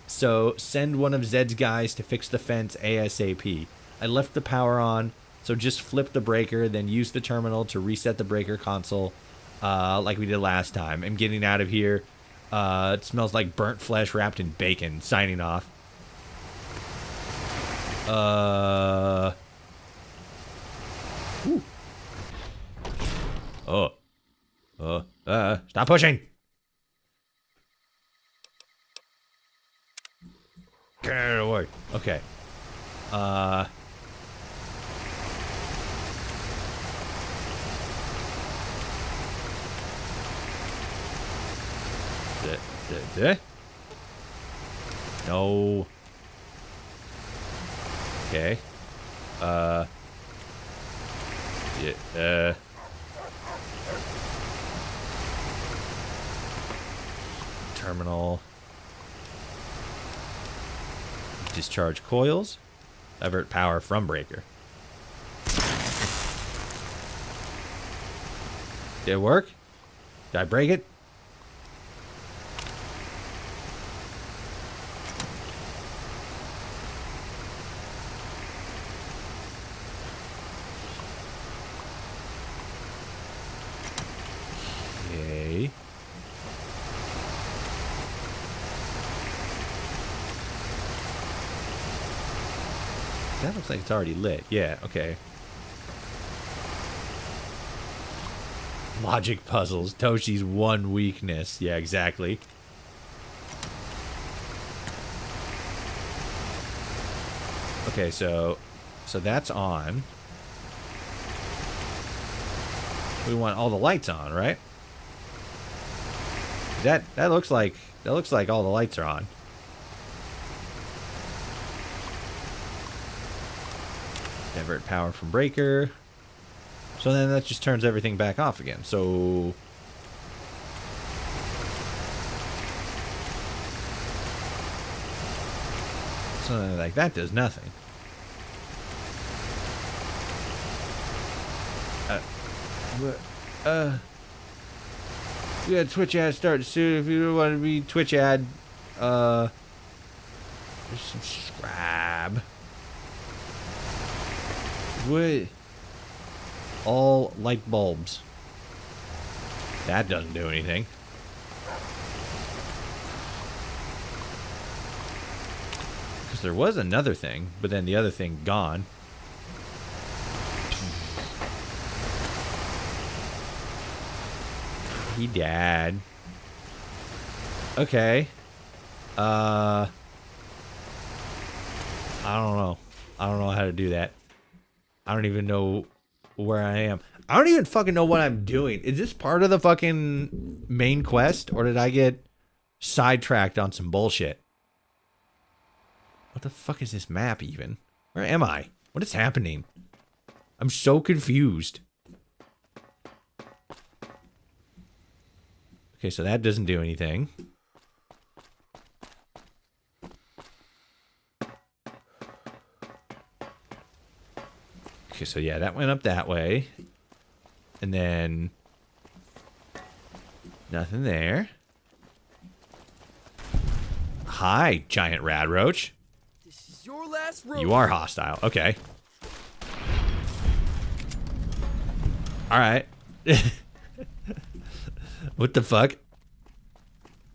So send one of Zed's guys to fix the fence ASAP. I left the power on, so just flip the breaker, then use the terminal to reset the breaker console, like we did last time. I'm getting out of here. It smells like burnt flesh wrapped in bacon. Signing off. Ooh. Stop pushing. Get out of the way. Okay. No. Okay. Yeah, terminal. Discharge coils. Divert power from breaker. Did it work? Did I break it? Okay. That looks like it's already lit. Yeah, okay. Logic puzzles. Toshi's one weakness. Yeah, exactly. Okay, so that's on. We want all the lights on, right? That looks like all the lights are on. Divert power from breaker. So then that just turns everything back off again. So like that does nothing. We got Twitch ad starting soon. If you don't want to be Twitch ad, subscribe. What? All light bulbs. That doesn't do anything. Because there was another thing, but then the other thing gone. He died. Okay. I don't know. I don't know how to do that. I don't even know where I am. I don't even fucking know what I'm doing. Is this part of the fucking main quest, or did I get sidetracked on some bullshit? What the fuck is this map even? Where am I? What is happening? I'm so confused. Okay, so that doesn't do anything. Okay, so yeah, that went up that way. And then nothing there. Hi, giant rad roach. This is your last road. You are hostile. Okay. All right. What the fuck?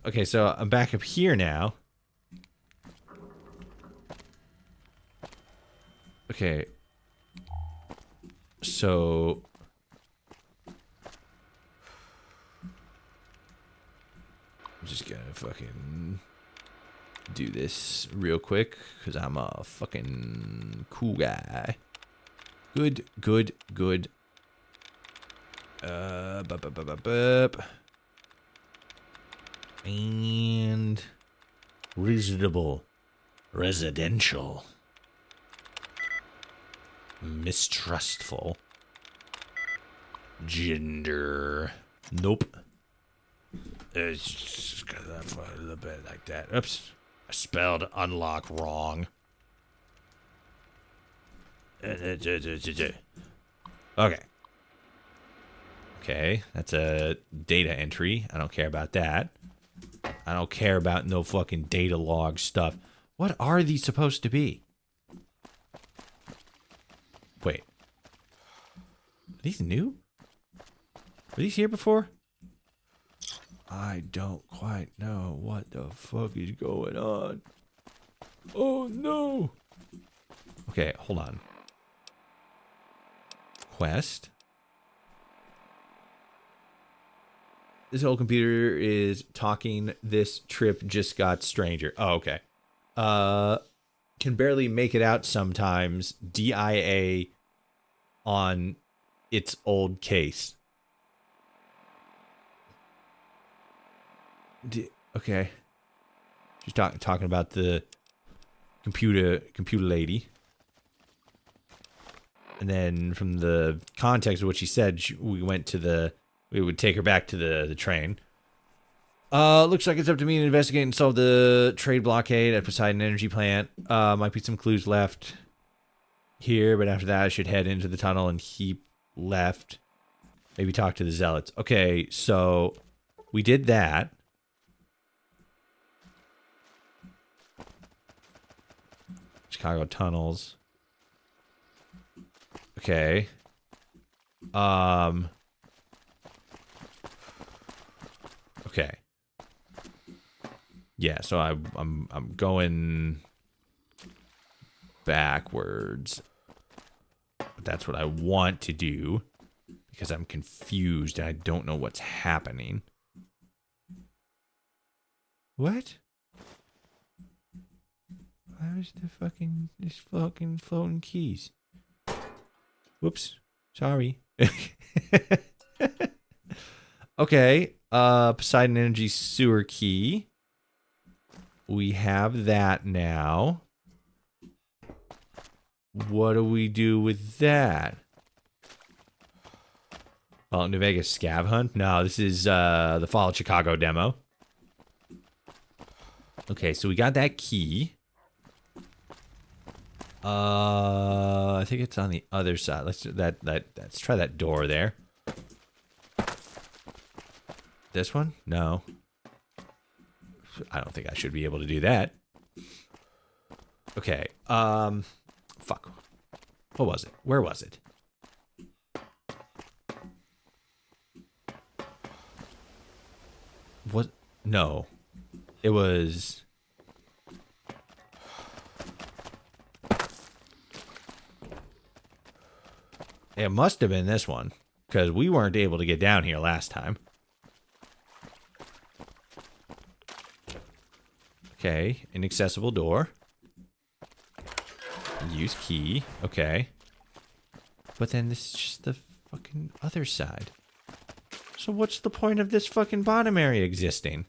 Okay, so I'm back up here now. Okay. So I'm just gonna fucking do this real quick because I'm a fucking cool guy. Good. And reasonable. Residential. Mistrustful. Gender. Nope. It's just got that a little bit like that. Oops. I spelled unlock wrong. Okay. Okay, that's a data entry. I don't care about that. I don't care about no fucking data log stuff. What are these supposed to be? Wait. Are these new? Were these here before? I don't quite know what the fuck is going on. Oh no! Okay, hold on. Quest. This whole computer is talking. This trip just got stranger. Oh, okay. Can barely make it out sometimes. DIA on its old case. Okay. She's talking about the computer lady. And then from the context of what she said, we would take her back to the train. Looks like it's up to me to investigate and solve the trade blockade at Poseidon Energy Plant. Might be some clues left here, but after that I should head into the tunnel and keep left. Maybe talk to the zealots. Okay, so we did that. Chicago tunnels. Okay. Okay. Yeah, so I'm going backwards. But that's what I want to do because I'm confused and I don't know what's happening. What? Where's the fucking floating keys? Whoops. Sorry. Okay. Poseidon Energy sewer key. We have that now. What do we do with that? Oh, New Vegas scav hunt? No, this is the Fall of Chicago demo. Okay, so we got that key. I think it's on the other side. Let's try that door there. This one? No. I don't think I should be able to do that. Okay. Fuck. What was it? Where was it? What? No. It was... It must have been this one, because we weren't able to get down here last time. Okay, inaccessible door. Use key. Okay. But then this is just the fucking other side. So what's the point of this fucking bottom area existing?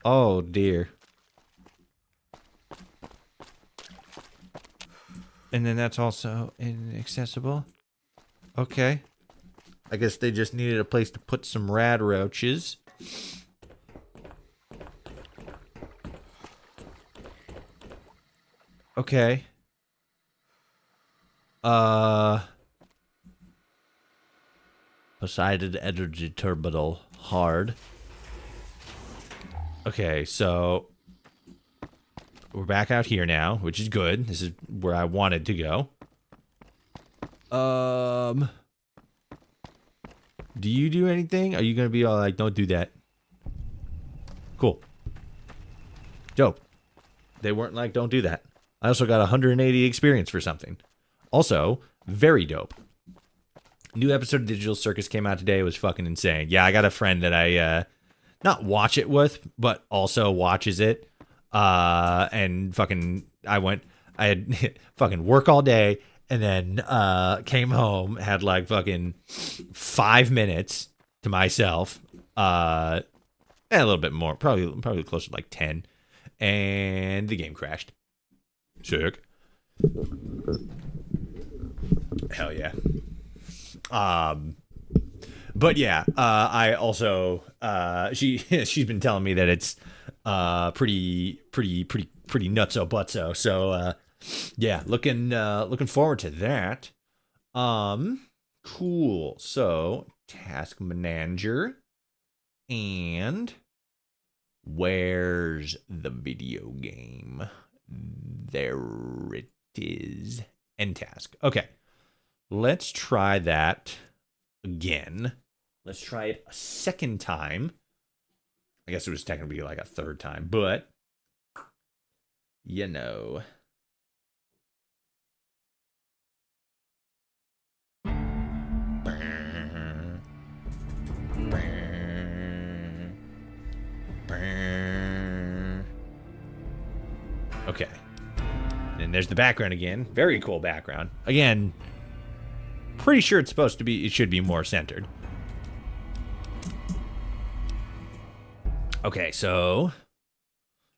Oh, dear. And then that's also inaccessible. Okay. I guess they just needed a place to put some rad roaches. Okay. Poseidon Energy Terminal. Hard. Okay, so... We're back out here now, which is good. This is where I wanted to go. Do you do anything? Are you gonna be all like, don't do that? Cool. Dope. They weren't like, don't do that. I also got 180 experience for something. Also, very dope. New episode of Digital Circus came out today. It was fucking insane. Yeah, I got a friend that I, not watch it with, but also watches it. And fucking, I had fucking work all day and then, came home, had like fucking 5 minutes to myself, and a little bit more, probably closer to like 10, and the game crashed. Sick. Hell yeah. But yeah, I also, she's been telling me that it's, pretty nutso butso. So, yeah, looking forward to that. Cool. So, task manager, and where's the video game? There it is. End task. Okay. Let's try that again. Let's try it a second time. I guess it was technically like a third time, but you know. Okay. And there's the background again. Very cool background. Again, pretty sure it's supposed to be, it should be more centered. Okay, so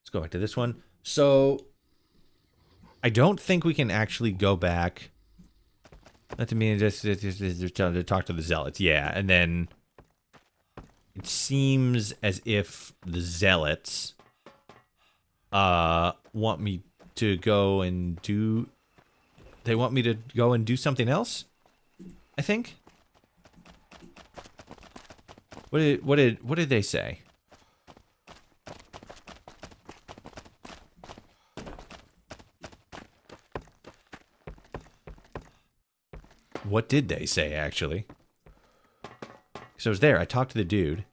let's go back to this one. So I don't think we can actually go back. Not to mean just to talk to the zealots. Yeah, and then it seems as if the zealots want me to go and do. They want me to go and do something else, I think. What did they say? What did they say, actually? So I was there. I talked to the dude.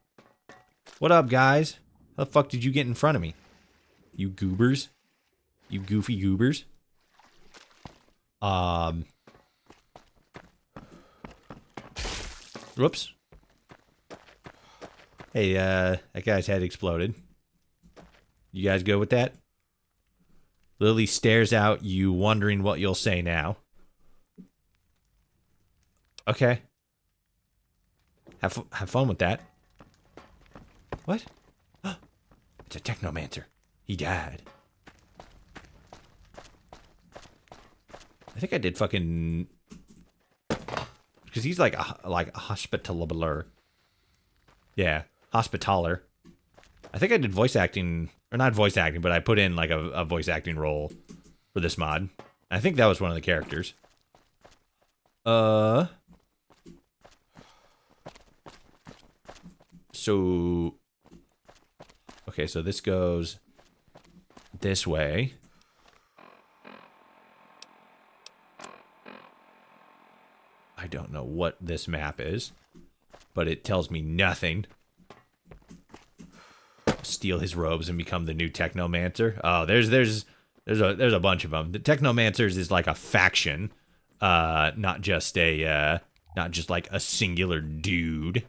What up, guys? How the fuck did you get in front of me? You goobers? You goofy goobers? Whoops. Hey, that guy's head exploded. You guys go with that? Lily stares out, you wondering what you'll say now. Okay. Have fun with that. What? It's a technomancer. He died. I think I did fucking... Because he's like a hospitaler. Yeah, hospitaler. I think I did voice acting, or not voice acting, but I put in like a voice acting role for this mod. I think that was one of the characters. So, okay, so this goes this way. I don't know what this map is, but it tells me nothing. Steal his robes and become the new Technomancer. Oh, there's a bunch of them. The Technomancers is like a faction, not just like a singular dude.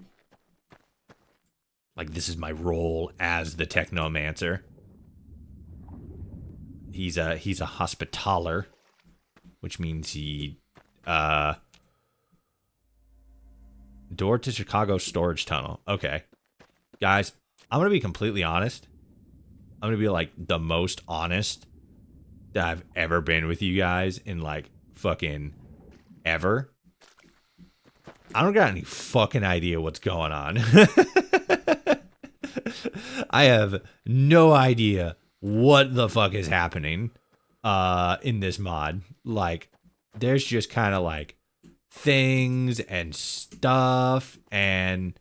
Like, this is my role as the Technomancer. He's a hospitaler, which means he door to Chicago storage tunnel. Okay. Guys, I'm gonna be completely honest. I'm gonna be like the most honest that I've ever been with you guys in like fucking ever. I don't got any fucking idea what's going on. I have no idea what the fuck is happening in this mod. Like, there's just kind of like things and stuff and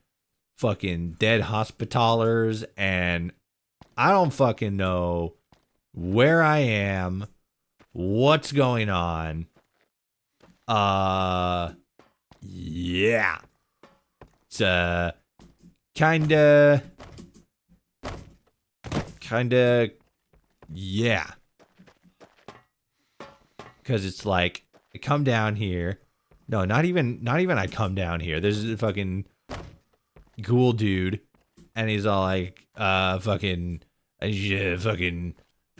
fucking dead hospitalers, and I don't fucking know where I am, what's going on. Yeah. It's kinda, yeah. Because it's like, I come down here. No, not even I come down here. There's a fucking ghoul dude, and he's all like, fucking, I need you to fucking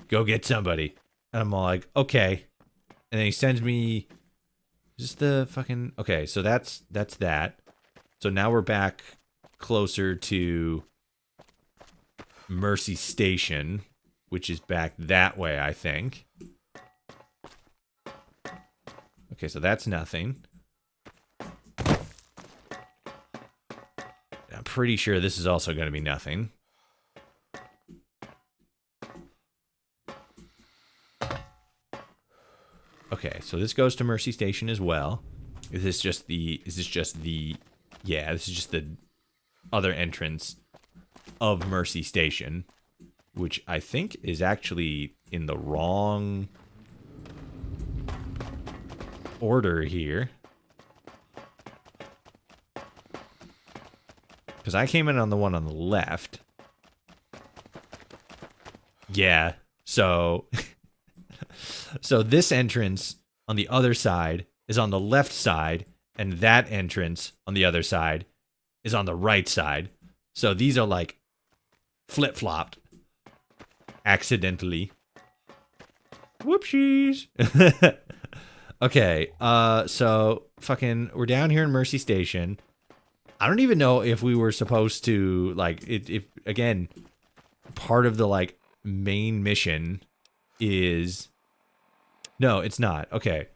go get somebody. And I'm all like, okay. And then he sends me, just the fucking, okay, so that's that. So now we're back closer to Mercy Station, which is back that way, I think. Okay, so that's nothing. I'm pretty sure this is also going to be nothing. Okay, so this goes to Mercy Station as well. Is this just the yeah, this is just the other entrance of Mercy Station, which I think is actually in the wrong order here. Because I came in on the one on the left. Yeah, so so this entrance on the other side is on the left side, and that entrance on the other side is on the right side. So these are like flip-flopped accidentally. Whoopsies. Okay, so fucking we're down here in Mercy Station. I don't even know if we were supposed to, like, if again, part of the, like, main mission is... No, it's not. Okay.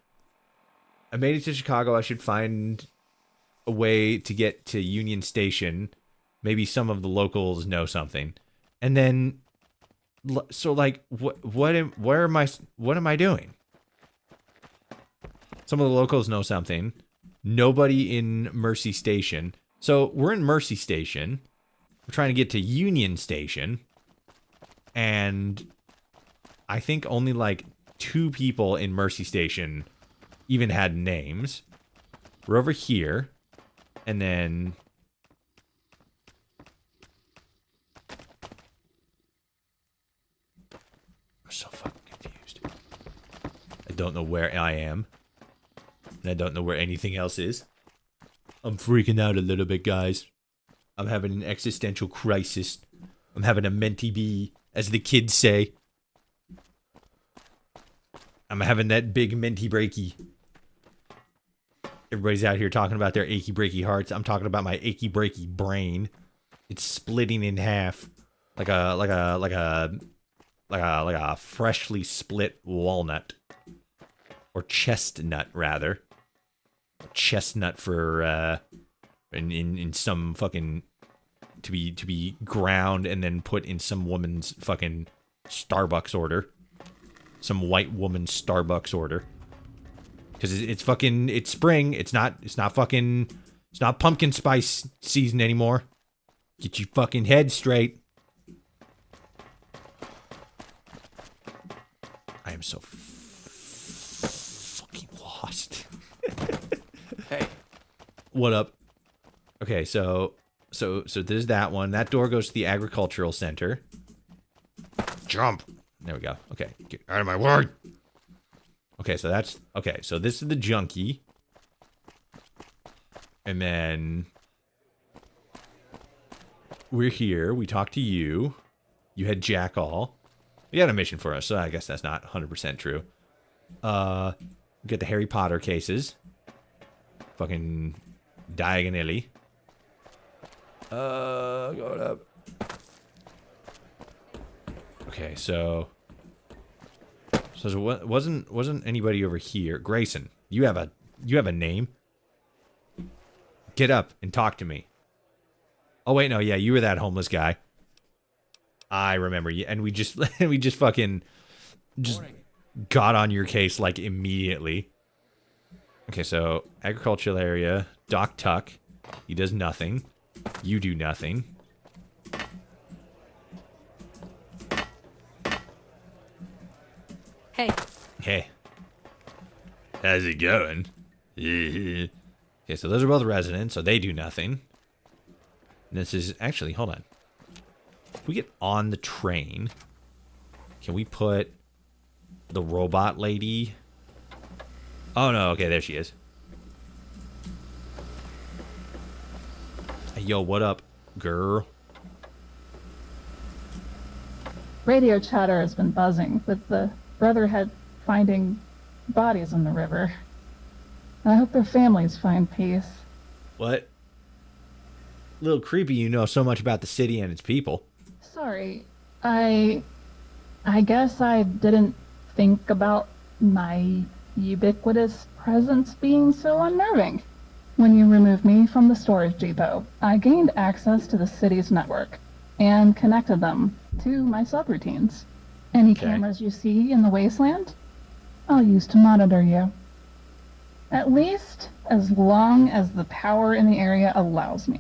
I made it to Chicago. I should find a way to get to Union Station. Maybe some of the locals know something. And then, so, like, what am I doing? Some of the locals know something. Nobody in Mercy Station. So we're in Mercy Station. We're trying to get to Union Station. And I think only like 2 people in Mercy Station even had names. We're over here. And then... I'm so fucking confused. I don't know where I am. And I don't know where anything else is. I'm freaking out a little bit, guys. I'm having an existential crisis. I'm having a mentee bee, as the kids say. I'm having that big mentee breaky. Everybody's out here talking about their achy breaky hearts. I'm talking about my achy breaky brain. It's splitting in half like a freshly split walnut, or chestnut rather. Chestnut for in some fucking to be ground and then put in some woman's fucking Starbucks order. Some white woman's Starbucks order. Because it's spring. It's not pumpkin spice season anymore. Get your fucking head straight. I am so fucking lost. Hey. What up? Okay, so there's that one. That door goes to the agricultural center. Jump. There we go. Okay, get out of my way. Okay, so that's... Okay, so this is the junkie. And then... We're here. We talked to you. You had Jack All. You had a mission for us, so I guess that's not 100% true. We got the Harry Potter cases. Fucking diagonally. Going up. Okay, so wasn't anybody over here? Grayson, you have a name. Get up and talk to me. Oh wait, no, yeah, you were that homeless guy. I remember you, and we just fucking got on your case like immediately. Okay, so agricultural area, Doc Tuck, he does nothing. You do nothing. Hey. Hey. How's it going? Okay, so those are both residents, so they do nothing. And this is actually, hold on. If we get on the train, can we put the robot lady? Oh no, okay, there she is. Hey, yo, what up, girl? Radio chatter has been buzzing with the Brotherhood finding bodies in the river. I hope their families find peace. What? A little creepy you know so much about the city and its people. Sorry, I guess I didn't think about my ubiquitous presence being so unnerving. When you removed me from the storage depot, I gained access to the city's network and connected them to my subroutines. Any cameras you see in the wasteland, I'll use to monitor you. At least as long as the power in the area allows me.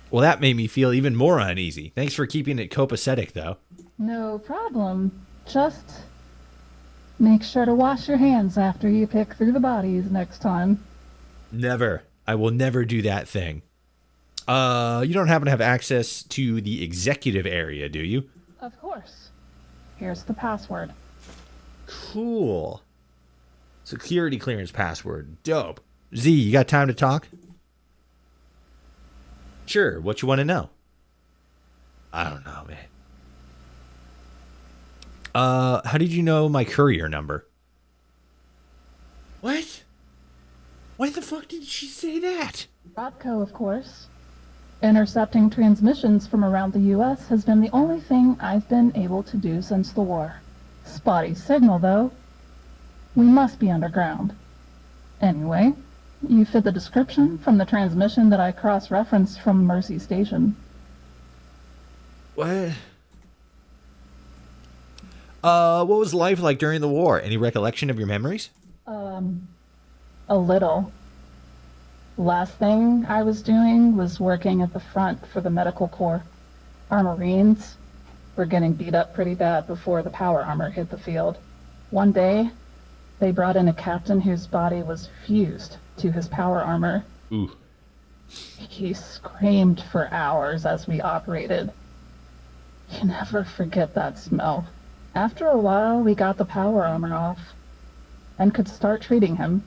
Well, that made me feel even more uneasy. Thanks for keeping it copacetic, though. No problem. Just make sure to wash your hands after you pick through the bodies next time. Never. I will never do that thing. You don't happen to have access to the executive area, do you? Of course. Here's the password. Cool. Security clearance password. Dope. Z, you got time to talk? Sure. What you want to know? I don't know, man. How did you know my courier number? What? Why the fuck did she say that? Robco, of course. Intercepting transmissions from around the U.S. has been the only thing I've been able to do since the war. Spotty signal, though. We must be underground. Anyway, you fit the description from the transmission that I cross-referenced from Mercy Station. What? What was life like during the war? Any recollection of your memories? A little. Last thing I was doing was working at the front for the medical corps. Our Marines were getting beat up pretty bad before the power armor hit the field. One day, they brought in a captain whose body was fused to his power armor. Ooh. He screamed for hours as we operated. You never forget that smell. After a while, we got the power armor off and could start treating him.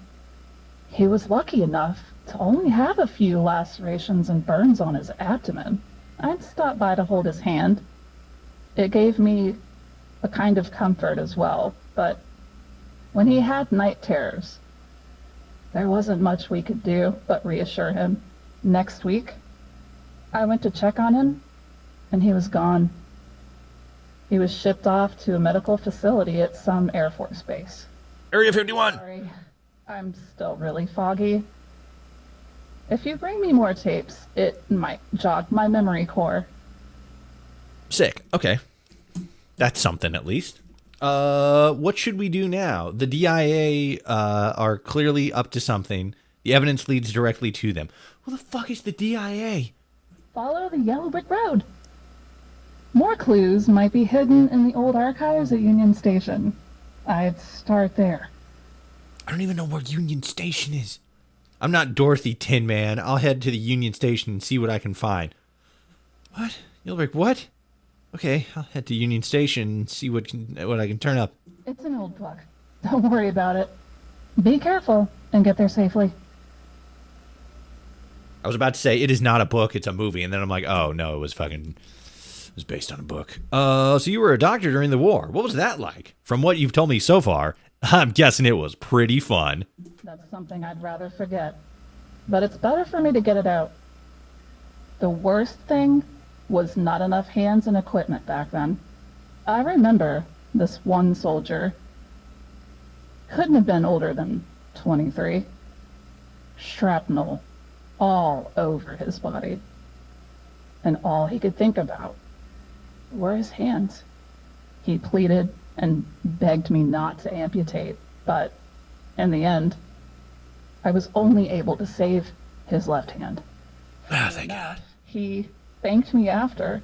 He was lucky enough to only have a few lacerations and burns on his abdomen. I'd stop by to hold his hand. It gave me a kind of comfort as well, but when he had night terrors, there wasn't much we could do but reassure him. Next week, I went to check on him, and he was gone. He was shipped off to a medical facility at some Air Force base. Area 51! Sorry, I'm still really foggy. If you bring me more tapes, it might jog my memory core. Sick. Okay. That's something at least. What should we do now? The DIA are clearly up to something. The evidence leads directly to them. Who the fuck is the DIA? Follow the yellow brick road. More clues might be hidden in the old archives at Union Station. I'd start there. I don't even know where Union Station is. I'm not Dorothy Tin Man. I'll head to the Union Station and see what I can find. What? Yellow brick what? Okay, I'll head to Union Station and see what I can turn up. It's an old book. Don't worry about it. Be careful and get there safely. I was about to say, it is not a book, it's a movie. And then I'm like, oh, no, it was based on a book. So you were a doctor during the war. What was that like? From what you've told me so far, I'm guessing it was pretty fun. That's something I'd rather forget. But it's better for me to get it out. The worst thing was not enough hands and equipment back then. I remember this one soldier. Couldn't have been older than 23. Shrapnel all over his body. And all he could think about were his hands. He pleaded and begged me not to amputate, but in the end, I was only able to save his left hand. Ah, thank God. He thanked me after.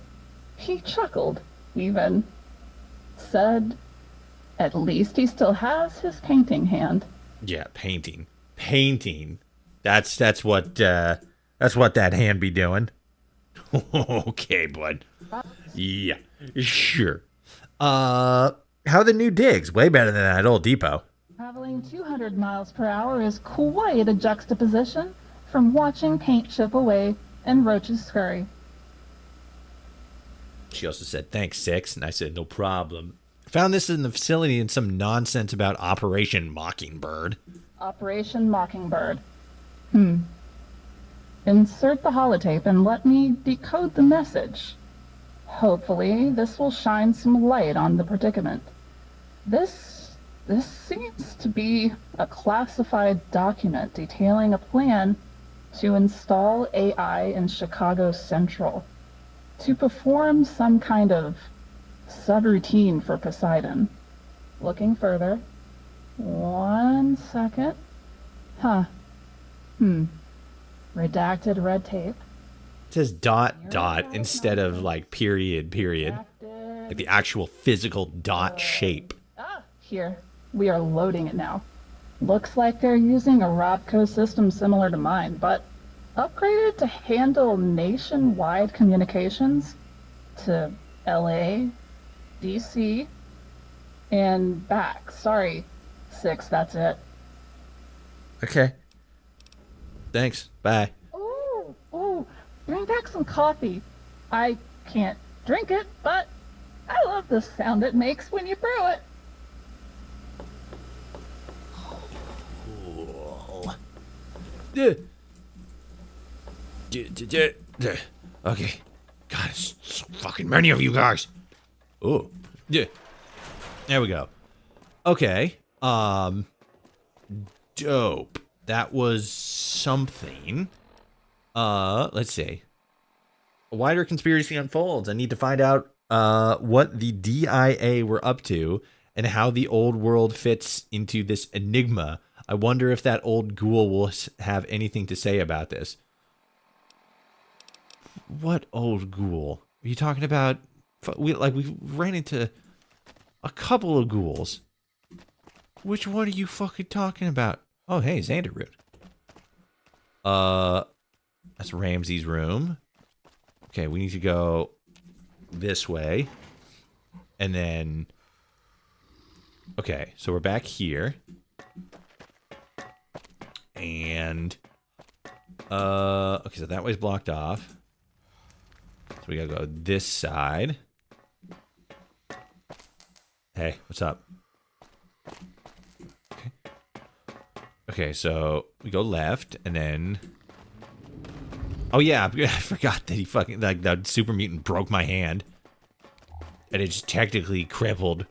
He chuckled, even. Said, at least he still has his painting hand. Yeah, painting. That's what that hand be doing. Okay, bud. Yeah, sure. How are the new digs? Way better than that old depot. Traveling 200 miles per hour is quite a juxtaposition from watching paint chip away and roaches scurry. She also said, thanks, Six. And I said, no problem. Found this in the facility and some nonsense about Operation Mockingbird. Operation Mockingbird. Insert the holotape and let me decode the message. Hopefully, this will shine some light on the predicament. This seems to be a classified document detailing a plan to install AI in Chicago Central to perform some kind of subroutine for Poseidon. Looking further. 1 second. Redacted red tape. It says ... instead of like period. Like the actual physical dot shape. Here. We are loading it now. Looks like they're using a Robco system similar to mine, but upgraded to handle nationwide communications to LA, DC, and back. Sorry, 6, that's it. Okay. Thanks. Bye. Ooh, bring back some coffee. I can't drink it, but I love the sound it makes when you brew it. Okay. God, it's so fucking many of you guys. Oh. Yeah. There we go. Okay. Dope. That was something. Let's see. A wider conspiracy unfolds. I need to find out what the DIA were up to and how the old world fits into this enigma. I wonder if that old ghoul will have anything to say about this. What old ghoul? Are you talking about? We ran into a couple of ghouls. Which one are you fucking talking about? Oh, hey, Xanderroot. That's Ramsey's room. Okay, we need to go this way. And then... Okay, so we're back here. And... Okay, so that way's blocked off. So we gotta go this side. Hey, what's up? Okay. Okay, so we go left, and then... Oh yeah, I forgot that he fucking... Like, that super mutant broke my hand. And it's technically crippled.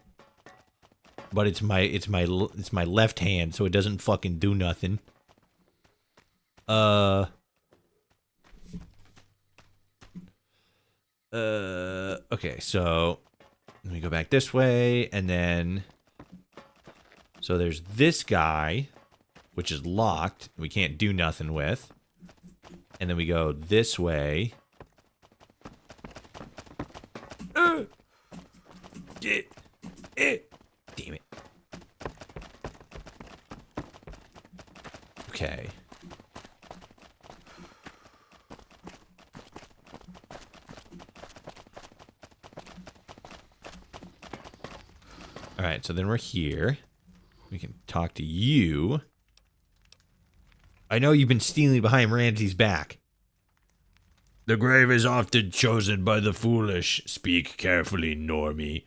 But it's my left hand, so it doesn't fucking do nothing. Okay, so let me go back this way, and then so there's this guy, which is locked, we can't do nothing with. And then we go this way. Damn it. Okay. Alright, so then we're here. We can talk to you. I know you've been stealing behind Ramsey's back. The grave is often chosen by the foolish. Speak carefully, Normie.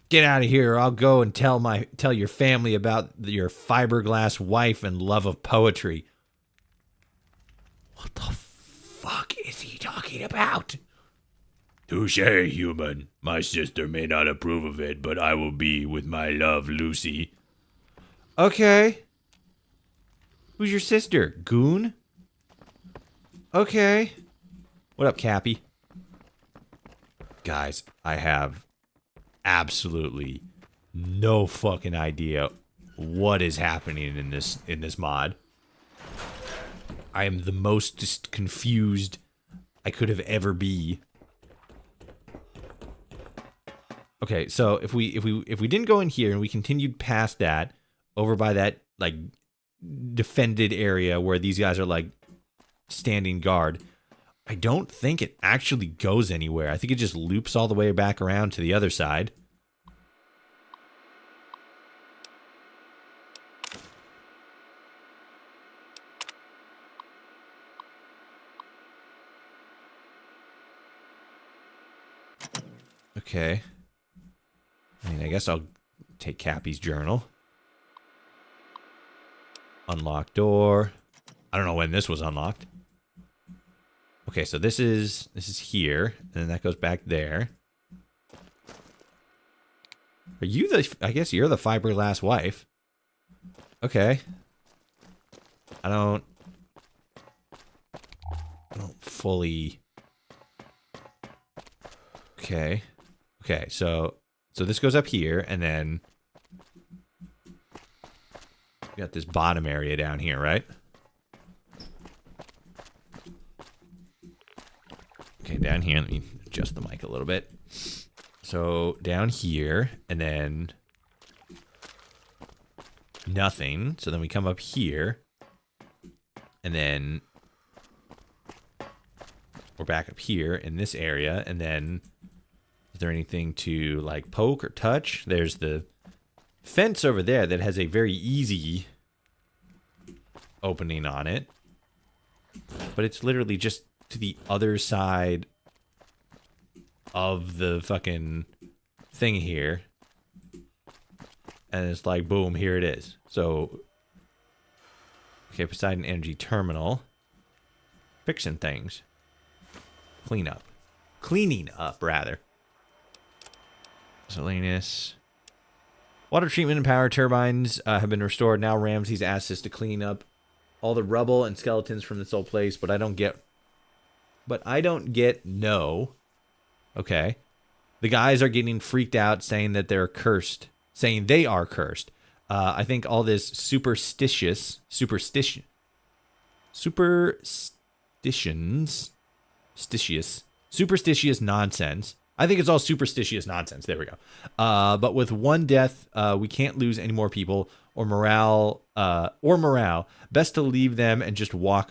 Get out of here, or I'll go and tell your family about your fiberglass wife and love of poetry. What the fuck is he talking about? Touche, human. My sister may not approve of it, but I will be with my love, Lucy. Okay. Who's your sister? Goon? Okay. What up, Cappy? Guys, I have absolutely no fucking idea what is happening in this mod. I am the most just confused I could have ever be. Okay, so if we didn't go in here and we continued past that, over by that like defended area where these guys are like standing guard, I don't think it actually goes anywhere. I think it just loops all the way back around to the other side. Okay. I mean, I guess I'll take Cappy's journal. Unlock door. I don't know when this was unlocked. Okay, so this is here, and then that goes back there. Are you I guess you're the fiberglass wife. Okay. I don't fully... Okay. Okay, so this goes up here, and then we got this bottom area down here, right? Okay, down here, let me adjust the mic a little bit. So down here, and then nothing. So then we come up here, and then we're back up here in this area, and then is there anything to like poke or touch? There's the fence over there that has a very easy opening on it. But it's literally just to the other side of the fucking thing here. And it's like, boom, here it is. So, okay, Poseidon Energy Terminal. Fixing things. Cleaning up, rather. Salinas. Water treatment and power turbines have been restored. Now Ramses asked us to clean up all the rubble and skeletons from this old place, but I don't get no. Okay. The guys are getting freaked out saying that they're cursed. Saying they are cursed. I think all this superstitious nonsense. I think it's all superstitious nonsense. There we go. But with one death, we can't lose any more people or morale. Best to leave them and just work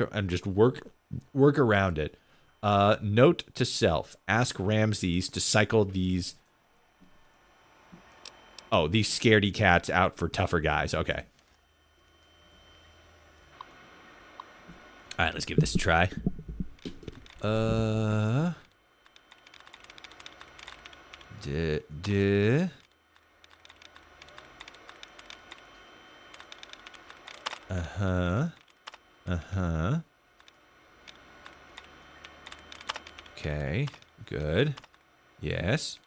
around it. Note to self: ask Ramses to cycle these scaredy cats out for tougher guys. Okay. All right, let's give this a try. Uh-huh. Okay, good. Yes.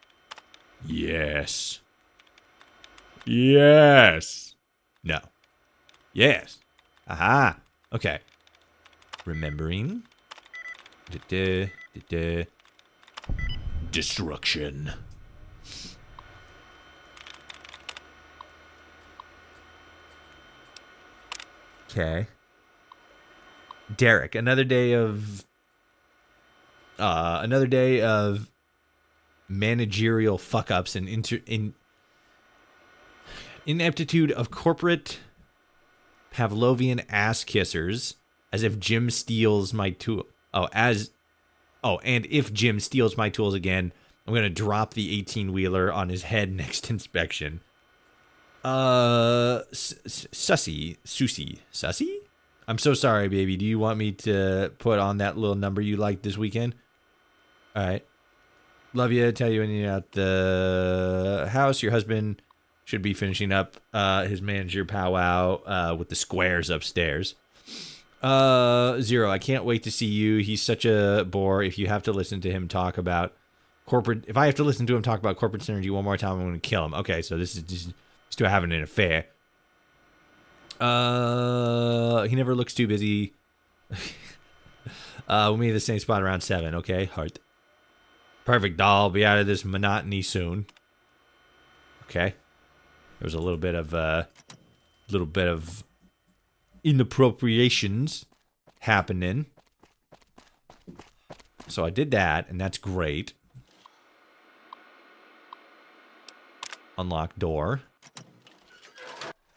Yes. Yes. No. Yes. Aha. Okay. Remembering. Destruction. Okay. Derek, another day of managerial fuck-ups and ineptitude of corporate Pavlovian ass kissers, as if Jim steals my tool. And if Jim steals my tools again, I'm going to drop the 18-wheeler on his head next inspection. Sussy? I'm so sorry, baby. Do you want me to put on that little number you liked this weekend? All right. Love you. Tell you when you're at the house. Your husband should be finishing up his manager powwow with the squares upstairs. Zero, I can't wait to see you. He's such a bore. If you have to listen to him talk about if I have to listen to him talk about corporate synergy one more time, I'm going to kill him. Okay, so this is just still having an affair. He never looks too busy. We'll meet at the same spot around 7. Okay, heart. Perfect, doll. Be out of this monotony soon. Okay. There was a little bit of inappropriations happening. So I did that, and that's great. Unlock door.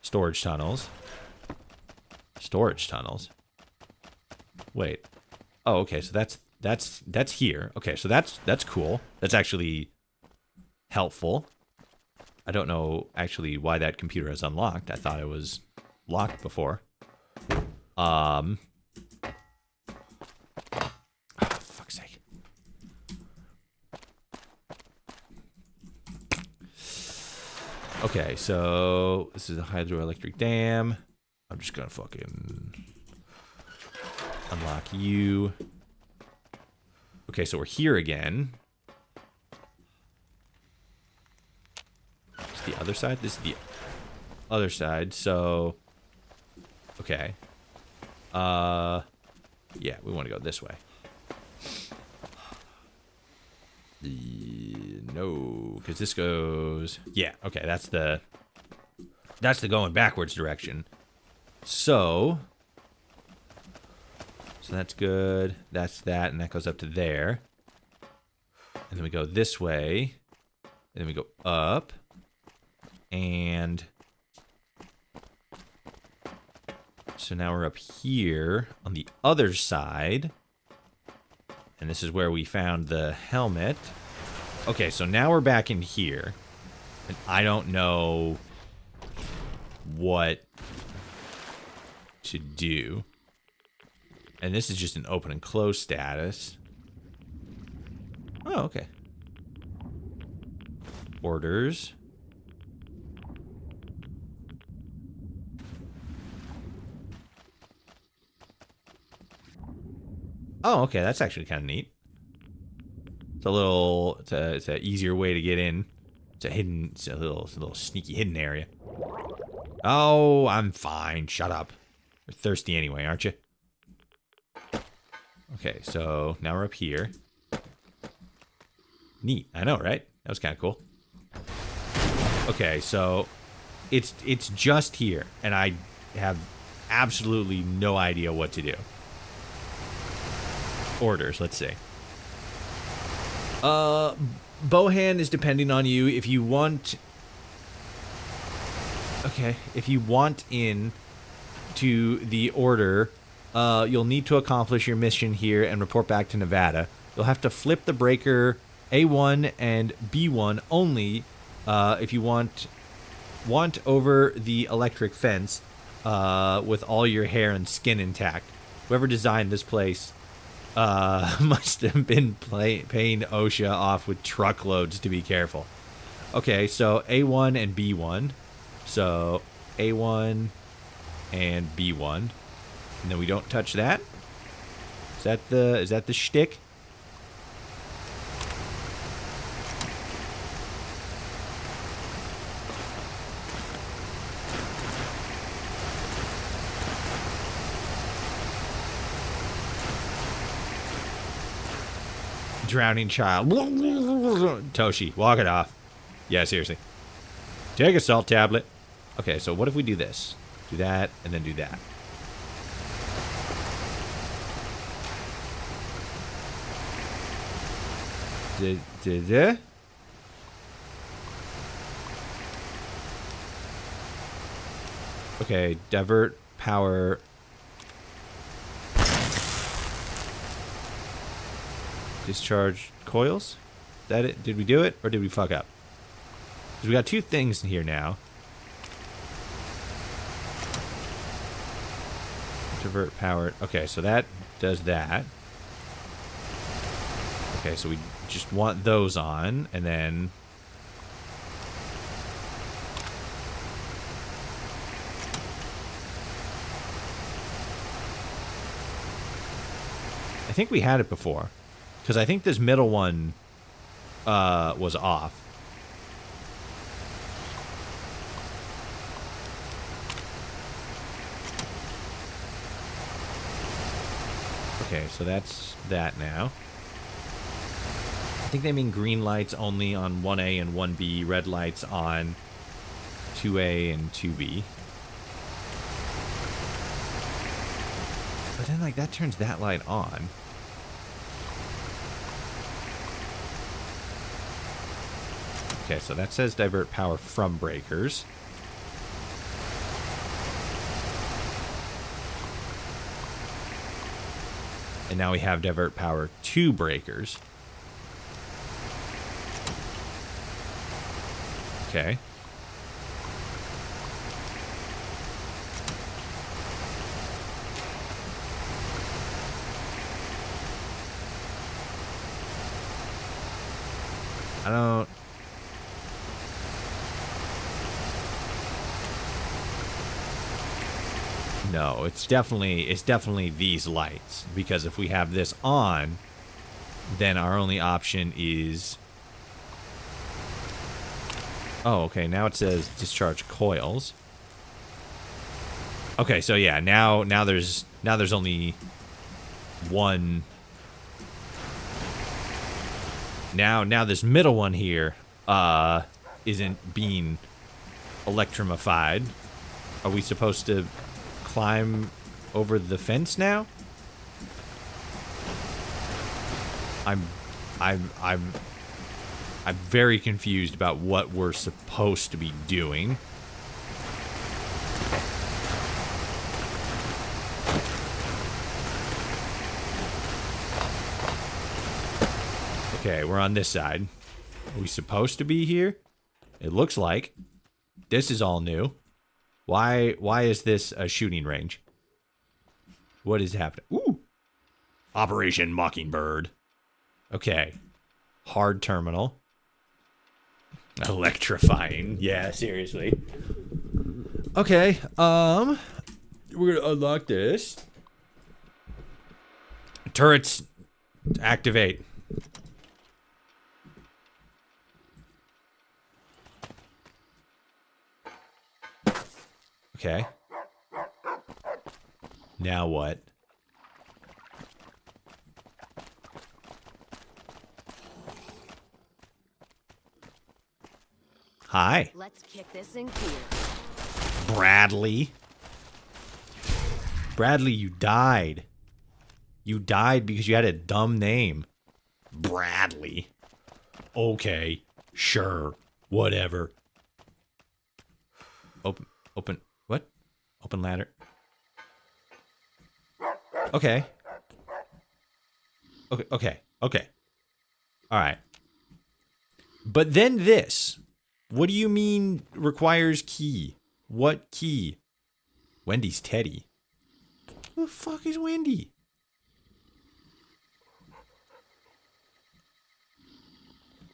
Storage tunnels. Wait. Oh, okay, so that's here. Okay, so that's cool. That's actually helpful. I don't know actually why that computer is unlocked. I thought it was locked before. Fuck's sake. Okay, so this is a hydroelectric dam. I'm just gonna fucking unlock you. Okay, so we're here again. It's the other side? This is the other side, so... Okay. Yeah, we want to go this way. No, because this goes... Yeah, okay, that's the going backwards direction. So that's good. That's that, and that goes up to there. And then we go this way. And then we go up. And... So now we're up here on the other side. And this is where we found the helmet. Okay, so now we're back in here. And I don't know what to do. And this is just an open and close status. Oh, okay. Orders. Oh, okay, that's actually kind of neat. It's a little, it's an easier way to get in. It's a little sneaky hidden area. Oh, I'm fine. Shut up. You're thirsty anyway, aren't you? Okay, so now we're up here. Neat. I know, right? That was kind of cool. Okay, so it's just here, and I have absolutely no idea what to do. Orders, let's see. Bohan is depending on you. If you want... Okay, if you want in to the order, you'll need to accomplish your mission here and report back to Nevada. You'll have to flip the breaker A1 and B1 only if you want over the electric fence with all your hair and skin intact. Whoever designed this place must have been paying OSHA off with truckloads to be careful. Okay, so A1 and B1. So A1 and B1. And then we don't touch that? Is that the shtick? Drowning child. Toshi, walk it off. Yeah, seriously. Take a salt tablet. Okay, so what if we do this? Do that, and then do that. Okay, divert power. Discharge coils? Is that it? Did we do it, or did we fuck up? Because we got two things in here now. Divert power. Okay, so that does that. Okay, so we just want those on, and then... I think we had it before. Because I think this middle one was off. Okay, so that's that now. I think they mean green lights only on 1A and 1B, red lights on 2A and 2B. But then, like, that turns that light on. Okay, so that says divert power from breakers. And now we have divert power to breakers. Okay. I don't... No, it's definitely these lights, because if we have this on, then our only option is... Oh, okay, now it says discharge coils. Okay, so yeah, now there's only one. Now this middle one here isn't being electrified. Are we supposed to climb over the fence now? I'm very confused about what we're supposed to be doing. Okay, we're on this side. Are we supposed to be here? It looks like. This is all new. Why is this a shooting range? What is happening? Ooh. Operation Mockingbird. Okay. Hard terminal. Electrifying. Yeah, seriously. Okay. We're gonna unlock this. Turrets activate. Okay. Now what? Hi. Let's kick this in gear. Bradley. Bradley, you died. You died because you had a dumb name. Bradley. Okay. Sure. Whatever. Open. What? Open ladder. Okay. Okay. All right. But then this. What do you mean requires key? What key? Wendy's Teddy. Who the fuck is Wendy?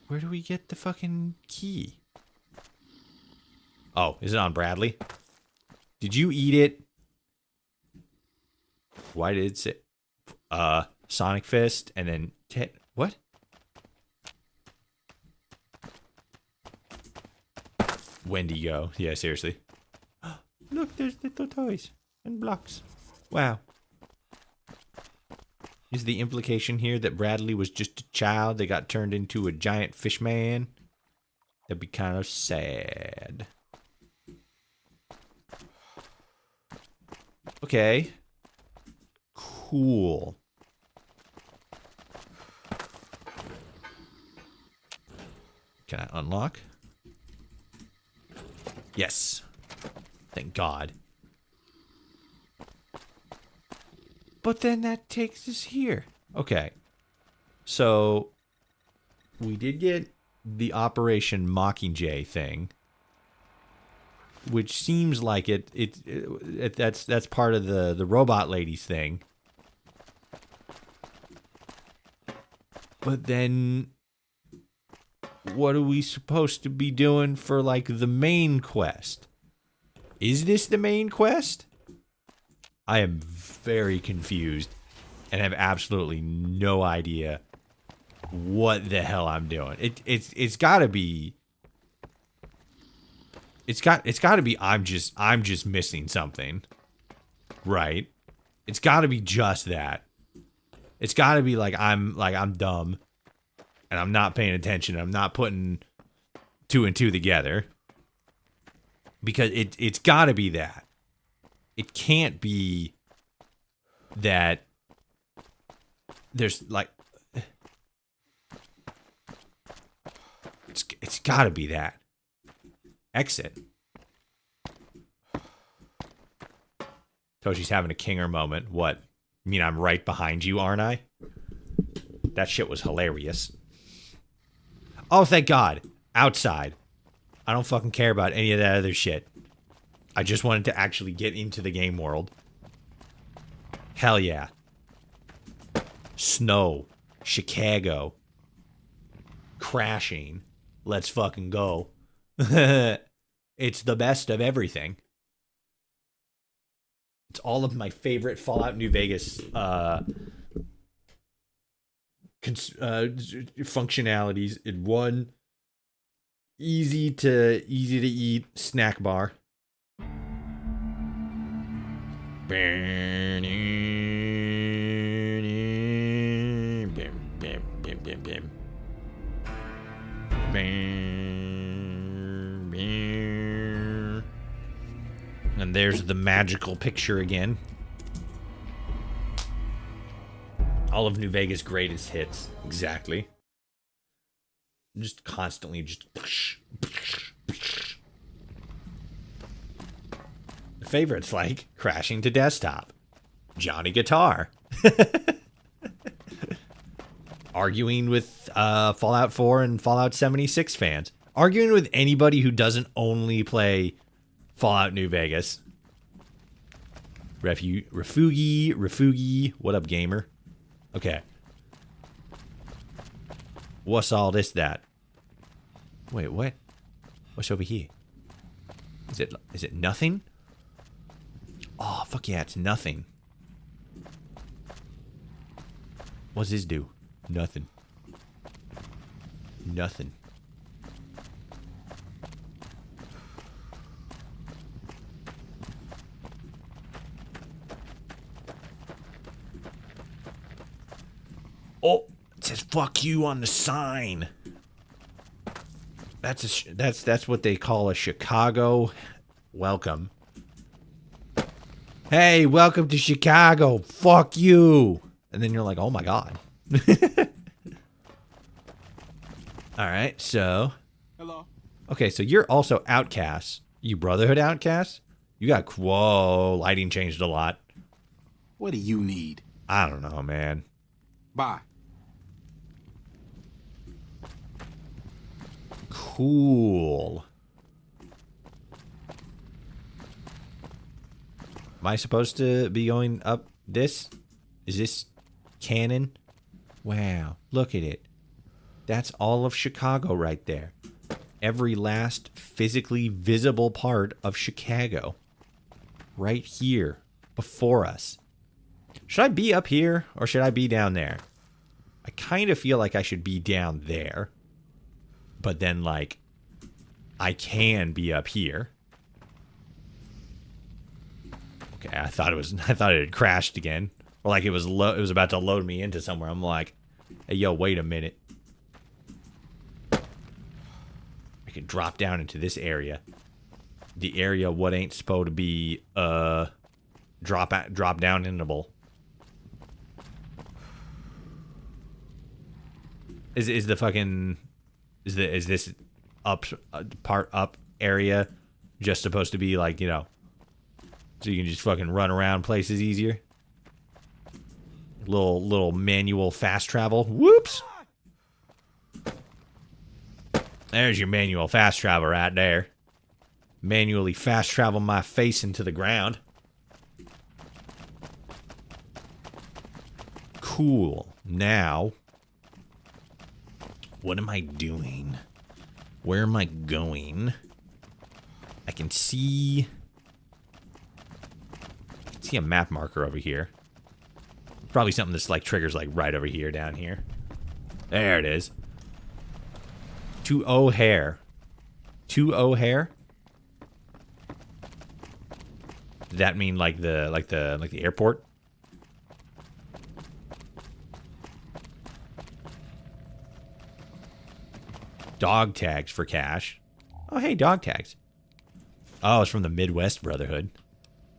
Where do we get the fucking key? Oh, is it on Bradley? Did you eat it? Why did it say Sonic Fist and then what? Wendigo. Yeah, seriously. Look, there's little toys and blocks. Wow. Is the implication here that Bradley was just a child that got turned into a giant fish man? That'd be kind of sad. Okay. Cool. Can I unlock? Yes. Thank God. But then that takes us here. Okay. So we did get the Operation Mockingjay thing, which seems like that's part of the robot lady's thing. But then what are we supposed to be doing for like the main quest? Is this the main quest? I am very confused and have absolutely no idea what the hell I'm doing. It's got to be I'm just missing something. Right? It's got to be just that. It's got to be like I'm dumb and I'm not paying attention. I'm not putting two and two together. Because it's got to be that. It can't be that there's like it's got to be that. Exit. Toshi's having a Kinger moment. What? You mean I'm right behind you, aren't I? That shit was hilarious. Oh, thank God. Outside. I don't fucking care about any of that other shit. I just wanted to actually get into the game world. Hell yeah. Snow. Chicago. Crashing. Let's fucking go. It's the best of everything. It's all of my favorite Fallout New Vegas functionalities in one easy to eat snack bar. And there's the magical picture again. All of New Vegas' greatest hits. Exactly. Just constantly just... Favorites like Crashing to Desktop, Johnny Guitar, arguing with Fallout 4 and Fallout 76 fans, arguing with anybody who doesn't only play Fallout New Vegas. Refugi. What up, gamer? Okay. What's all this, that? Wait, what? What's over here? Is it nothing? Oh, fuck yeah, it's nothing. What's this do? Nothing. Nothing. Oh, it says "fuck you" on the sign. That's what they call a Chicago welcome. Hey, welcome to Chicago. Fuck you. And then you're like, oh my god. All right, so. Hello. Okay, so you're also outcasts. You Brotherhood outcasts? You got, whoa, lighting changed a lot. What do you need? I don't know, man. Bye. Cool. Am I supposed to be going up this? Is this canon? Wow, look at it. That's all of Chicago right there. Every last physically visible part of Chicago. Right here, before us. Should I be up here, or should I be down there? I kind of feel like I should be down there. But then, like, I can be up here. Okay, I thought it had crashed again. Or like it was about to load me into somewhere. I'm like, hey, yo, wait a minute. I can drop down into this area. The area what ain't supposed to be drop down inable. Is the fucking is this up part up area just supposed to be like, you know, so you can just fucking run around places easier? Little manual fast travel. Whoops. There's your manual fast travel right there. Manually fast travel my face into the ground. Cool. Now, what am I doing? Where am I going? I can see a map marker over here. Probably something that's like triggers like right over here, down here. There it is. To O'Hare. To O'Hare? Does that mean like the airport? Dog tags for cash. Oh, hey, dog tags. Oh, it's from the Midwest Brotherhood.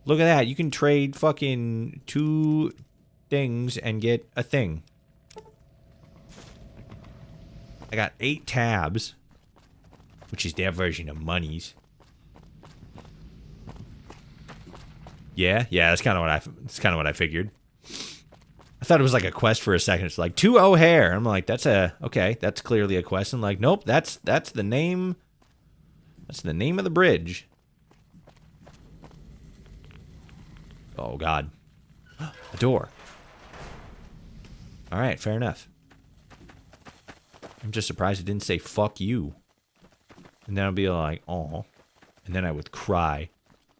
Look at that. You can trade fucking 2 things and get a thing. I got 8 tabs, which is their version of monies. Yeah, that's kind of what I figured. I thought it was like a quest for a second. It's like to O'Hare. I'm like, okay, that's clearly a quest. I'm like, nope, that's the name. That's the name of the bridge. Oh god. A door. Alright, fair enough. I'm just surprised it didn't say fuck you. And then I'll be like, oh. And then I would cry.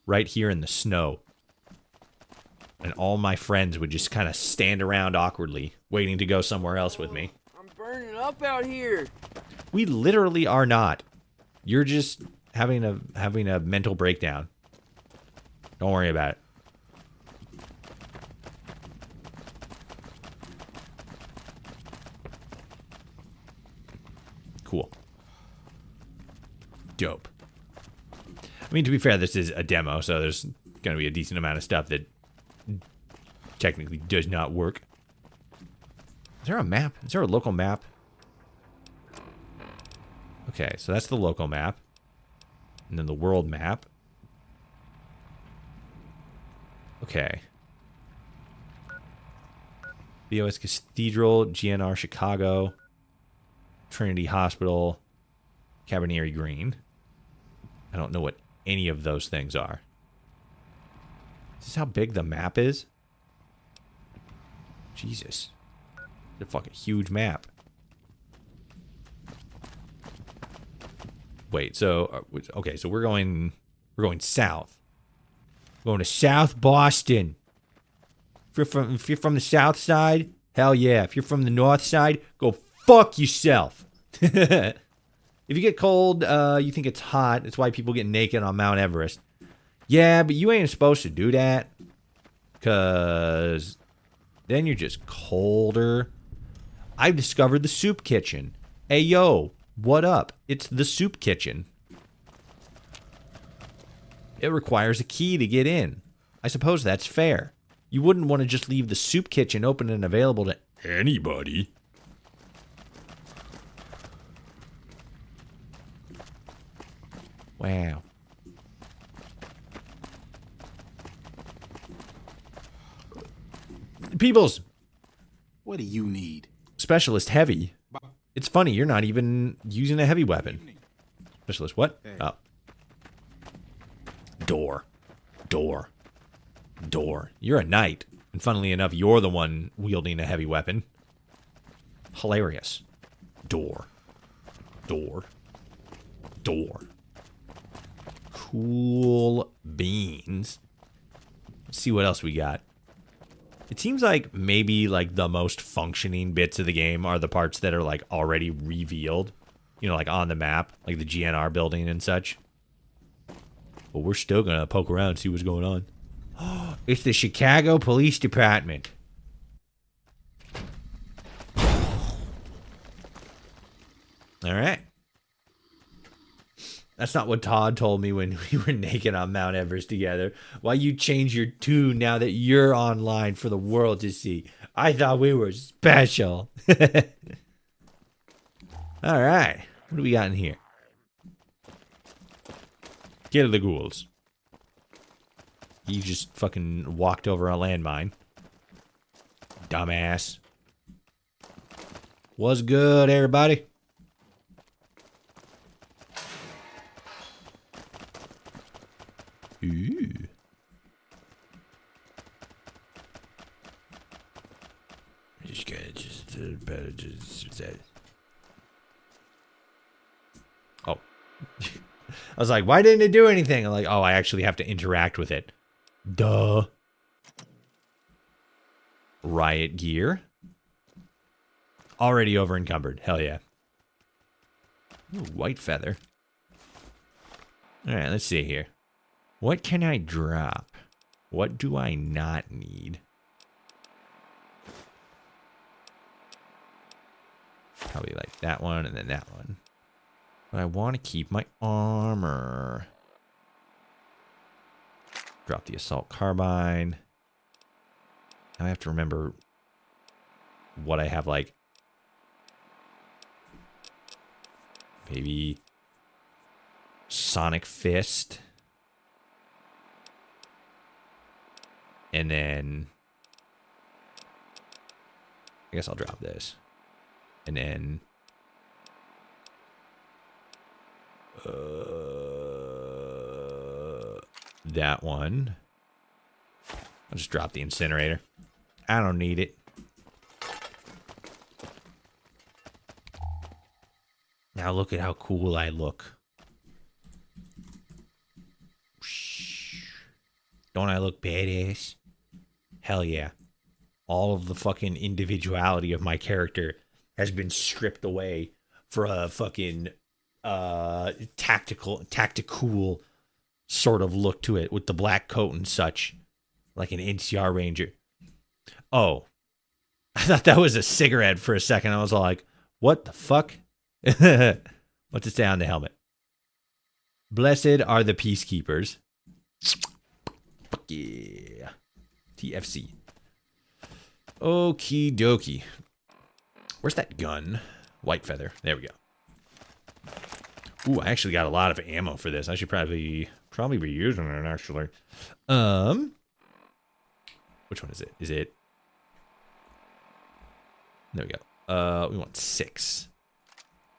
Right here in the snow. And all my friends would just kind of stand around awkwardly, waiting to go somewhere else with me. I'm burning up out here. We literally are not. You're just having a mental breakdown. Don't worry about it. Cool. Dope. I mean, to be fair, this is a demo, so there's going to be a decent amount of stuff that technically does not work. Is there a map? Is there a local map? Okay, so that's the local map. And then the world map. Okay. BOS Cathedral, GNR Chicago, Trinity Hospital, Cabernet Green. I don't know what any of those things are. Is this how big the map is? Jesus. It's a fucking huge map. Wait, so okay, so we're going south. We're going to South Boston. If you're from the south side, hell yeah. If you're from the north side, go fuck yourself. If you get cold, you think it's hot. That's why people get naked on Mount Everest. Yeah, but you ain't supposed to do that. Because then you're just colder. I've discovered the soup kitchen. Hey, yo, what up? It's the soup kitchen. It requires a key to get in. I suppose that's fair. You wouldn't want to just leave the soup kitchen open and available to anybody. Wow. Peoples. What do you need? Specialist heavy. It's funny, you're not even using a heavy weapon. Specialist what? Oh. Door. Door. Door. You're a knight. And funnily enough, you're the one wielding a heavy weapon. Hilarious. Door. Door. Door. Cool beans. Let's see what else we got. It seems like maybe like the most functioning bits of the game are the parts that are like already revealed. You know, like on the map, like the GNR building and such. But we're still gonna poke around and see what's going on. It's the Chicago Police Department. Alright. That's not what Todd told me when we were naked on Mount Everest together. Why you change your tune now that you're online for the world to see? I thought we were special. Alright. What do we got in here? Kill the ghouls. You just fucking walked over a landmine. Dumbass. What's good, everybody? Ooh. Just gonna just oh. I was like, why didn't it do anything? I'm like, oh, I actually have to interact with it. Duh. Riot gear. Already over encumbered. Hell yeah. Ooh, white feather. Alright, let's see here. What can I drop? What do I not need? Probably like that one and then that one. But I want to keep my armor. Drop the assault carbine. Now I have to remember what I have, like, maybe Sonic Fist. And then I guess I'll drop this. And then that one. I'll just drop the incinerator. I don't need it. Now look at how cool I look. Don't I look badass? Hell yeah. All of the fucking individuality of my character has been stripped away for a fucking tactical sort of look to it with the black coat and such. Like an NCR Ranger. Oh. I thought that was a cigarette for a second. I was all like, what the fuck? What's it say on the helmet? Blessed are the peacekeepers. Fuck yeah. TFC. Okie dokie. Where's that gun? White feather. There we go. Ooh, I actually got a lot of ammo for this. I should probably be using it, actually. Which one is it? Is it? There we go. We want 6.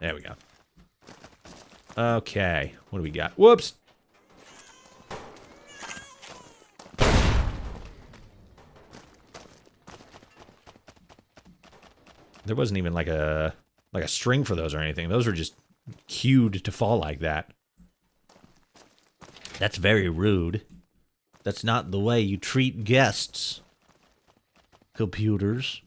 There we go. Okay. What do we got? Whoops. There wasn't even like a string for those or anything. Those were just cued to fall like that. That's very rude. That's not the way you treat guests. Computers.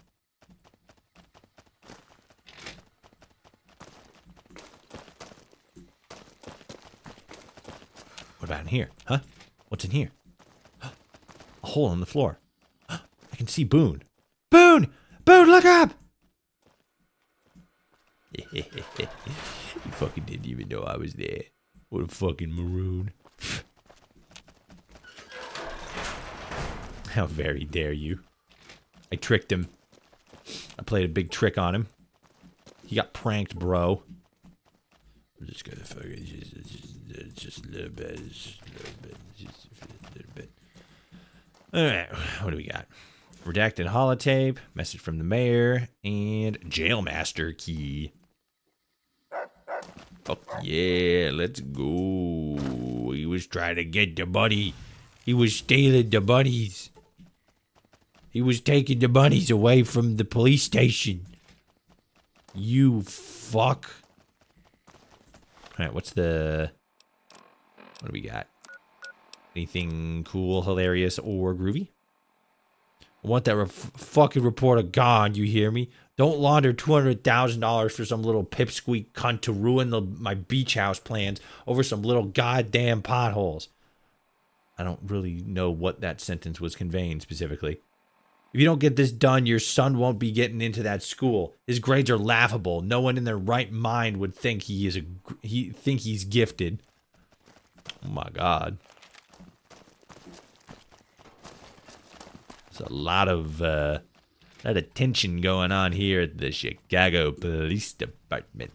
What about in here? Huh? What's in here? A hole in the floor. I can see Boone. Boone! Boone, look up! You fucking didn't even know I was there. What a fucking maroon. How very dare you. I tricked him. I played a big trick on him. He got pranked, bro. I'm just gonna fucking just a little bit, just a little bit. Alright, what do we got? Redacted holotape, message from the mayor, and jailmaster key. Fuck yeah, let's go. He was trying to get the bunny. He was stealing the bunnies. He was taking the bunnies away from the police station. You fuck. Alright, what do we got? Anything cool, hilarious, or groovy? I want that fucking reporter gone, you hear me? Don't launder $200,000 for some little pipsqueak cunt to ruin my beach house plans over some little goddamn potholes. I don't really know what that sentence was conveying specifically. If you don't get this done, your son won't be getting into that school. His grades are laughable. No one in their right mind would think he's gifted. Oh my God. There's a lot of tension going on here at the Chicago Police Department.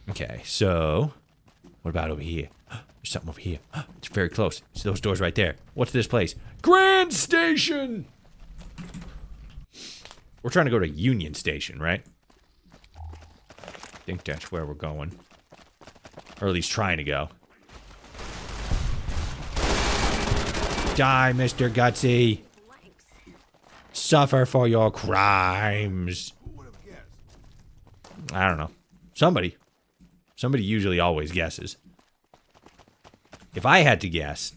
Okay, so what about over here? There's something over here. It's very close. It's those doors right there. What's this place? Grand Station! We're trying to go to Union Station, right? I think that's where we're going. Or at least trying to go. Die, Mr. Gutsy. Suffer for your crimes. I don't know. Somebody usually always guesses. If I had to guess,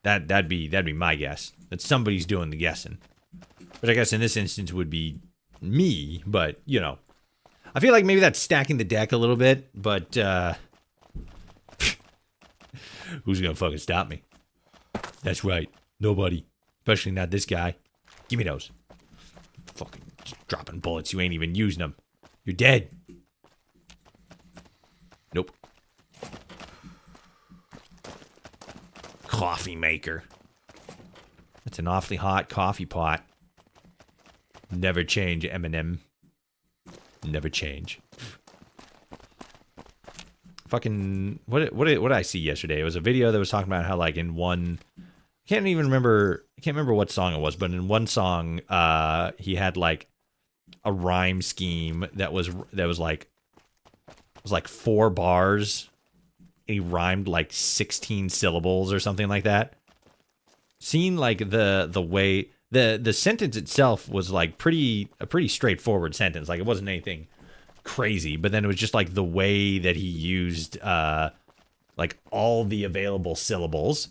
that'd be my guess. That somebody's doing the guessing. Which I guess in this instance would be me, but you know. I feel like maybe that's stacking the deck a little bit, but who's gonna fucking stop me? That's right. Nobody. Especially not this guy. Give me those. Fucking just dropping bullets. You ain't even using them. You're dead. Nope. Coffee maker. That's an awfully hot coffee pot. Never change, Eminem. Never change. Fucking what did I see yesterday? It was a video that was talking about how like in one I can't remember what song it was, but in one song he had like a rhyme scheme that was like 4 bars. And he rhymed like 16 syllables or something like that. Seeing like the way the sentence itself was like a pretty straightforward sentence. Like it wasn't anything crazy, but then it was just like the way that he used like all the available syllables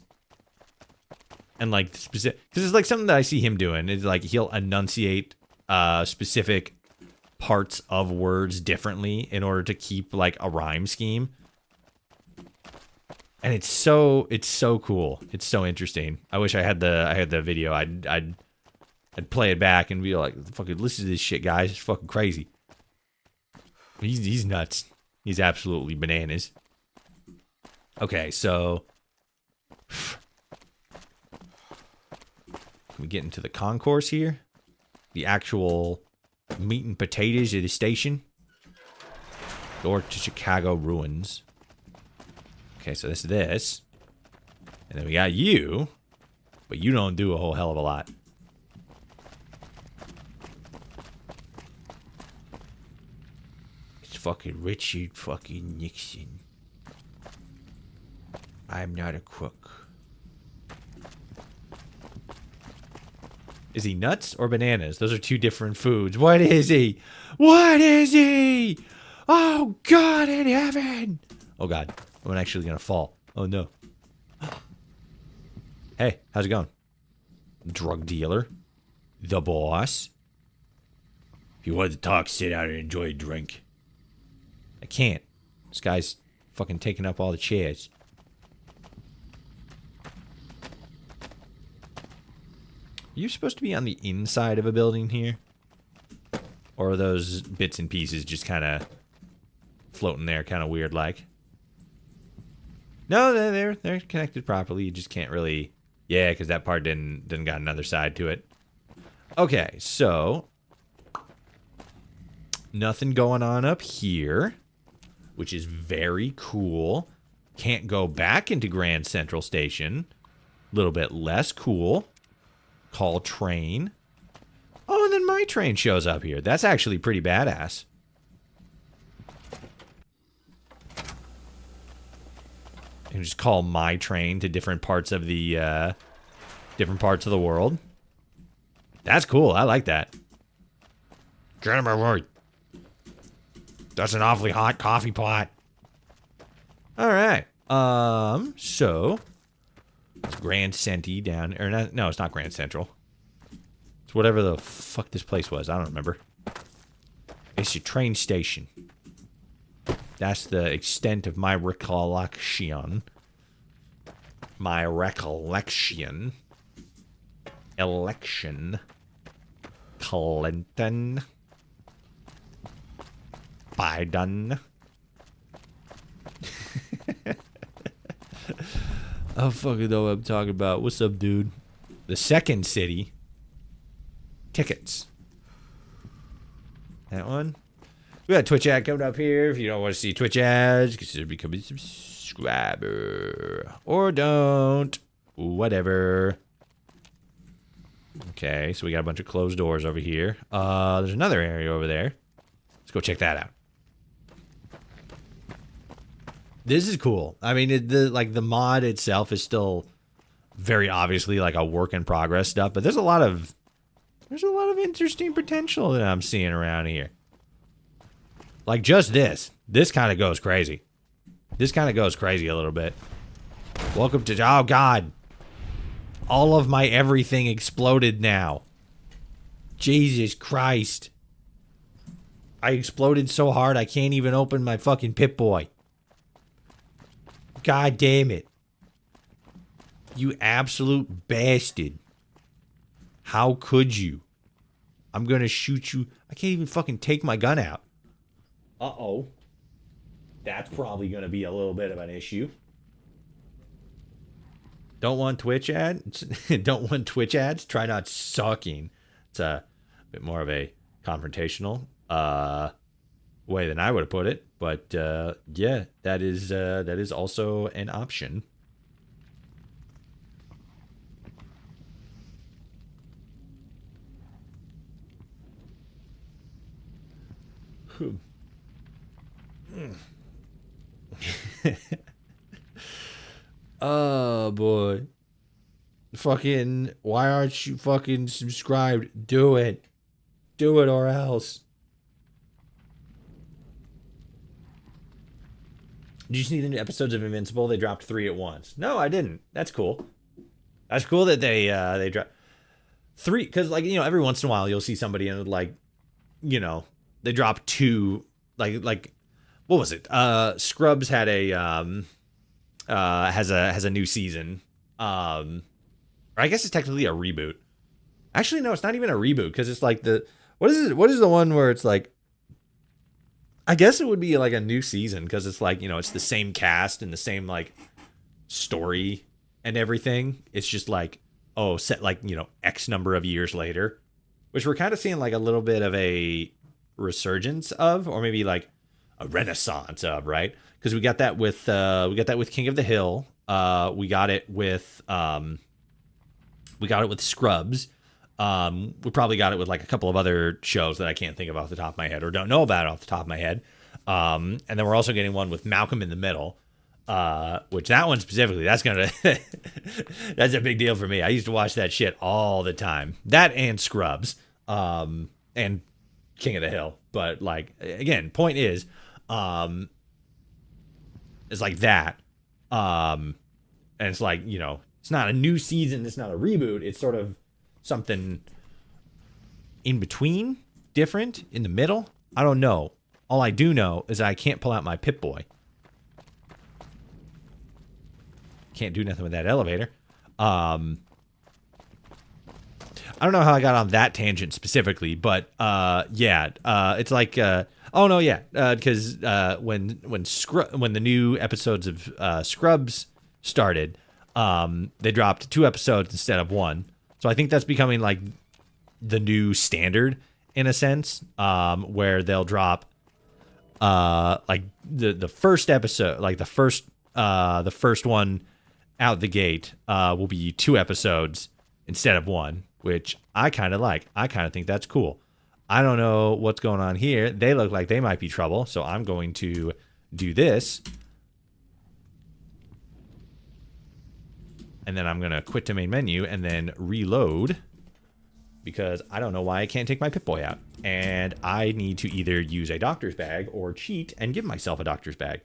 and like specific, because it's like something that I see him doing is like he'll enunciate specific parts of words differently in order to keep like a rhyme scheme. And it's so cool. It's so interesting. I wish I had the video. I'd play it back and be like, fucking listen to this shit, guys. It's fucking crazy. He's nuts. He's absolutely bananas. Okay, so can we get into the concourse here? The actual meat and potatoes of the station? Door to Chicago ruins. Okay, so this. And then we got you. But you don't do a whole hell of a lot. It's fucking Richard fucking Nixon. I'm not a crook. Is he nuts or bananas? Those are two different foods. What is he? What is he? Oh, God in heaven. Oh, God. I'm actually going to fall. Oh, no. Hey, how's it going? Drug dealer. The boss. If you want to talk, sit down and enjoy a drink. I can't. This guy's fucking taking up all the chairs. You're supposed to be on the inside of a building here? Or are those bits and pieces just kind of floating there, kind of weird like? No, they're connected properly. You just can't really... Yeah, because that part didn't got another side to it. Okay, so... Nothing going on up here, which is very cool. Can't go back into Grand Central Station. A little bit less cool. Call train. Oh, and then my train shows up here. That's actually pretty badass. You can just call my train to different parts of the world. That's cool. I like that. Get my word. That's an awfully hot coffee pot. All right. So it's Grand Centi down, or not, no, it's not Grand Central. It's whatever the fuck this place was. I don't remember. It's a train station. That's the extent of my recollection. My recollection. Election. Clinton. Biden. I don't fucking know what I'm talking about. What's up, dude? The second city. Tickets. That one. We got a Twitch ad coming up here. If you don't want to see Twitch ads, consider becoming a subscriber. Or don't. Whatever. Okay, so we got a bunch of closed doors over here. There's another area over there. Let's go check that out. This is cool. I mean, the mod itself is still very obviously like a work in progress stuff, but there's a lot of interesting potential that I'm seeing around here. Like just this kind of goes crazy. This kind of goes crazy a little bit. Welcome to, oh God. All of my everything exploded now. Jesus Christ. I exploded so hard I can't even open my fucking Pip-Boy. God damn it. You absolute bastard. How could you? I'm gonna shoot you. I can't even fucking take my gun out. Uh-oh. That's probably gonna be a little bit of an issue. Don't want Twitch ads? Don't want Twitch ads? Try not sucking. It's a bit more of a confrontational way than I would have put it. But yeah, that is also an option. Oh boy. Fucking, why aren't you fucking subscribed? Do it. Do it or else. Did you see the new episodes of Invincible? They dropped 3 at once. No, I didn't. That's cool. That's cool that they dropped 3, because like, you know, every once in a while you'll see somebody and like, you know, they drop 2, like what was it? Scrubs had a has a new season. Or I guess it's technically a reboot. Actually, no, it's not even a reboot, because it's like what is it? What is the one where it's like, I guess it would be like a new season, because it's like, you know, it's the same cast and the same like story and everything. It's just like, oh, set like, you know, X number of years later, which we're kind of seeing like a little bit of a resurgence of, or maybe like a renaissance of, right? Because we got that with King of the Hill. We got it with Scrubs. We probably got it with like a couple of other shows that I can't think of off the top of my head, or don't know about off the top of my head. And then we're also getting one with Malcolm in the Middle. Which that one specifically, that's that's a big deal for me. I used to watch that shit all the time. That and Scrubs, and King of the Hill. But like, again, point is, it's like that. And it's like, you know, it's not a new season. It's not a reboot. It's sort of something in between, different, in the middle. I don't know. All I do know is I can't pull out my Pip-Boy. Can't do nothing with that elevator. I don't know how I got on that tangent specifically, but yeah, it's like oh no, yeah, because when the new episodes of Scrubs started, they dropped 2 episodes instead of 1. So I think that's becoming like the new standard in a sense, where they'll drop like the first episode, like the first one out the gate will be 2 episodes instead of 1, which I kind of like. I kind of think that's cool. I don't know what's going on here. They look like they might be trouble, so I'm going to do this. And then I'm going to quit to main menu and then reload, because I don't know why I can't take my Pip-Boy out. And I need to either use a doctor's bag or cheat and give myself a doctor's bag.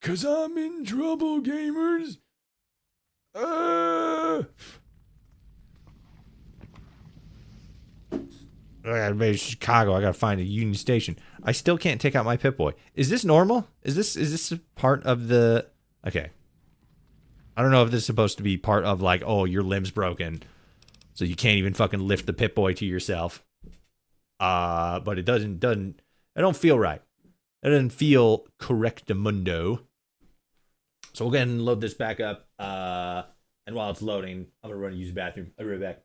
'Cause I'm in trouble, gamers. I gotta make Chicago. I gotta find a Union Station. I still can't take out my Pip-Boy. Is this normal? Is this part of the... Okay. I don't know if this is supposed to be part of like, oh, your limb's broken, so you can't even fucking lift the Pip-Boy to yourself. But it doesn't. I don't feel right. It doesn't feel correctamundo. So we'll go ahead and load this back up. And while it's loading, I'm gonna run and use the bathroom. I'll be right back.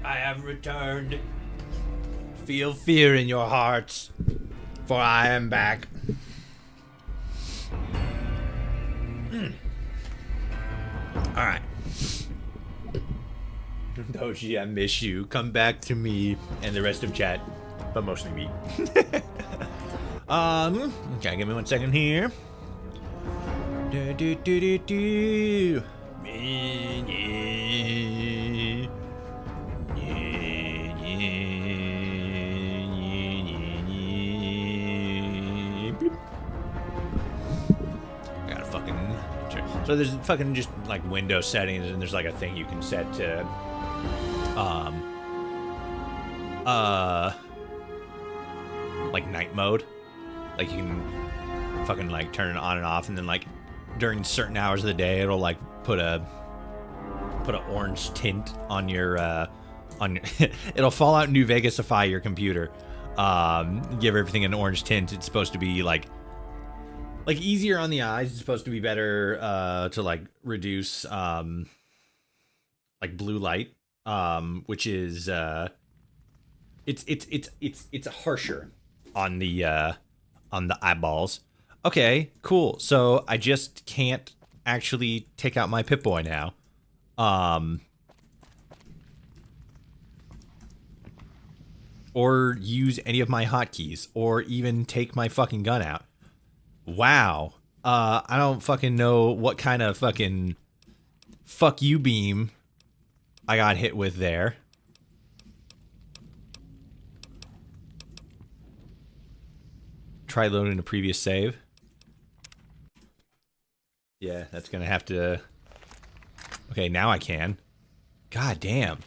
I have returned. Feel fear in your hearts, for I am back. Alright. Doji, I miss you. Come back to me and the rest of chat, but mostly me. Okay, give me 1 second here. Gotta fucking. So there's fucking just like window settings, and there's like a thing you can set to, like night mode. Like you can fucking like turn it on and off, and then like during certain hours of the day, it'll like put an orange tint on your it'll Fallout New Vegasify your computer. Give everything an orange tint. It's supposed to be like easier on the eyes. It's supposed to be better to like reduce like blue light, which is it's harsher on the eyeballs. Okay, cool. So I just can't actually take out my Pip-Boy now. Or use any of my hotkeys, or even take my fucking gun out. Wow. I don't fucking know what kind of fucking fuck you beam I got hit with there. Try loading a previous save. Yeah, that's gonna have to... Okay, now I can. God damn.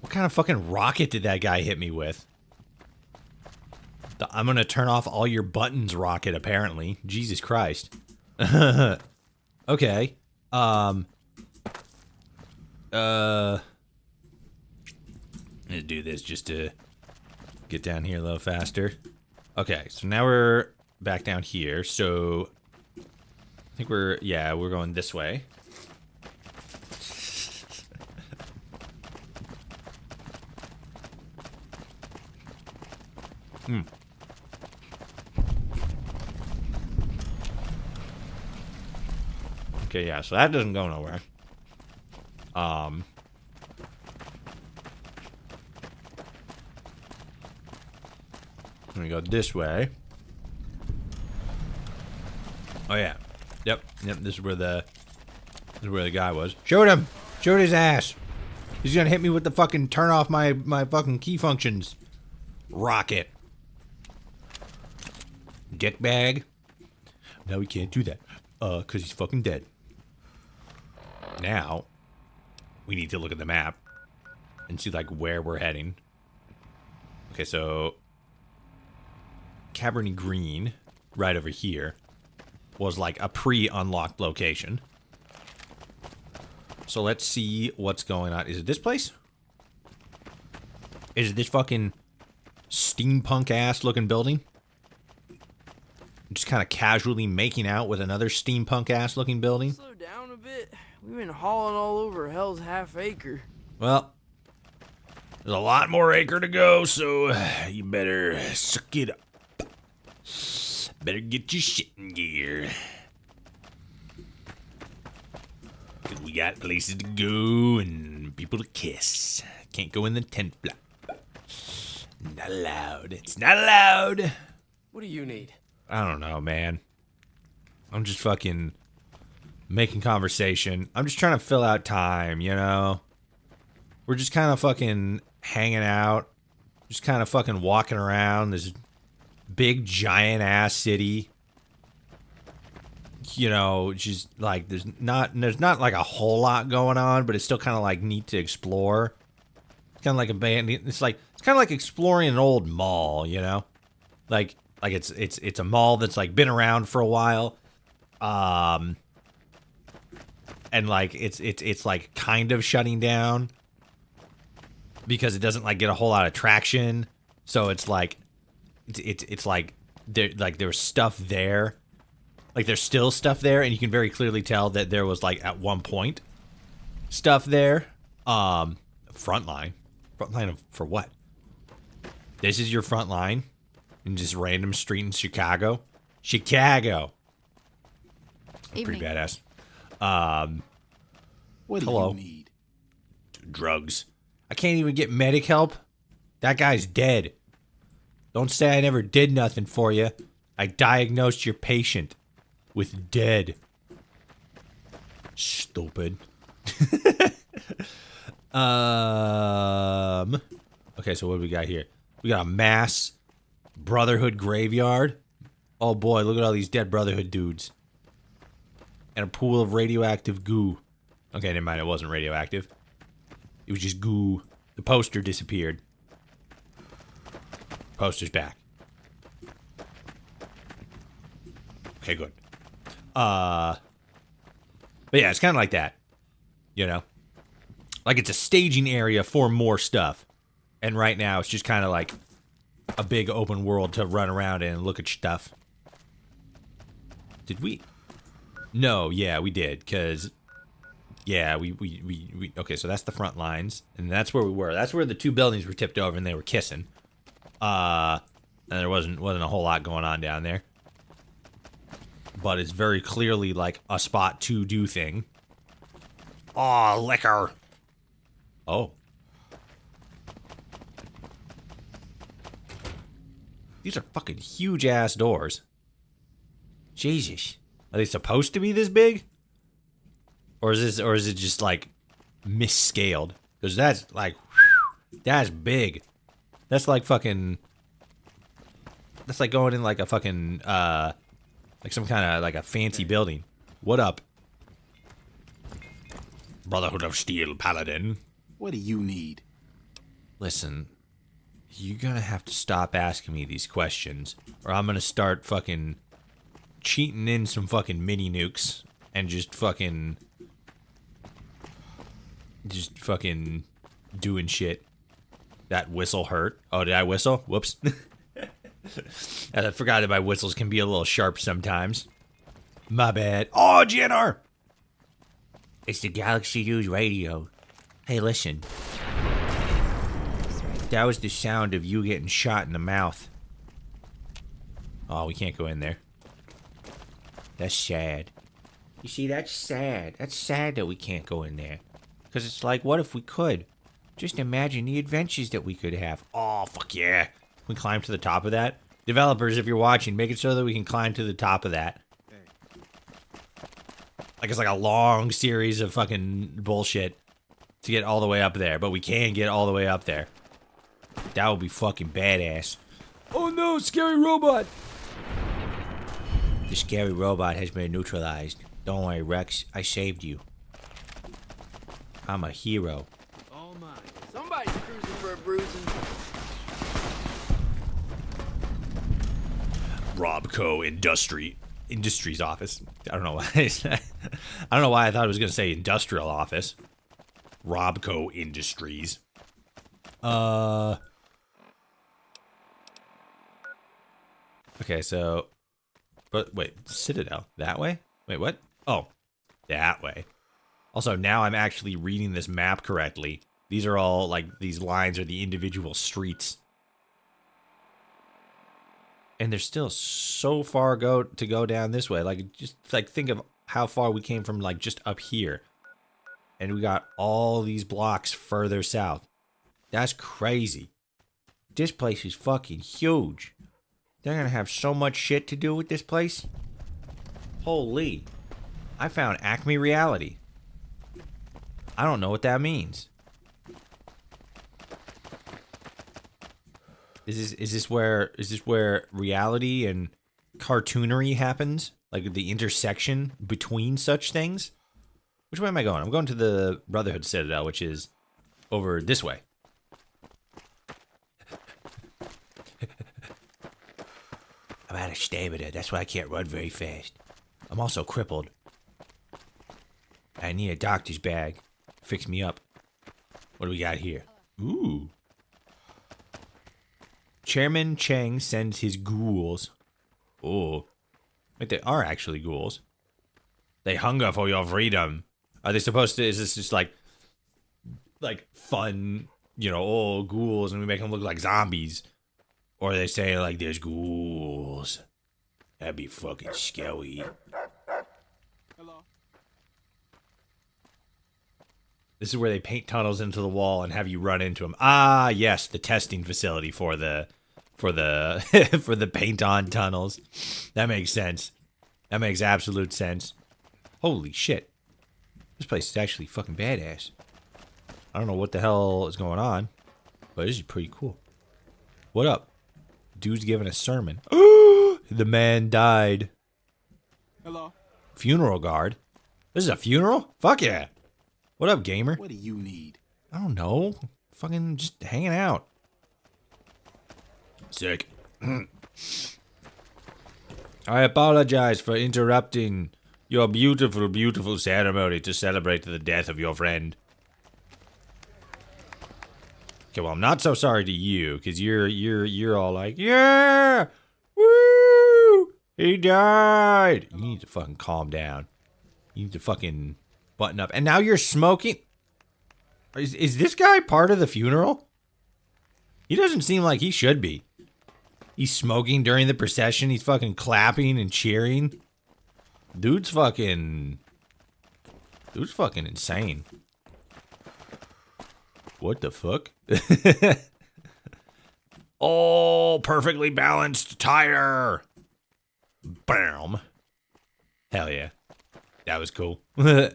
What kind of fucking rocket did that guy hit me with? The I'm gonna turn off all your buttons rocket, apparently. Jesus Christ. Okay. Let's do this just to get down here a little faster. Okay, so now we're back down here. So I think we're going this way. Okay, yeah, so that doesn't go nowhere. Let me go this way. Oh yeah. Yep, this is where the guy was. Shoot him! Shoot his ass! He's gonna hit me with the fucking turn off my fucking key functions. Rocket. Dickbag. No, we can't do that. Cause he's fucking dead. Now, we need to look at the map and see like where we're heading. Okay, so Cabernet Green, right over here, was like a pre-unlocked location. So let's see what's going on. Is it this place? Is it this fucking steampunk-ass looking building? Just kind of casually making out with another steampunk-ass looking building? Slow down a bit. We've been hauling all over hell's half acre. Well, there's a lot more acre to go, so you better suck it up. Better get your shit in gear. Cause we got places to go and people to kiss. Can't go in the tent flap. Not allowed. It's not allowed. What do you need? I don't know, man. I'm just fucking making conversation. I'm just trying to fill out time, you know? We're just kind of fucking hanging out. Just kind of fucking walking around this big, giant-ass city. You know, just like, there's not like a whole lot going on, but it's still kind of like neat to explore. It's kind of like it's kind of like exploring an old mall, you know? Like it's a mall that's like been around for a while. And like it's like kind of shutting down because it doesn't like get a whole lot of traction. So it's like it's like there's stuff there. Like there's still stuff there, and you can very clearly tell that there was like at one point stuff there. Front line. Front line for what? This is your front line? In just random street in Chicago? Chicago! Pretty badass. What do hello. you need? Drugs. I can't even get medic help? That guy's dead. Don't say I never did nothing for you. I diagnosed your patient with dead. Stupid. Okay, so what do we got here? We got a mass Brotherhood graveyard. Oh boy, look at all these dead Brotherhood dudes. And a pool of radioactive goo. Okay, never mind, it wasn't radioactive. It was just goo. The poster disappeared. Poster's back. Okay, good. But yeah, it's kind of like that. You know? Like it's a staging area for more stuff. And right now it's just kind of like a big open world to run around in and look at stuff. Did we? No, yeah, we did, because yeah, we okay, so that's the front lines, and that's where we were. That's where the two buildings were tipped over and they were kissing. And there wasn't a whole lot going on down there. But it's very clearly like a spot to do thing. Aw, liquor. Oh. These are fucking huge ass doors. Jesus. Are they supposed to be this big? Or is it just like misscaled? Because that's like that's big. That's like fucking that's like going in like a fucking like some kind of like a fancy building. What up? Brotherhood of Steel Paladin. What do you need? Listen, you're gonna have to stop asking me these questions, or I'm gonna start fucking cheating in some fucking mini nukes and just fucking doing shit. That whistle hurt. Oh, did I whistle? Whoops. I forgot that my whistles can be a little sharp sometimes. My bad. Oh, GNR! It's the Galaxy News radio. Hey, listen. That was the sound of you getting shot in the mouth. Oh, we can't go in there. That's sad. You see, that's sad. That's sad that we can't go in there. Because it's like, what if we could? Just imagine the adventures that we could have. Oh, fuck yeah. We climb to the top of that. Developers, if you're watching, make it so that we can climb to the top of that. Like, it's like a long series of fucking bullshit to get all the way up there. But we can get all the way up there. That would be fucking badass. Oh no, scary robot! The scary robot has been neutralized. Don't worry, Rex. I saved you. I'm a hero. Oh my. Somebody's cruising for a bruising. Robco Industries office. I don't know why. I don't know why I thought it was gonna say industrial office. Robco Industries. Okay, so, but wait, Citadel, that way? Wait, what? Oh, that way. Also, now I'm actually reading this map correctly. These are all, like, these lines are the individual streets. And there's still so far to go down this way. Like, just, like, think of how far we came from, like, just up here. And we got all these blocks further south. That's crazy. This place is fucking huge. They're gonna have so much shit to do with this place. Holy. I found Acme Reality. I don't know what that means. Is this where reality and cartoonery happens? Like the intersection between such things? Which way am I going? I'm going to the Brotherhood Citadel, which is over this way. I'm out of stamina. That's why I can't run very fast. I'm also crippled. I need a doctor's bag. Fix me up. What do we got here? Ooh. Chairman Cheng sends his ghouls. Oh. Wait, they are actually ghouls. They hunger for your freedom. Are they supposed to... Is this just like... like fun, you know, oh, ghouls, and we make them look like zombies. Or they say like there's ghouls. That'd be fucking scary. Hello. This is where they paint tunnels into the wall and have you run into them. Ah, yes, the testing facility for the for the paint on tunnels. That makes sense. That makes absolute sense. Holy shit. This place is actually fucking badass. I don't know what the hell is going on, but this is pretty cool. What up? Dude's giving a sermon. The man died. Hello. Funeral guard? This is a funeral? Fuck yeah. What up, gamer? What do you need? I don't know. Fucking just hanging out. Sick. I apologize for interrupting your beautiful, beautiful ceremony to celebrate the death of your friend. Okay, well, I'm not so sorry to you, because you're all like, yeah, woo, he died. You need to fucking calm down. You need to fucking button up. And now you're smoking. Is this guy part of the funeral? He doesn't seem like he should be. He's smoking during the procession. He's fucking clapping and cheering. Dude's fucking insane. What the fuck? Oh, perfectly balanced tire. Bam. Hell yeah. That was cool. All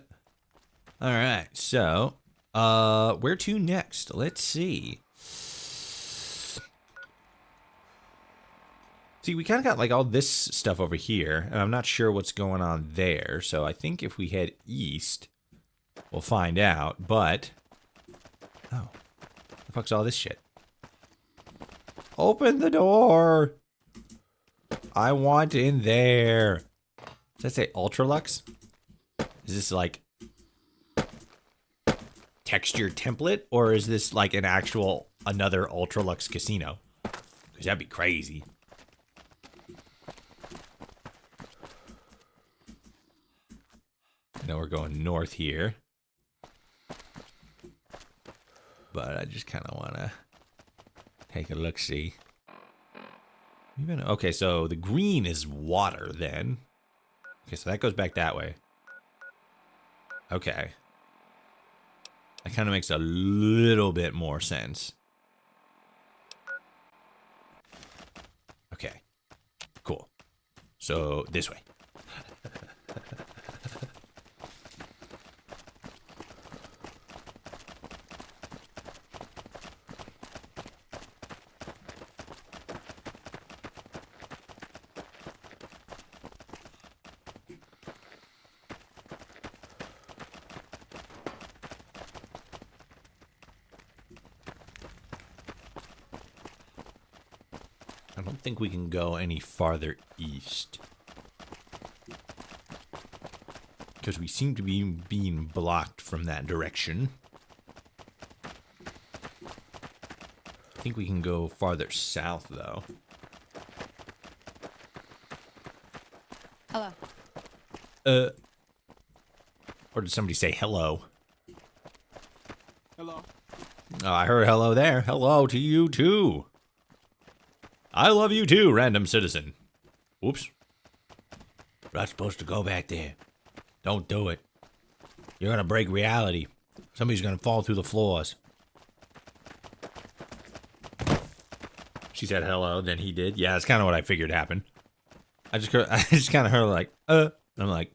right, so where to next? Let's see. See, we kind of got like all this stuff over here, and I'm not sure what's going on there. So I think if we head east, we'll find out. But oh, the fuck's all this shit? Open the door. I want in there. Does that say Ultralux? Is this like texture template, or is this like an actual another Ultralux casino? Because that'd be crazy. Now we're going north here. But I just kind of want to take a look-see. Okay, so the green is water then. Okay, so that goes back that way. Okay. That kind of makes a little bit more sense. Okay. Cool. So this way. I don't think we can go any farther east. Because we seem to be being blocked from that direction. I think we can go farther south, though. Hello. Or did somebody say hello? Hello. Oh, I heard hello there. Hello to you, too. I love you, too, random citizen. Whoops. We're not supposed to go back there. Don't do it. You're gonna break reality. Somebody's gonna fall through the floors. She said hello, then he did. Yeah, that's kind of what I figured happened. I just kind of heard like, I'm like,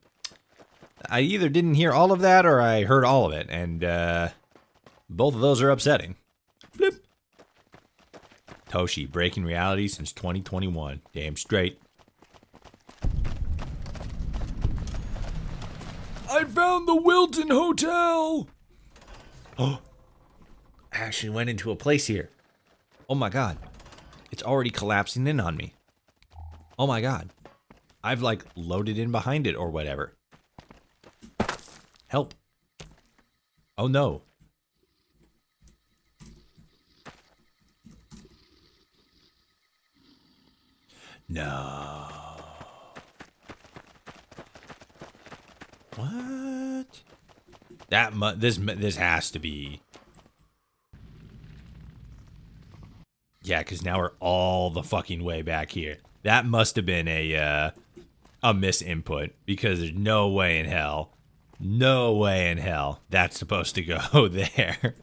I either didn't hear all of that or I heard all of it, and both of those are upsetting. Blip. Toshi, breaking reality since 2021. Damn straight. I found the Wilton Hotel! Oh. I actually went into a place here. Oh my god. It's already collapsing in on me. Oh my god. I've like loaded in behind it or whatever. Help. Oh no. No. What? This has to be Yeah, because now we're all the fucking way back here. That must have been a misinput, because there's no way in hell that's supposed to go there.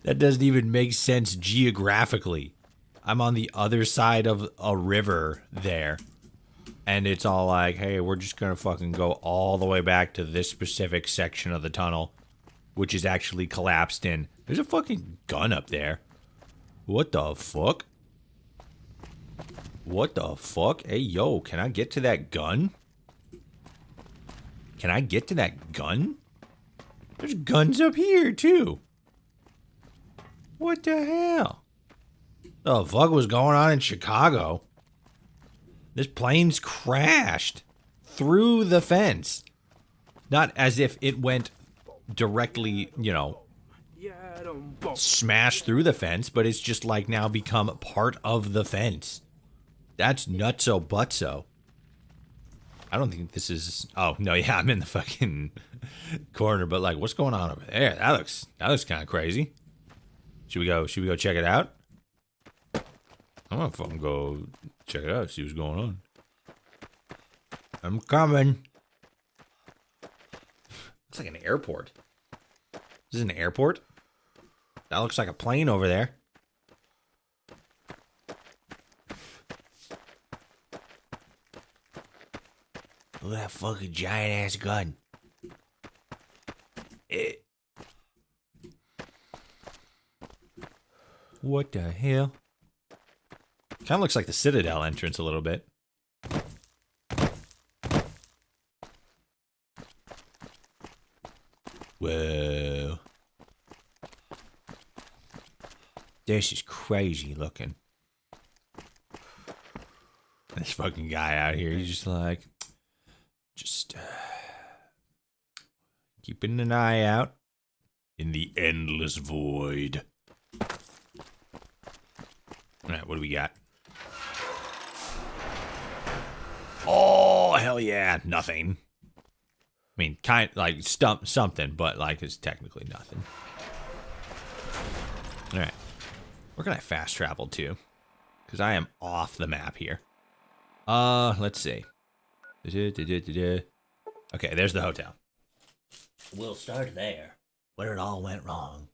That doesn't even make sense geographically. I'm on the other side of a river there. And it's all like, hey, we're just gonna fucking go all the way back to this specific section of the tunnel, which is actually collapsed in. There's a fucking gun up there. What the fuck? What the fuck? Hey, yo, can I get to that gun? Can I get to that gun? There's guns up here, too. What the hell? The fuck was going on in Chicago? This plane's crashed through the fence. Not as if it went directly, you know, smashed through the fence, but it's just like now become part of the fence. That's nutso butso. I don't think this is... Oh, no, yeah, I'm in the fucking corner, but like, what's going on over there? That looks kind of crazy. Should we go check it out? I'm gonna fucking go check it out, see what's going on. I'm coming. Looks like an airport. Is this an airport? That looks like a plane over there. Look at that fucking giant ass gun. What the hell? Kind of looks like the Citadel entrance a little bit. Whoa. This is crazy looking. This fucking guy out here, he's just like... keeping an eye out in the endless void. Alright, what do we got? Oh, hell yeah, nothing. I mean, like something, but like it's technically nothing. Alright. Where can I fast travel to? Because I am off the map here. Let's see. Okay, there's the hotel. We'll start there, where it all went wrong.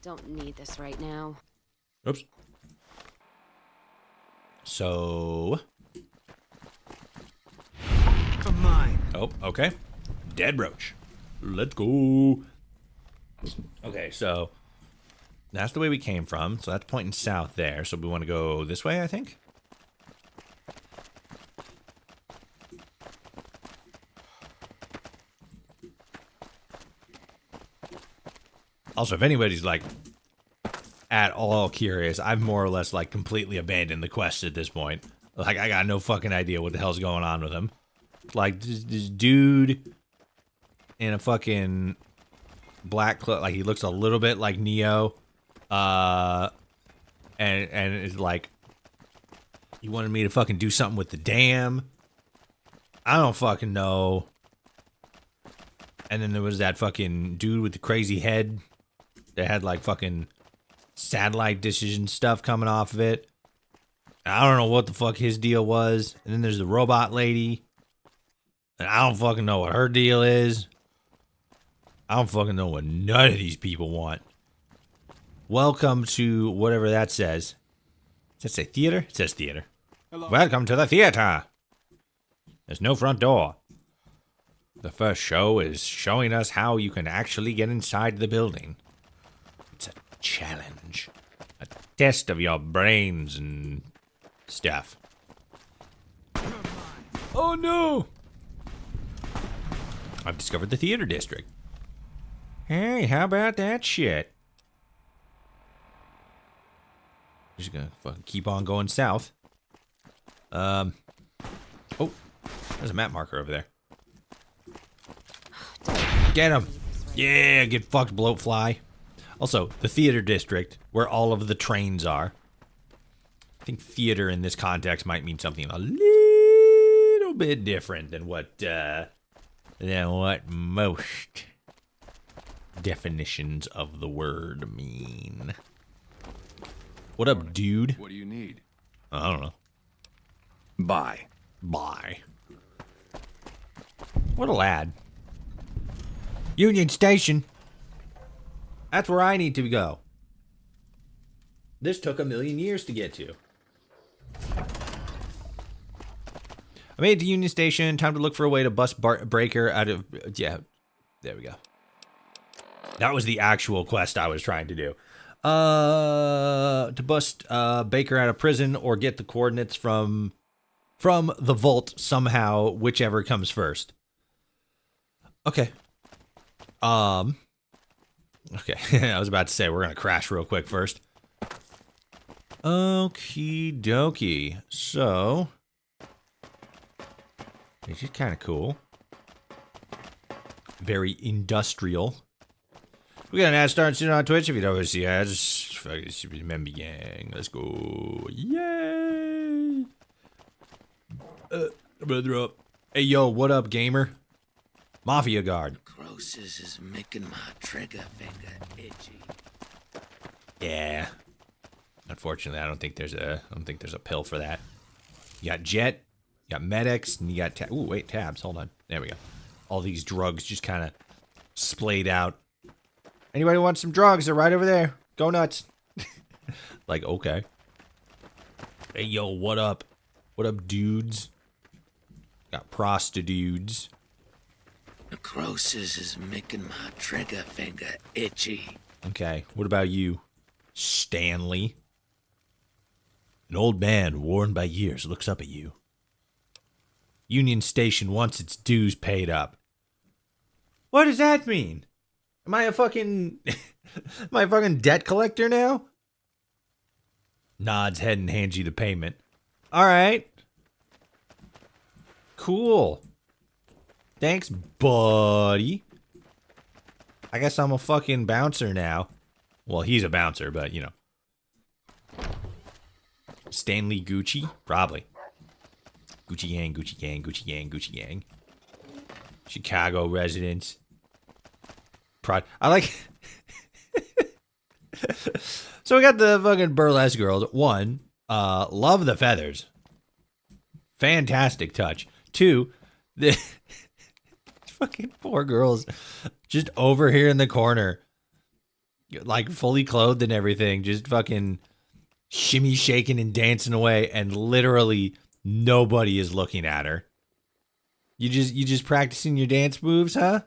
Don't need this right now. Oops. So... Mine. Oh, okay. Dead roach. Let's go. Okay, so that's the way we came from. So that's pointing south there. So we want to go this way, I think. Also, if anybody's like at all curious, I've more or less like completely abandoned the quest at this point. Like, I got no fucking idea what the hell's going on with him. Like, this dude in a fucking black cloak, like, he looks a little bit like Neo. And it's like, he wanted me to fucking do something with the dam. I don't fucking know. And then there was that fucking dude with the crazy head that had, like, fucking satellite dishes and stuff coming off of it. I don't know what the fuck his deal was. And then there's the robot lady. And I don't fucking know what her deal is. I don't fucking know what none of these people want. Welcome to whatever that says. Does that say theater? It says theater. Hello. Welcome to the theater. There's no front door. The first show is showing us how you can actually get inside the building. It's a challenge. A test of your brains and stuff. Oh no! I've discovered the theater district. Hey, how about that shit? Just gonna fucking keep on going south. Oh, there's a map marker over there. Get him! Yeah, get fucked, bloatfly. Also, the theater district, where all of the trains are. I think theater in this context might mean something a little bit different than what most definitions of the word mean. What up, dude? What do you need? I don't know. Bye. Bye. What a lad. Union Station. That's where I need to go. This took 1,000,000 years to get to. I made it to Union Station. Time to look for a way to bust Breaker out of... Yeah, there we go. That was the actual quest I was trying to do. To bust Baker out of prison or get the coordinates from the vault somehow, whichever comes first. Okay. Okay, I was about to say we're gonna crash real quick first. Okie dokie. So, it's just kind of cool. Very industrial. We got an ad starting soon on Twitch. If you don't want to see ads, fucking remember, gang. Let's go. Yay! Brother up. Hey, yo, what up, gamer? Mafia guard. Necrosis is making my trigger finger itchy. Yeah. Unfortunately, I don't think there's a pill for that. You got Jet, you got Medics, and you got ooh, wait, tabs. Hold on. There we go. All these drugs just kind of splayed out. Anybody want some drugs? They're right over there. Go nuts. Like, okay. Hey, yo, what up? What up, dudes? Got prostitutes. Necrosis is making my trigger finger itchy. Okay, what about you, Stanley? An old man worn by years looks up at you. Union Station wants its dues paid up. What does that mean? Am I a fucking... Am I a fucking debt collector now? Nods head and hands you the payment. Alright. Cool. Thanks, buddy. I guess I'm a fucking bouncer now. Well, he's a bouncer, but, you know. Stanley Gucci? Probably. Gucci gang, Gucci gang, Gucci gang, Gucci gang. Chicago residents. I like... So we got the fucking burlesque girls. One, love the feathers. Fantastic touch. Two, the... fucking poor girls just over here in the corner, like fully clothed and everything, just fucking shimmy shaking and dancing away, and literally nobody is looking at her. You just practicing your dance moves, huh?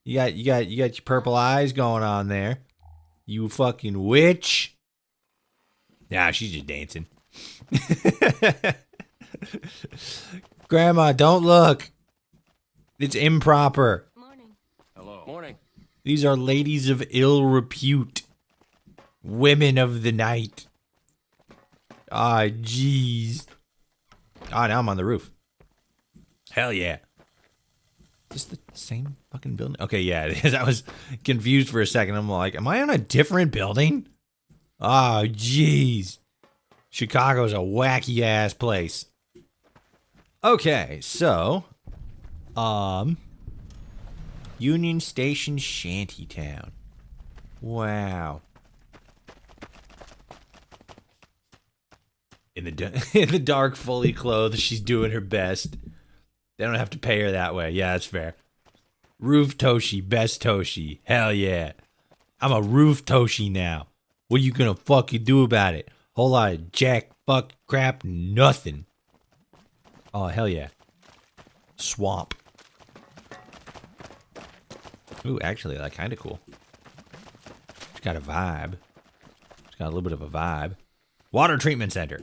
You got your purple eyes going on there. You fucking witch. Nah, she's just dancing. Grandma, don't look. It's improper. Morning. Hello. Morning. These are ladies of ill repute. Women of the night. Ah, jeez. Ah, now I'm on the roof. Hell yeah. Is this the same fucking building? Okay, yeah, it is. I was confused for a second. I'm like, am I on a different building? Ah, jeez. Chicago's a wacky ass place. Okay, so... Union Station Shantytown. Wow. In the dark, fully clothed, she's doing her best. They don't have to pay her that way. Yeah, that's fair. Roof Toshi, best Toshi. Hell yeah. I'm a Roof Toshi now. What are you gonna fucking do about it? Whole lot of jack, fuck, crap, nothing. Oh, hell yeah. Swamp. Ooh, actually, that's kind of cool. It's got a vibe. It's got a little bit of a vibe. Water treatment center.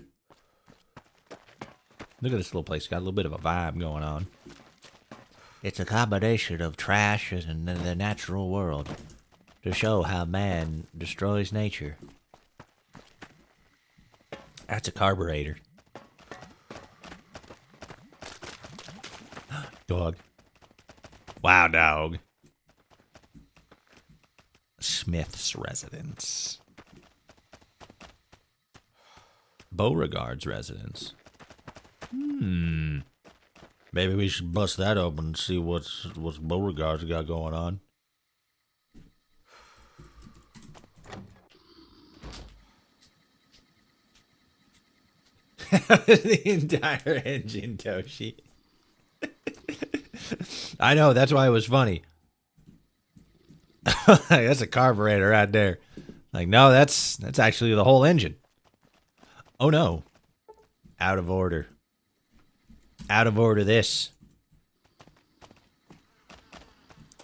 Look at this little place. It's got a little bit of a vibe going on. It's a combination of trash and the natural world to show how man destroys nature. That's a carburetor. Dog. Wow, dog. Smith's residence. Beauregard's residence. Maybe we should bust that open and see what's Beauregard's got going on. The entire engine, Toshi. I know, that's why it was funny. That's a carburetor right there. Like, no, that's actually the whole engine. Oh no. Out of order. Out of order this.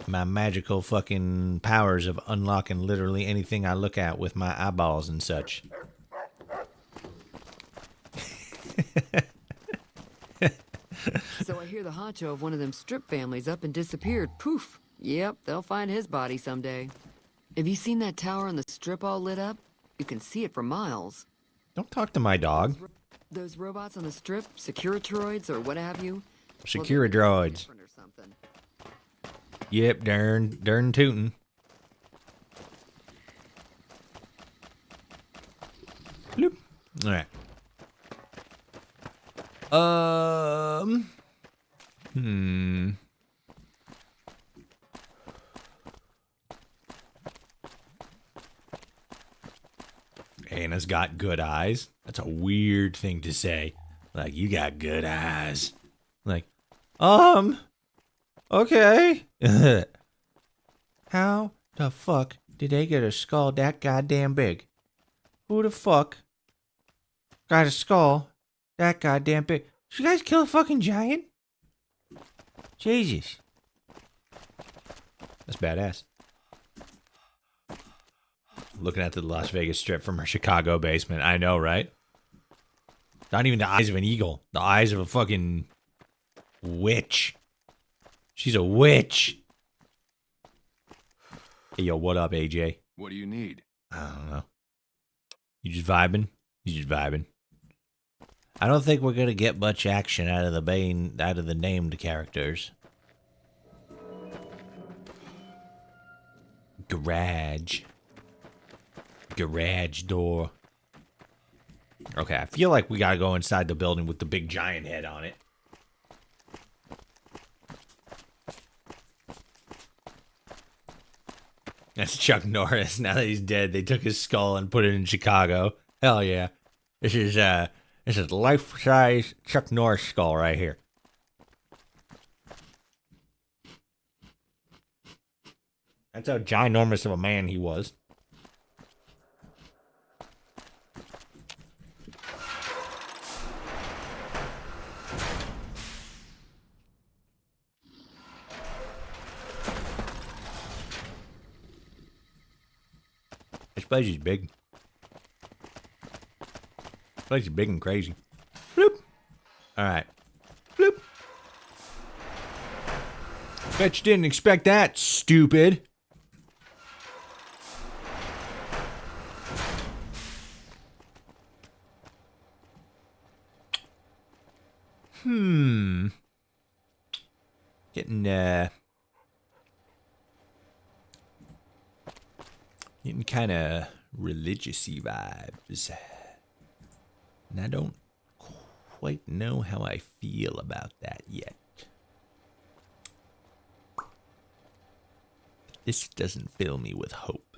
My magical fucking powers of unlocking literally anything I look at with my eyeballs and such. So I hear the honcho of one of them strip families up and disappeared. Poof. Yep, they'll find his body someday. Have you seen that tower on the strip all lit up? You can see it for miles. Don't talk to my dog. Those robots on the strip, Securitroids or what have you? Securidroids. Yep, darn tootin'. Bloop. All right. Anna's got good eyes. That's a weird thing to say. Like, you got good eyes. Like, okay. How the fuck did they get a skull that goddamn big? Who the fuck got a skull that goddamn big? Did you guys kill a fucking giant? Jesus. That's badass. Looking at the Las Vegas Strip from her Chicago basement. I know, right? Not even the eyes of an eagle. The eyes of a fucking witch. She's a witch. Hey, yo, what up, AJ? What do you need? I don't know. You just vibing? You just vibing. I don't think we're gonna get much action out of the named characters. Garage door. Okay, I feel like we gotta go inside the building with the big giant head on it. That's Chuck Norris. Now that he's dead, they took his skull and put it in Chicago. Hell yeah. This is life-size Chuck Norris skull right here. That's how ginormous of a man he was. This place is big. This place is big and crazy. Bloop. Alright. Bloop. Bet you didn't expect that, stupid. Getting kind of religious-y vibes. And I don't quite know how I feel about that yet. This doesn't fill me with hope.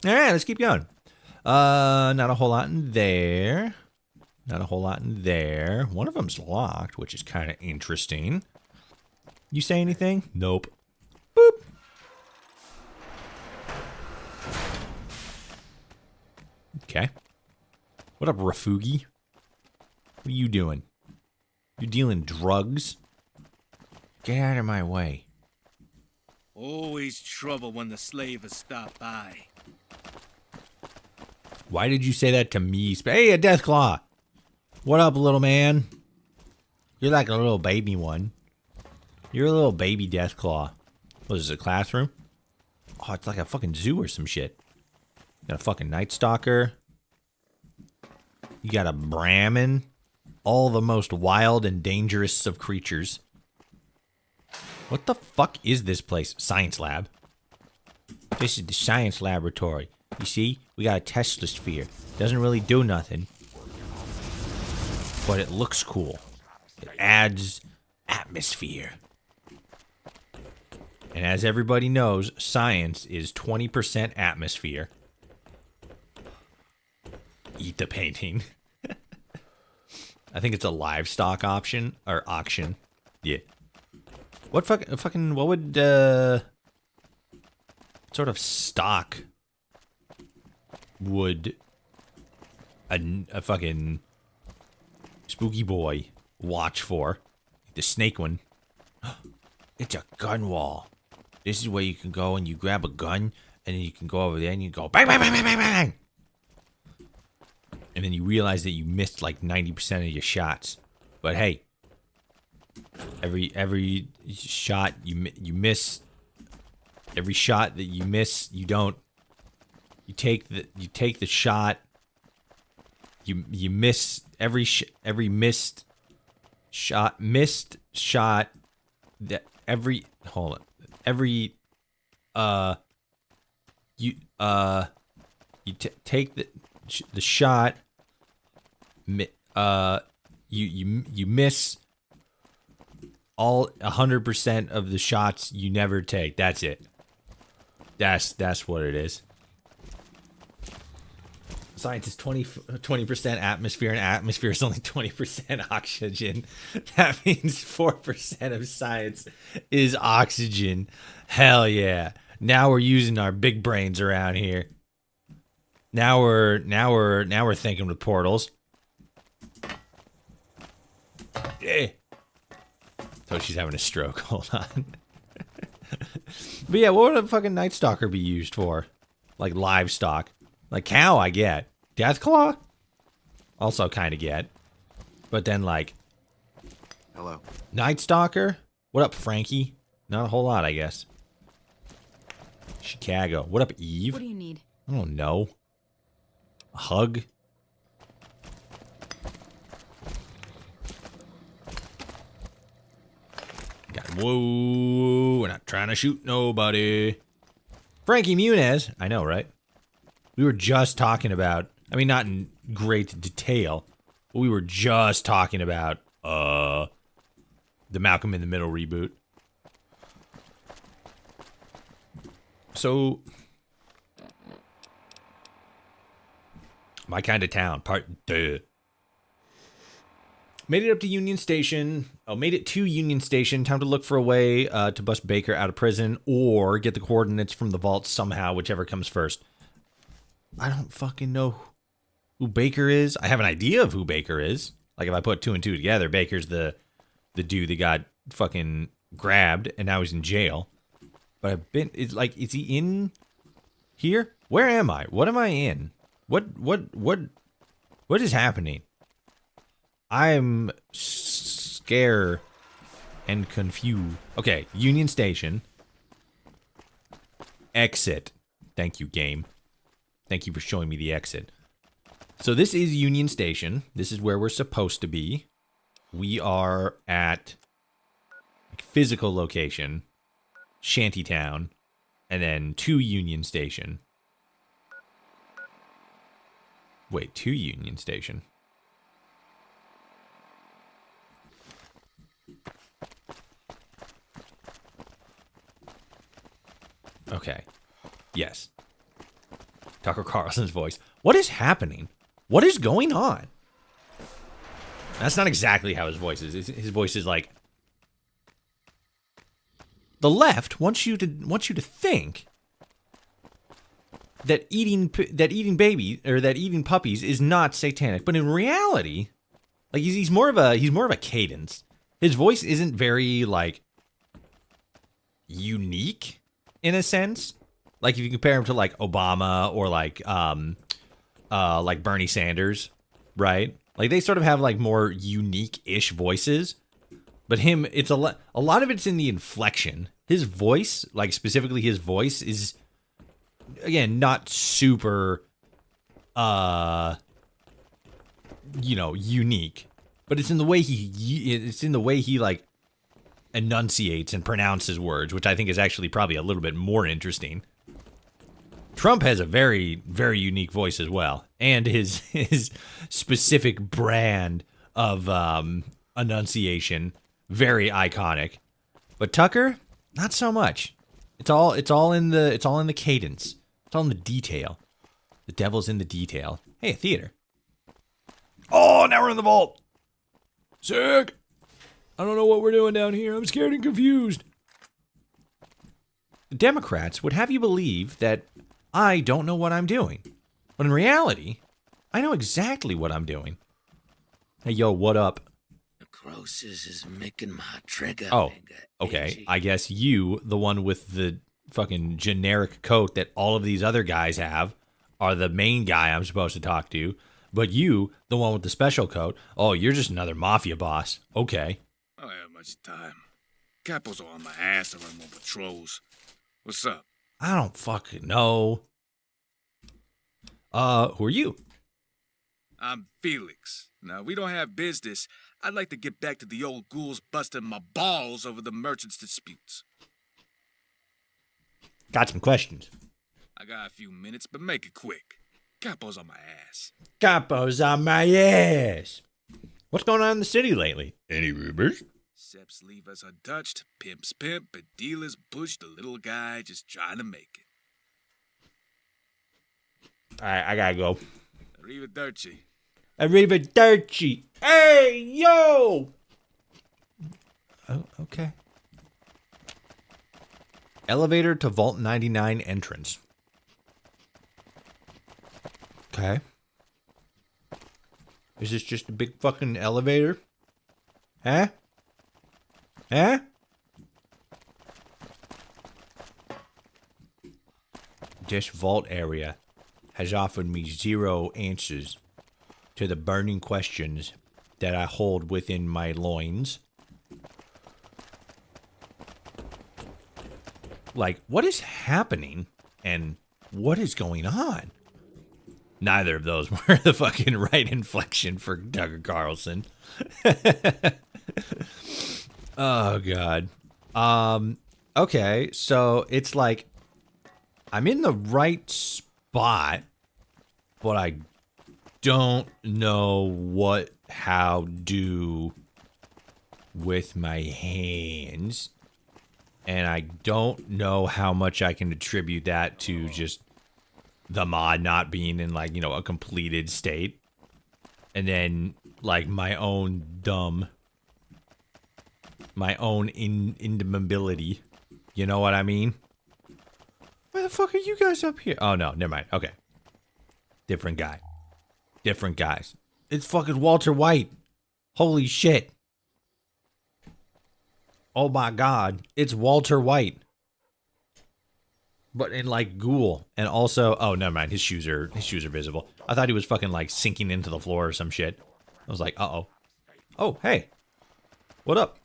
All right, let's keep going. Not a whole lot in there. Not a whole lot in there. One of them's locked, which is kind of interesting. You say anything? Nope. Boop. Okay. What up, Rafugi? What are you doing? You dealing drugs? Get out of my way. Always trouble when the slavers stop by. Why did you say that to me? Hey, a Deathclaw. What up, little man? You're like a little baby one. You're a little baby Deathclaw. What is this, a classroom? Oh, it's like a fucking zoo or some shit. Got a fucking Night Stalker. You got a Brahmin. All the most wild and dangerous of creatures. What the fuck is this place? Science lab. This is the science laboratory. You see, we got a Tesla sphere. Doesn't really do nothing, but it looks cool. It adds atmosphere. And as everybody knows, science is 20% atmosphere. Eat the painting. I think it's a livestock option or auction. Yeah. What what would what sort of stock would a fucking spooky boy watch for? The snake one. It's a gun wall. This is where you can go and you grab a gun and then you can go over there and you go bang bang bang bang bang bang. And then you realize that you missed like 90% of your shots. But hey, every shot you miss, every shot that you miss, you don't. You take the shot. You miss every missed shot that every you take the shot. You miss all 100% of the shots you never take. That's it. That's what it is. Science is 20% atmosphere, and atmosphere is only 20% oxygen. That means 4% of science is oxygen. Hell yeah. Now we're using our big brains around here. Now we're thinking with portals. Yeah. Oh, she's having a stroke. Hold on. But yeah, what would a fucking Night Stalker be used for? Like livestock. Like cow, I get. Deathclaw? Also kind of get. But then like... Hello. Night Stalker? What up, Frankie? Not a whole lot, I guess. Chicago. What up, Eve? What do you need? I don't know. A hug? Whoa, we're not trying to shoot nobody. Frankie Muniz. I know, right? We were just talking about, I mean, not in great detail, but we were just talking about the Malcolm in the Middle reboot. So, My Kind of Town, part 2. Made it up to Union Station. Oh, made it to Union Station. Time to look for a way to bust Baker out of prison or get the coordinates from the vault somehow, whichever comes first. I don't fucking know who Baker is. I have an idea of who Baker is. Like, if I put 2 and 2 together, Baker's the dude that got fucking grabbed and now he's in jail. But is he in here? Where am I? What am I in? What is happening? I'm scared and confused. Okay, Union Station. Exit. Thank you, game. Thank you for showing me the exit. So this is Union Station. This is where we're supposed to be. We are at physical location, Shantytown, and then to Union Station. Wait, to Union Station. Okay. Yes. Tucker Carlson's voice. What is happening? What is going on? That's not exactly how his voice is. His voice is like, the left wants you to think that eating puppies is not satanic, but in reality, like he's more of a cadence. His voice isn't very like unique in a sense. Like if you compare him to like Obama or like Bernie Sanders, right? Like they sort of have like more unique-ish voices. But him, it's a lot of it's in the inflection. His voice, like specifically his voice, is again not super unique. But it's in the way he like enunciates and pronounces words, which I think is actually probably a little bit more interesting. Trump has a very, very unique voice as well, and his specific brand of enunciation, very iconic. But Tucker, not so much. It's all in the cadence. It's all in the detail. The devil's in the detail. Hey, a theater. Oh, now we're in the vault. Sick. I don't know what we're doing down here. I'm scared and confused. The Democrats would have you believe that I don't know what I'm doing. But in reality, I know exactly what I'm doing. Hey, yo, what up? Necrosis is making my trigger. Oh, okay. I guess you, the one with the fucking generic coat that all of these other guys have, are the main guy I'm supposed to talk to. But you, the one with the special coat, oh, you're just another mafia boss. Okay. I don't have much time. Capos are on my ass to run more patrols. What's up? I don't fucking know. Who are you? I'm Felix. Now, we don't have business. I'd like to get back to the old ghouls busting my balls over the merchants' disputes. Got some questions. I got a few minutes, but make it quick. Capo's on my ass. Capo's on my ass. What's going on in the city lately? Any rumors? Seps leave us untouched, pimps pimp, but dealers push the little guy just trying to make it. Alright, I gotta go. Arrivederci. Arrivederci. Hey, yo! Oh, okay. Elevator to Vault 99 entrance. Okay. Is this just a big fucking elevator? Huh? Huh? This vault area has offered me 0 answers to the burning questions that I hold within my loins. Like, what is happening and what is going on? Neither of those were the fucking right inflection for Tucker Carlson. Oh, God. Okay, so it's like I'm in the right spot, but I don't know what, how, do with my hands. And I don't know how much I can attribute that to just the mod not being in, like, you know, a completed state. And then, like, my own indemobility. You know what I mean? Why the fuck are you guys up here? Oh, no, never mind. Okay. Different guy. Different guys. It's fucking Walter White. Holy shit. Oh my God. It's Walter White. But in like ghoul. And also, oh, never mind. His shoes are visible. I thought he was fucking like sinking into the floor or some shit. I was like, uh-oh. Oh, hey. What up?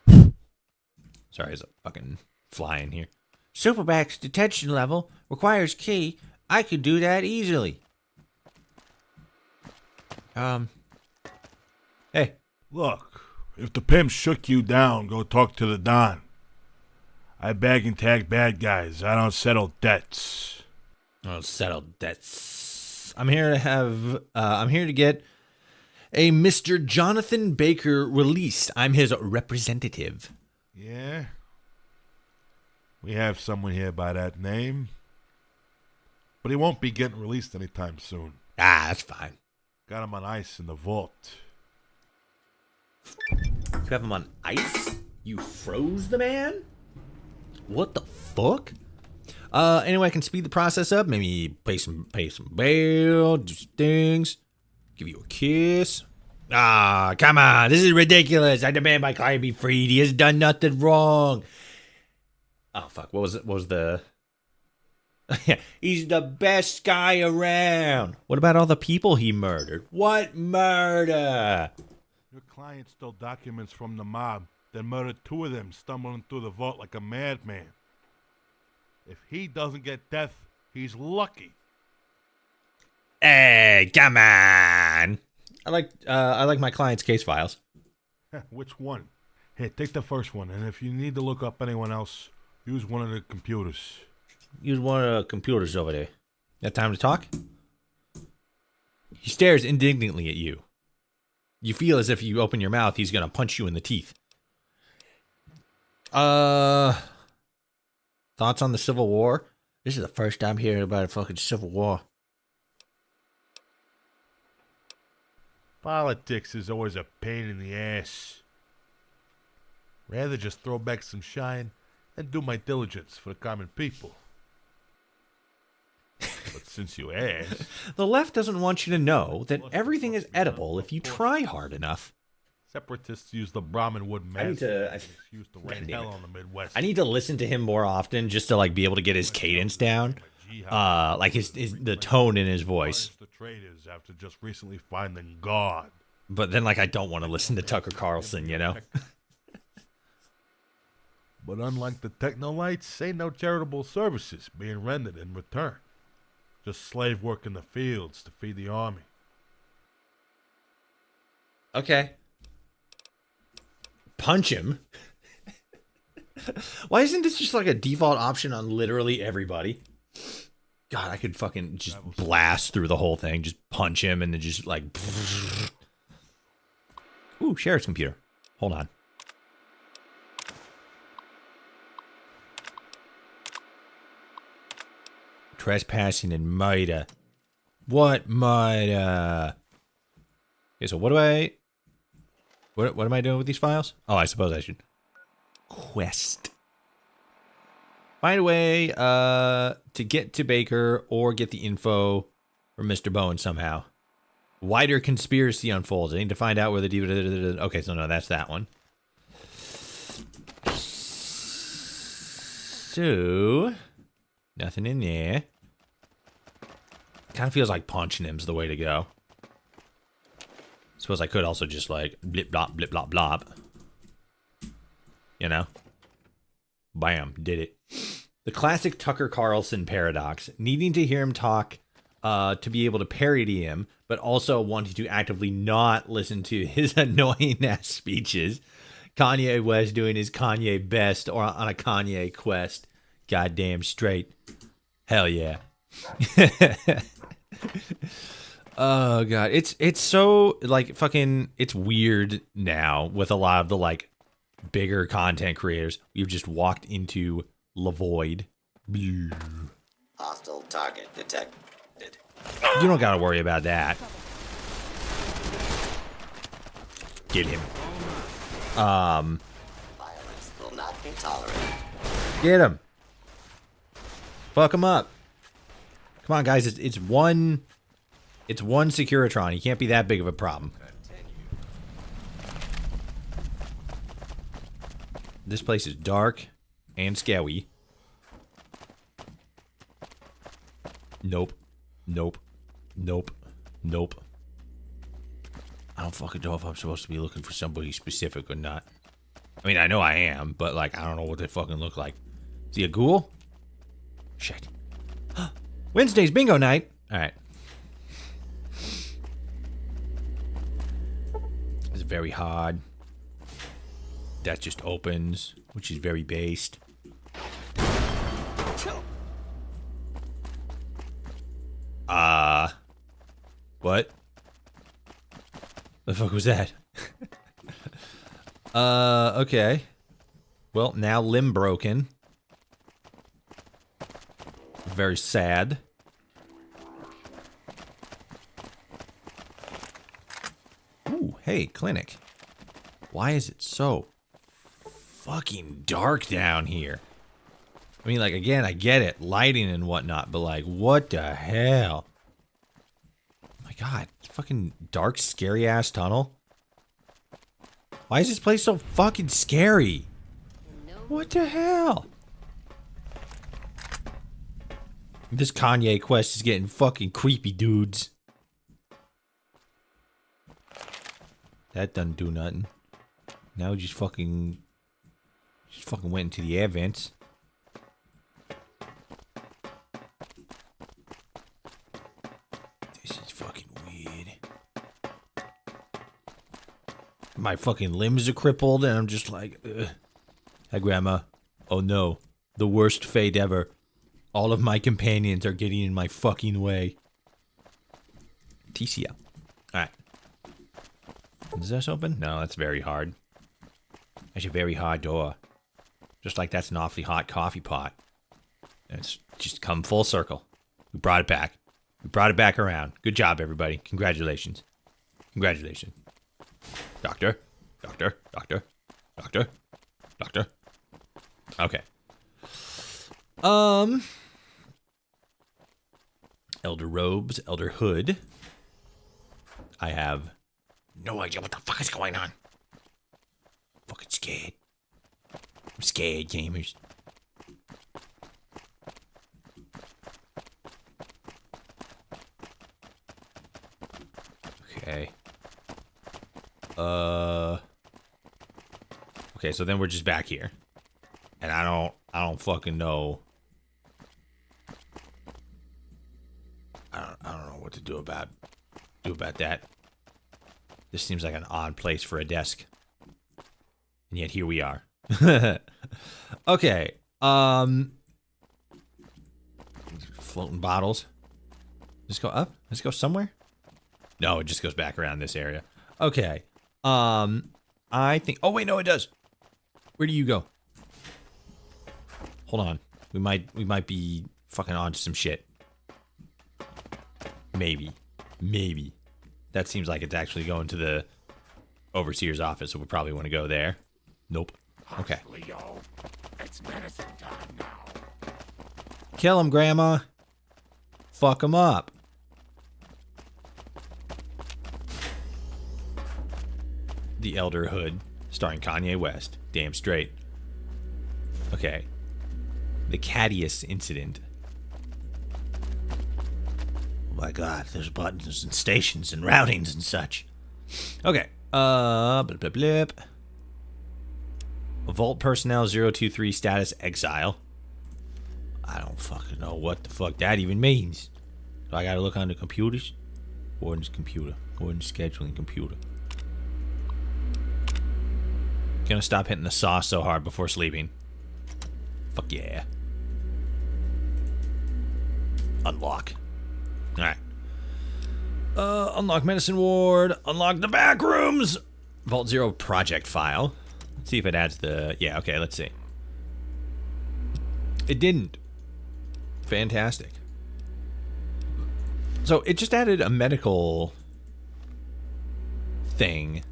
Sorry, there's a fucking fly in here. Superback's detention level requires key. I could do that easily. Hey. Look, if the pimp shook you down, go talk to the Don. I bag and tag bad guys. I don't settle debts. I don't settle debts. I'm here to get a Mr. Jonathan Baker released. I'm his representative. Yeah? We have someone here by that name. But he won't be getting released anytime soon. Ah, that's fine. Got him on ice in the vault. You have him on ice? You froze the man? What the fuck? Anyway, I can speed the process up. Maybe pay some bail, do some things, give you a kiss. Ah, come on. This is ridiculous. I demand my client be freed. He has done nothing wrong. Oh, fuck. What was it? What was the... He's the best guy around. What about all the people he murdered? What murder? Your client stole documents from the mob, then murdered 2 of them, stumbling through the vault like a madman. If he doesn't get death, he's lucky. Hey, come on. I like my client's case files. Which one? Here, take the first one, and if you need to look up anyone else, use one of the computers. use one of the computers over there. Got time to talk? He stares indignantly at you. You feel as if you open your mouth, he's gonna punch you in the teeth. Thoughts on the Civil War? This is the first time hearing about a fucking Civil War. Politics is always a pain in the ass. Rather just throw back some shine and do my diligence for the common people. But since you asked... The left doesn't want you to know that everything is edible if you try hard enough. Separatists use the Brahmin wood I excuse to rain hell on the Midwest. I need to listen to him more often just to like be able to get his cadence down. Like the tone in his voice. The traitors after just recently finding God. But then like I don't want to listen to Tucker Carlson, you know? But unlike the Technolites, ain't no charitable services being rendered in return. Just slave work in the fields to feed the army. Okay. Punch him. Why isn't this just like a default option on literally everybody? God, I could fucking just blast through the whole thing. Just punch him and then just like... Ooh, sheriff's computer. Hold on. Trespassing and murder. What murder? Okay, so what do I... What am I doing with these files? Oh, I suppose I should... Quest. Find a way to get to Baker or get the info from Mr. Bowen somehow. Wider conspiracy unfolds. I need to find out where the... Okay, so no, that's that one. So... Nothing in there. Kind of feels like punching him's the way to go. Suppose I could also just like blip blop blip blop blop. You know? Bam, did it. The classic Tucker Carlson paradox. Needing to hear him talk to be able to parody him, but also wanting to actively not listen to his annoying ass speeches. Kanye West doing his Kanye best or on a Kanye quest. Goddamn straight. Hell yeah. Oh god, it's so like fucking it's weird now with a lot of the like bigger content creators. We've just walked into Lavoid. Hostile target detected. You don't gotta worry about that. Get him. Violence will not be tolerated. Get him. Fuck him up. Come on, guys. It's one Securitron. He can't be that big of a problem. This place is dark and scary. Nope. Nope. Nope. Nope. I don't fucking know if I'm supposed to be looking for somebody specific or not. I mean, I know I am, but like, I don't know what they fucking look like. Is he a ghoul? Shit. Wednesday's bingo night. All right. It's very hard. That just opens, which is very based. What? The fuck was that? Okay. Well, now limb broken. Very sad. Ooh, hey, clinic. Why is it so fucking dark down here? I mean, like, again, I get it. Lighting and whatnot, but, like, what the hell? Oh my god. Fucking dark, scary-ass tunnel. Why is this place so fucking scary? What the hell? This Kanye quest is getting fucking creepy, dudes. That doesn't do nothing. Now we just fucking went into the air vents. This is fucking weird. My fucking limbs are crippled and I'm just like, ugh. Hi, Grandma. Oh no. The worst fate ever. All of my companions are getting in my fucking way. TCL. Alright. Is this open? No, that's very hard. That's a very hard door. Just like that's an awfully hot coffee pot. It's just come full circle. We brought it back. We brought it back around. Good job, everybody. Congratulations. Congratulations. Doctor. Doctor. Doctor. Doctor. Doctor. Okay. Elder robes, elder hood. I have no idea what the fuck is going on. Fucking scared. I'm scared, gamers. Okay. Okay, so then we're just back here. And I don't fucking know. I don't know what to do about that. This seems like an odd place for a desk. And yet here we are. Okay. Floating bottles. Just go up? Let's go somewhere? No, it just goes back around this area. Okay. I think... Oh, wait, no, it does. Where do you go? Hold on. We might be fucking onto some shit. Maybe. Maybe. That seems like it's actually going to the overseer's office, so we probably want to go there. Nope. Okay. It's medicine time now. Kill him, Grandma. Fuck him up. The Elder Hood, starring Kanye West. Damn straight. Okay. The Cadius incident. Oh my god, there's buttons and stations and routings and such. Okay. Blip, blip, blip. Vault personnel 023 status exile. I don't fucking know what the fuck that even means. So I gotta look on the computers. Gordon's computer. Gordon's scheduling computer. Gonna stop hitting the sauce so hard before sleeping. Fuck yeah. Unlock. Alright. Unlock medicine ward. Unlock the back rooms. Vault 0 project file. Let's see if it adds the... Yeah, okay, let's see. It didn't. Fantastic. So it just added a medical thing.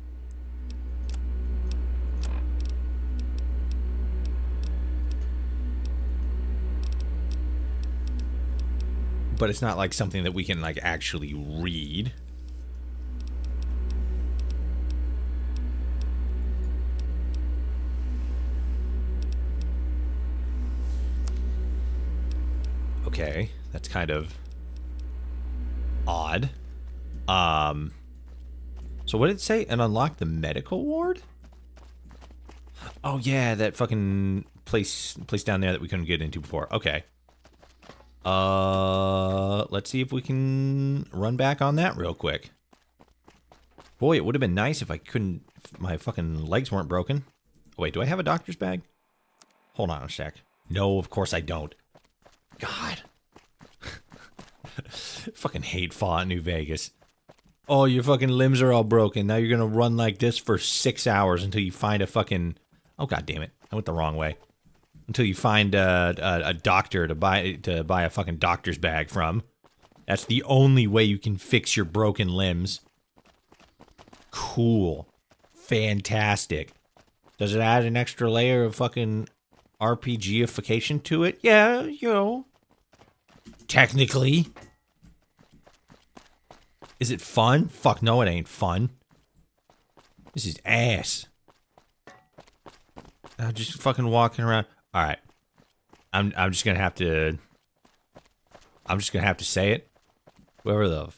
But it's not like something that we can like actually read. Okay, that's kind of odd. So what did it say? And unlock the medical ward? Oh yeah, that fucking place down there that we couldn't get into before. Okay. Let's see if we can run back on that real quick. Boy, it would have been nice if I couldn't, if my fucking legs weren't broken. Oh, wait, do I have a doctor's bag? Hold on a sec. No, of course I don't. God. Fucking hate Fallout New Vegas. Oh, your fucking limbs are all broken. Now you're gonna run like this for 6 hours until you find a fucking... Oh, god damn it. I went the wrong way. Until you find a doctor to buy a fucking doctor's bag from. That's the only way you can fix your broken limbs. Cool. Fantastic. Does it add an extra layer of fucking RPGification to it? Yeah, you know. Technically. Is it fun? Fuck no, it ain't fun. This is ass. I'm just fucking walking around. All right. I'm just gonna have to. I'm just gonna have to say it. Whoever the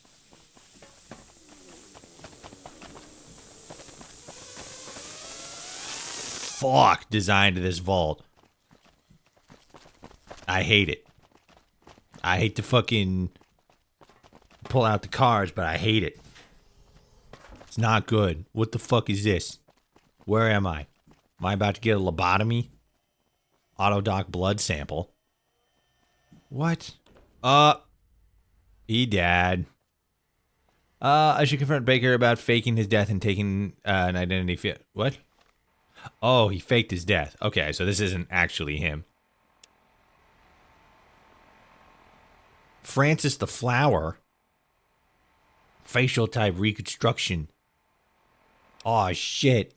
fuck designed this vault. I hate it. I hate to fucking pull out the cards, but I hate it. It's not good. What the fuck is this? Where am I? Am I about to get a lobotomy? Autodoc blood sample. What? He died. I should confront Baker about faking his death and taking an identity. What? Oh, he faked his death. Okay, so this isn't actually him. Francis the Flower. Facial type reconstruction. Oh shit.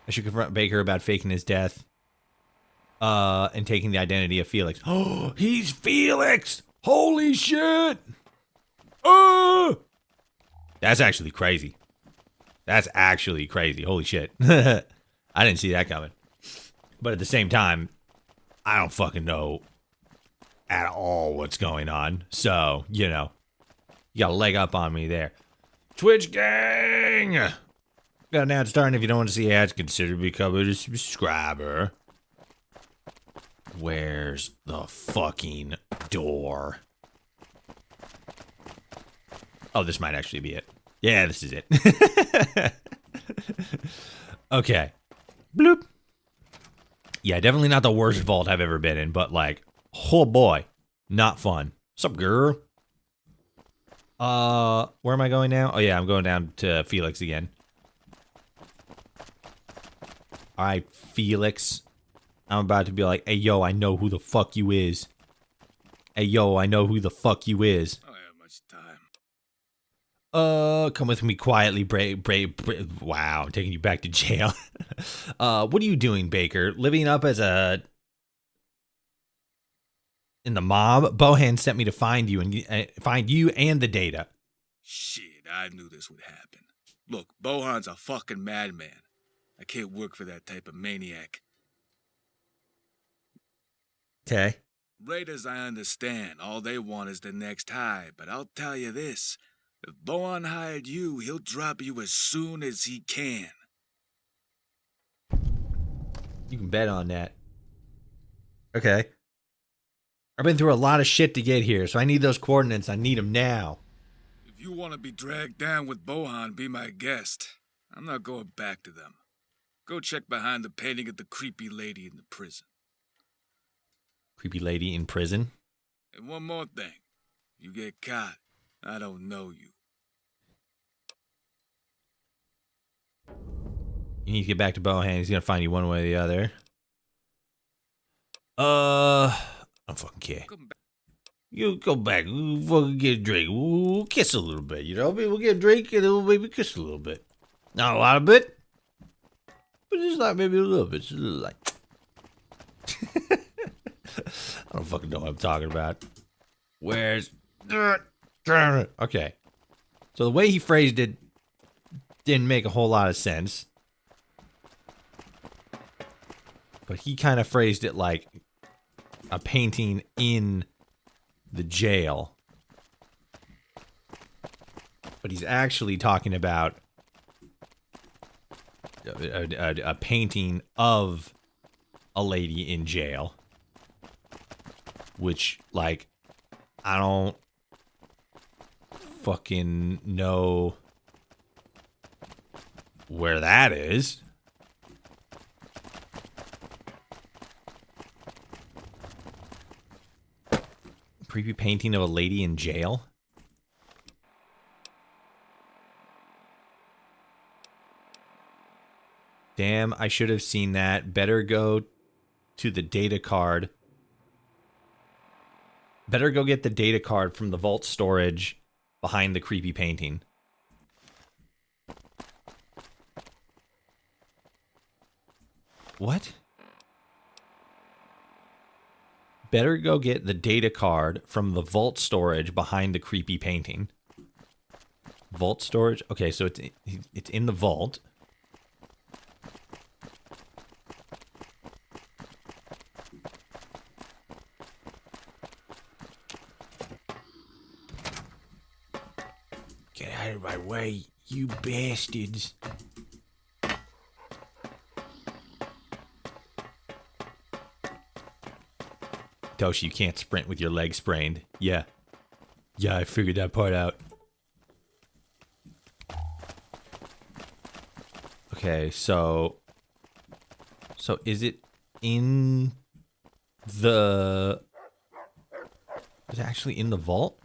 I should confront Baker about faking his death. And taking the identity of Felix. Oh, he's Felix! Holy shit! Oh! That's actually crazy. That's actually crazy. Holy shit. I didn't see that coming. But at the same time, I don't fucking know at all what's going on. So, you know, you got a leg up on me there. Twitch gang! Got an ad starting. If you don't want to see ads, consider becoming a subscriber. Where's the fucking door? Oh, this might actually be it. Yeah, this is it. Okay. Bloop. Yeah, definitely not the worst vault I've ever been in, but like, oh boy, not fun. What's up, girl? Where am I going now? Oh yeah, I'm going down to Felix again. Alright, Felix. I'm about to be like, hey yo, I know who the fuck you is. Hey yo, I know who the fuck you is. I don't have much time. Come with me quietly, wow, I'm taking you back to jail. What are you doing, Baker? Living up as a... in the mob? Bohan sent me to find you and find you and the data. Shit, I knew this would happen. Look, Bohan's a fucking madman. I can't work for that type of maniac. Okay. Right as I understand, all they want is the next high, but I'll tell you this. If Bohan hired you, he'll drop you as soon as he can. You can bet on that. Okay. I've been through a lot of shit to get here, so I need those coordinates. I need them now. If you want to be dragged down with Bohan, be my guest. I'm not going back to them. Go check behind the painting of the creepy lady in the prison. Creepy lady in prison? And one more thing. You get caught, I don't know you. You need to get back to Bohan. He's gonna find you one way or the other. I don't fucking care. You go back. We'll fucking get a drink. We'll kiss a little bit, you know? We'll get a drink and then we'll maybe kiss a little bit. Not a lot of it, but just like maybe a little bit. Just a little like. I don't fucking know what I'm talking about. Where's... Okay. So the way he phrased it didn't make a whole lot of sense. But he kind of phrased it like a painting in the jail. But he's actually talking about a painting of a lady in jail. Which, like, I don't fucking know where that is. Creepy painting of a lady in jail? Damn, I should have seen that. Better go to the data card. Better go get the data card from the vault storage behind the creepy painting. What? Better go get the data card from the vault storage behind the creepy painting. Vault storage? Okay, so it's in the vault. Get out of my way, you bastards. Toshi, you can't sprint with your leg sprained. Yeah. Yeah, I figured that part out. Okay, so is it in The... Is it actually in the vault?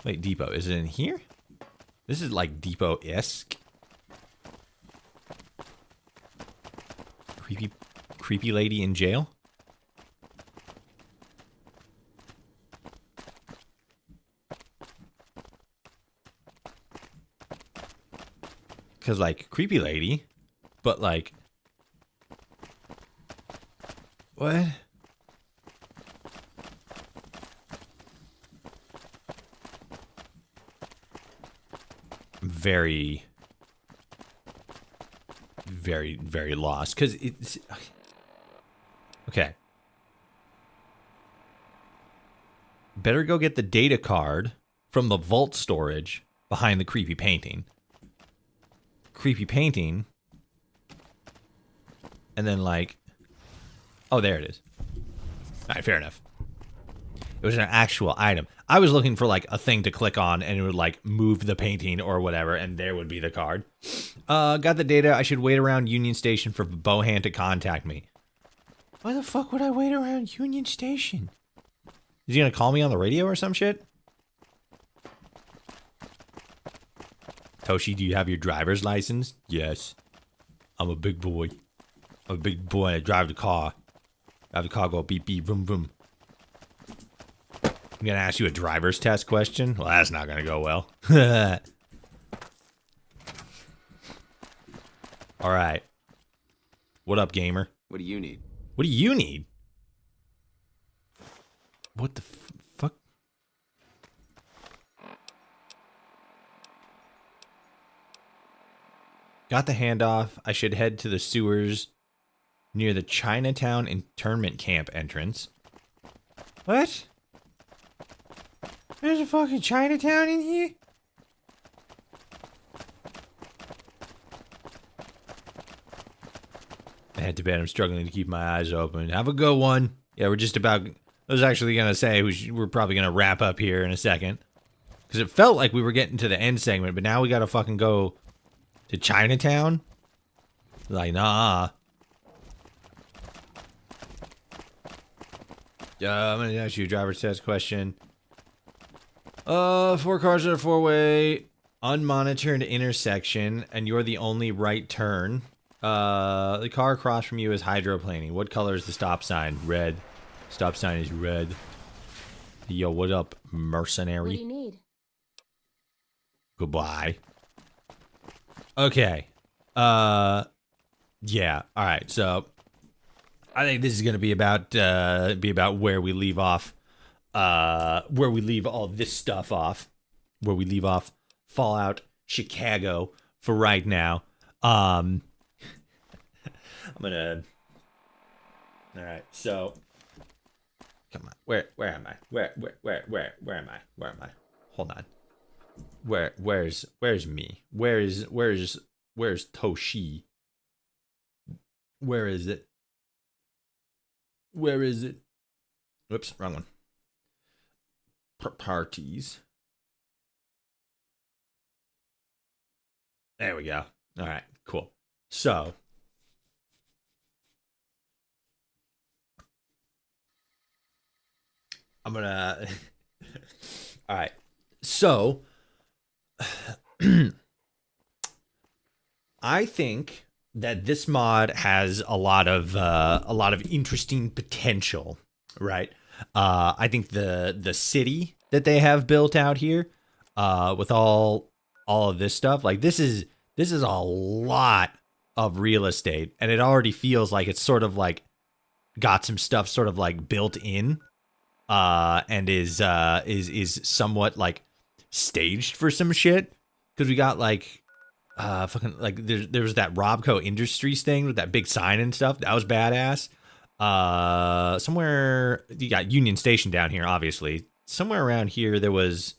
Wait, depot. Is it in here? This is like depot-esque. Creepy lady in jail? Because, like, creepy lady, but, like... What? Very, very lost. Because it's... Okay. Better go get the data card from the vault storage behind the creepy painting. Creepy painting. And then, like... Oh, there it is. Alright, fair enough. It was an actual item. I was looking for, like, a thing to click on, and it would, like, move the painting or whatever, and there would be the card. Got the data. I should wait around Union Station for Bohan to contact me. Why the fuck would I wait around Union Station? Is he gonna call me on the radio or some shit? Toshi, do you have your driver's license? Yes. I'm a big boy. I'm a big boy and I drive the car. Drive the car, go beep beep, boom boom. I'm gonna ask you a driver's test question? Well, that's not gonna go well. Alright. What up, gamer? What do you need? What do you need? What the fuck? Got the handoff. I should head to the sewers near the Chinatown internment camp entrance. What? There's a fucking Chinatown in here? I had to bed. I'm struggling to keep my eyes open. Have a good one. Yeah, we're just about... I was actually going to say we're probably going to wrap up here in a second. Because it felt like we were getting to the end segment, but now we got to fucking go to Chinatown? Like, nah. I'm going to ask you a driver's test question. 4 cars at a 4-way, unmonitored intersection, and you're the only right turn. The car across from you is hydroplaning. What color is the stop sign? Red. Stop sign is red. Yo, what up, mercenary? What do you need? Goodbye. Okay. Yeah. All right. So, I think this is gonna be about where we leave off. Where we leave all this stuff off. Where we leave off Fallout Chicago for right now. I'm gonna. All right. So. Come on. Where am I? Where am I? Where am I? Hold on. Where's me? Where's Toshi? Where is it? Where is it? Whoops, wrong one. Parties. There we go. All right, cool. So, I'm gonna... All right. So, I think that this mod has a lot of interesting potential, right? I think the city that they have built out here, with all of this stuff, like this is a lot of real estate, and it already feels like it's sort of like got some stuff sort of like built in, and is somewhat like staged for some shit, because we got like fucking like there was that Robco Industries thing with that big sign and stuff. That was badass. Somewhere you got Union Station down here, obviously. Somewhere around here there was,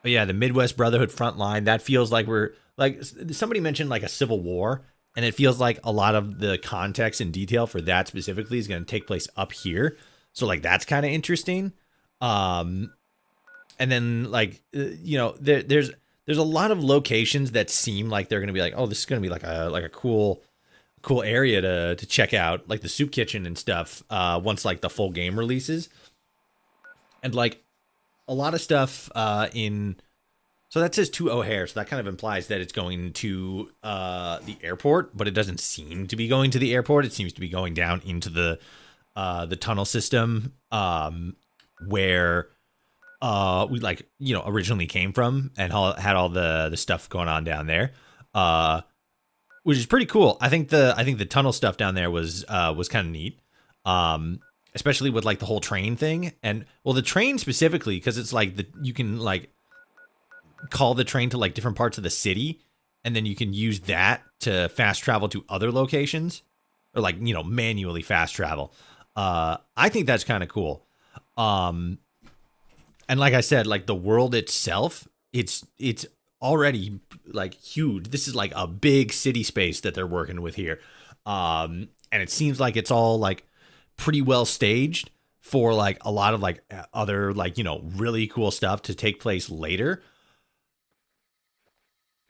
oh yeah, the Midwest Brotherhood front line. That feels like we're like, somebody mentioned like a civil war, and it feels like a lot of the context and detail for that specifically is going to take place up here. So like that's kind of interesting. And then like you know, there's a lot of locations that seem like they're going to be like, oh, this is going to be like a cool cool area to check out, like the soup kitchen and stuff, once like the full game releases. And like a lot of stuff so that says to O'Hare, so that kind of implies that it's going to the airport, but it doesn't seem to be going to the airport. It seems to be going down into the tunnel system, where we like, originally came from, and had all the stuff going on down there, which is pretty cool. I think the tunnel stuff down there was kind of neat, especially with like the whole train thing, and well, the train specifically, because it's like you can like call the train to like different parts of the city, and then you can use that to fast travel to other locations, or like manually fast travel. I think that's kind of cool. And like I said, like the world itself, it's already like huge. This is like a big city space that they're working with here. And it seems like it's all like pretty well staged for like a lot of like other like, really cool stuff to take place later.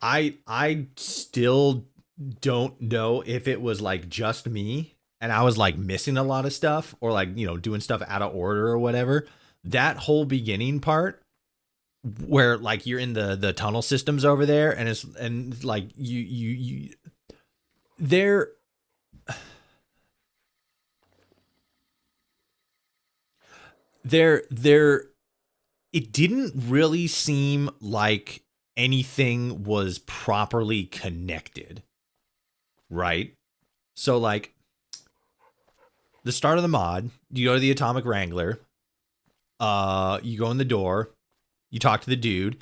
I still don't know if it was like just me and I was like missing a lot of stuff, or like, doing stuff out of order or whatever. That whole beginning part where like you're in the tunnel systems over there, and like you there it didn't really seem like anything was properly connected, right? So like the start of the mod, you go to the Atomic Wrangler, you go in the door, you talk to the dude,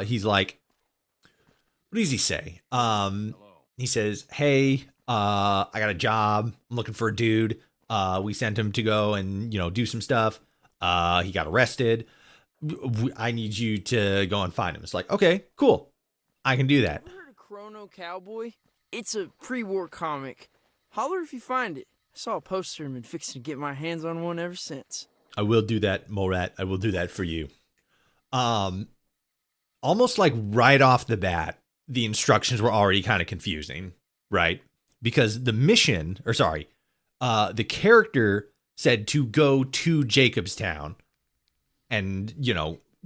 he's like, what does he say? He says, hey, I got a job, I'm looking for a dude. We sent him to go and do some stuff. He got arrested. I need you to go and find him. It's like, okay, cool, I can do that. Ever heard of Chrono Cowboy? It's a pre-war comic. Holler if you find it. I saw a poster and been fixing to get my hands on one ever since. I will do that, Morat. I will do that for you. Almost like right off the bat, the instructions were already kind of confusing, right? Because the character said to go to Jacobstown and,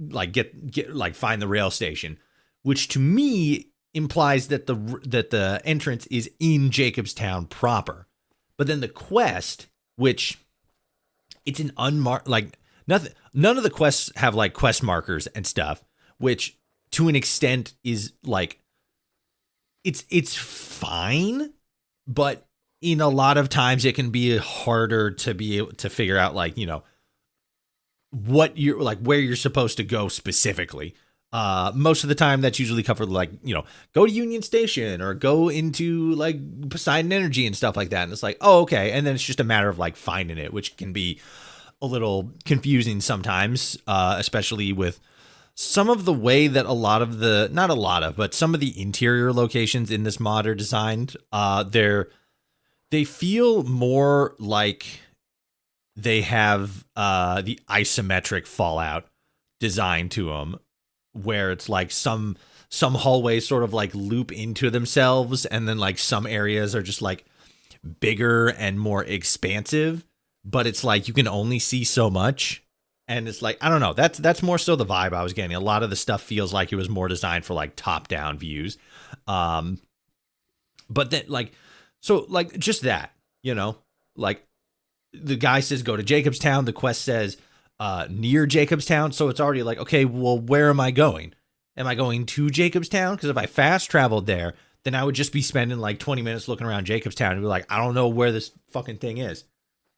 like get like find the rail station, which to me implies that the entrance is in Jacobstown proper. But then the quest, which it's an unmarked, like none of the quests have like quest markers and stuff, which to an extent is like, it's fine, but in a lot of times it can be harder to be able to figure out like, what you're like, where you're supposed to go specifically. Most of the time that's usually covered like, go to Union Station or go into like Poseidon Energy and stuff like that. And it's like, oh, okay. And then it's just a matter of like finding it, which can be a little confusing sometimes, especially with some of the way that some of the interior locations in this mod are designed. They feel more like they have the isometric Fallout design to them, where it's like some hallways sort of like loop into themselves, and then like some areas are just like bigger and more expansive, but it's like you can only see so much. And it's like, I don't know, that's more so the vibe I was getting. A lot of the stuff feels like it was more designed for like top down views. But then like, so like just that, like the guy says go to Jacobstown, the quest says near Jacobstown, so it's already like, okay, well, where am I going? Am I going to Jacobstown? Because if I fast traveled there, then I would just be spending like 20 minutes looking around Jacobstown and be like, I don't know where this fucking thing is.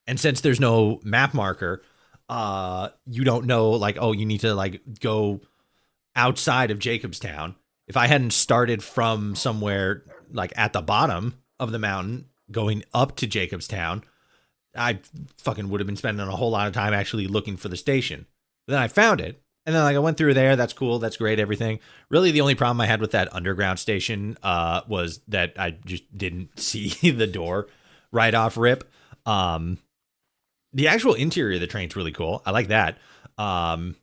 And since there's no map marker, you don't know like, oh, you need to like go outside of Jacobstown. If I hadn't started from somewhere like at the bottom of the mountain going up to Jacobstown, I fucking would have been spending a whole lot of time actually looking for the station. But then I found it, and then like I went through there. That's cool. That's great. Everything. Really, the only problem I had with that underground station was that I just didn't see the door right off rip. The actual interior of the train's really cool. I like that. Then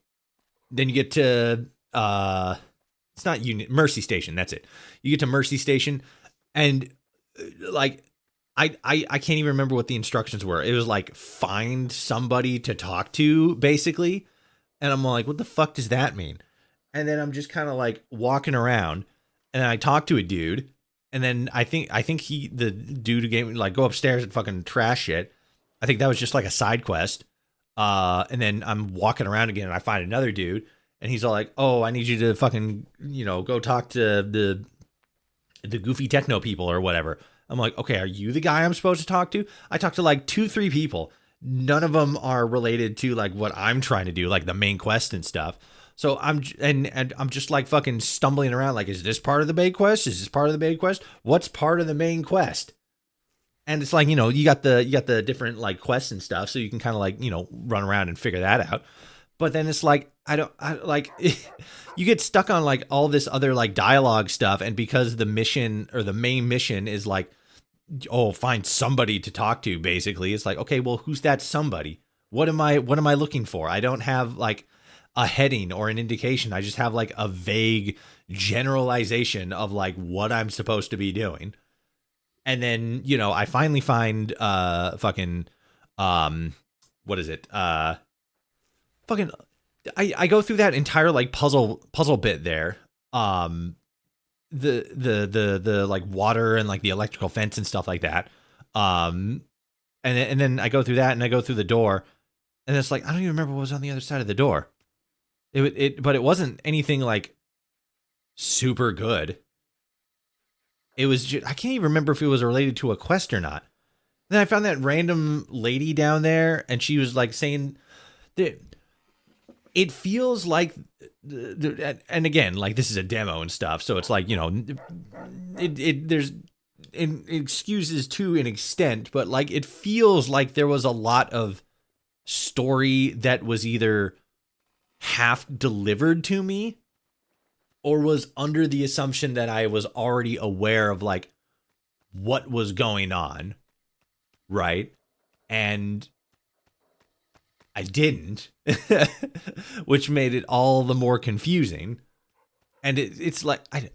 you get to it's not Mercy Station. That's it. You get to Mercy Station, and like I can't even remember what the instructions were. It was like, find somebody to talk to, basically. And I'm like, what the fuck does that mean? And then I'm just kind of like walking around, and then I talk to a dude, and then I think the dude who gave me, like, go upstairs and fucking trash shit. I think that was just like a side quest. And then I'm walking around again, and I find another dude, and he's all like, oh, I need you to fucking, go talk to the goofy techno people or whatever. I'm like, okay, are you the guy I'm supposed to talk to? I talked to like 2-3 people. None of them are related to like what I'm trying to do, like the main quest and stuff. So I'm just like fucking stumbling around. Like, is this part of the main quest? Is this part of the main quest? What's part of the main quest? And it's like, you got the different like quests and stuff. So you can kind of like, run around and figure that out. But then it's like, you get stuck on like all this other like dialogue stuff. And because the mission or the main mission is like, oh, find somebody to talk to, basically. It's like, okay, well, who's that somebody? What am I looking for? I don't have like a heading or an indication. I just have like a vague generalization of like what I'm supposed to be doing. And then, I finally find fucking what is it? Fucking I go through that entire like puzzle bit there. The like water and like the electrical fence and stuff like that. And then I go through that, and I go through the door, and it's like, I don't even remember what was on the other side of the door. But it wasn't anything like super good. It was just, I can't even remember if it was related to a quest or not. Then I found that random lady down there, and she was like saying that it feels like, and again, like this is a demo and stuff, so it's like, there's excuses to an extent, but like it feels like there was a lot of story that was either half delivered to me or was under the assumption that I was already aware of like what was going on, right? And I didn't, which made it all the more confusing. And it's like, I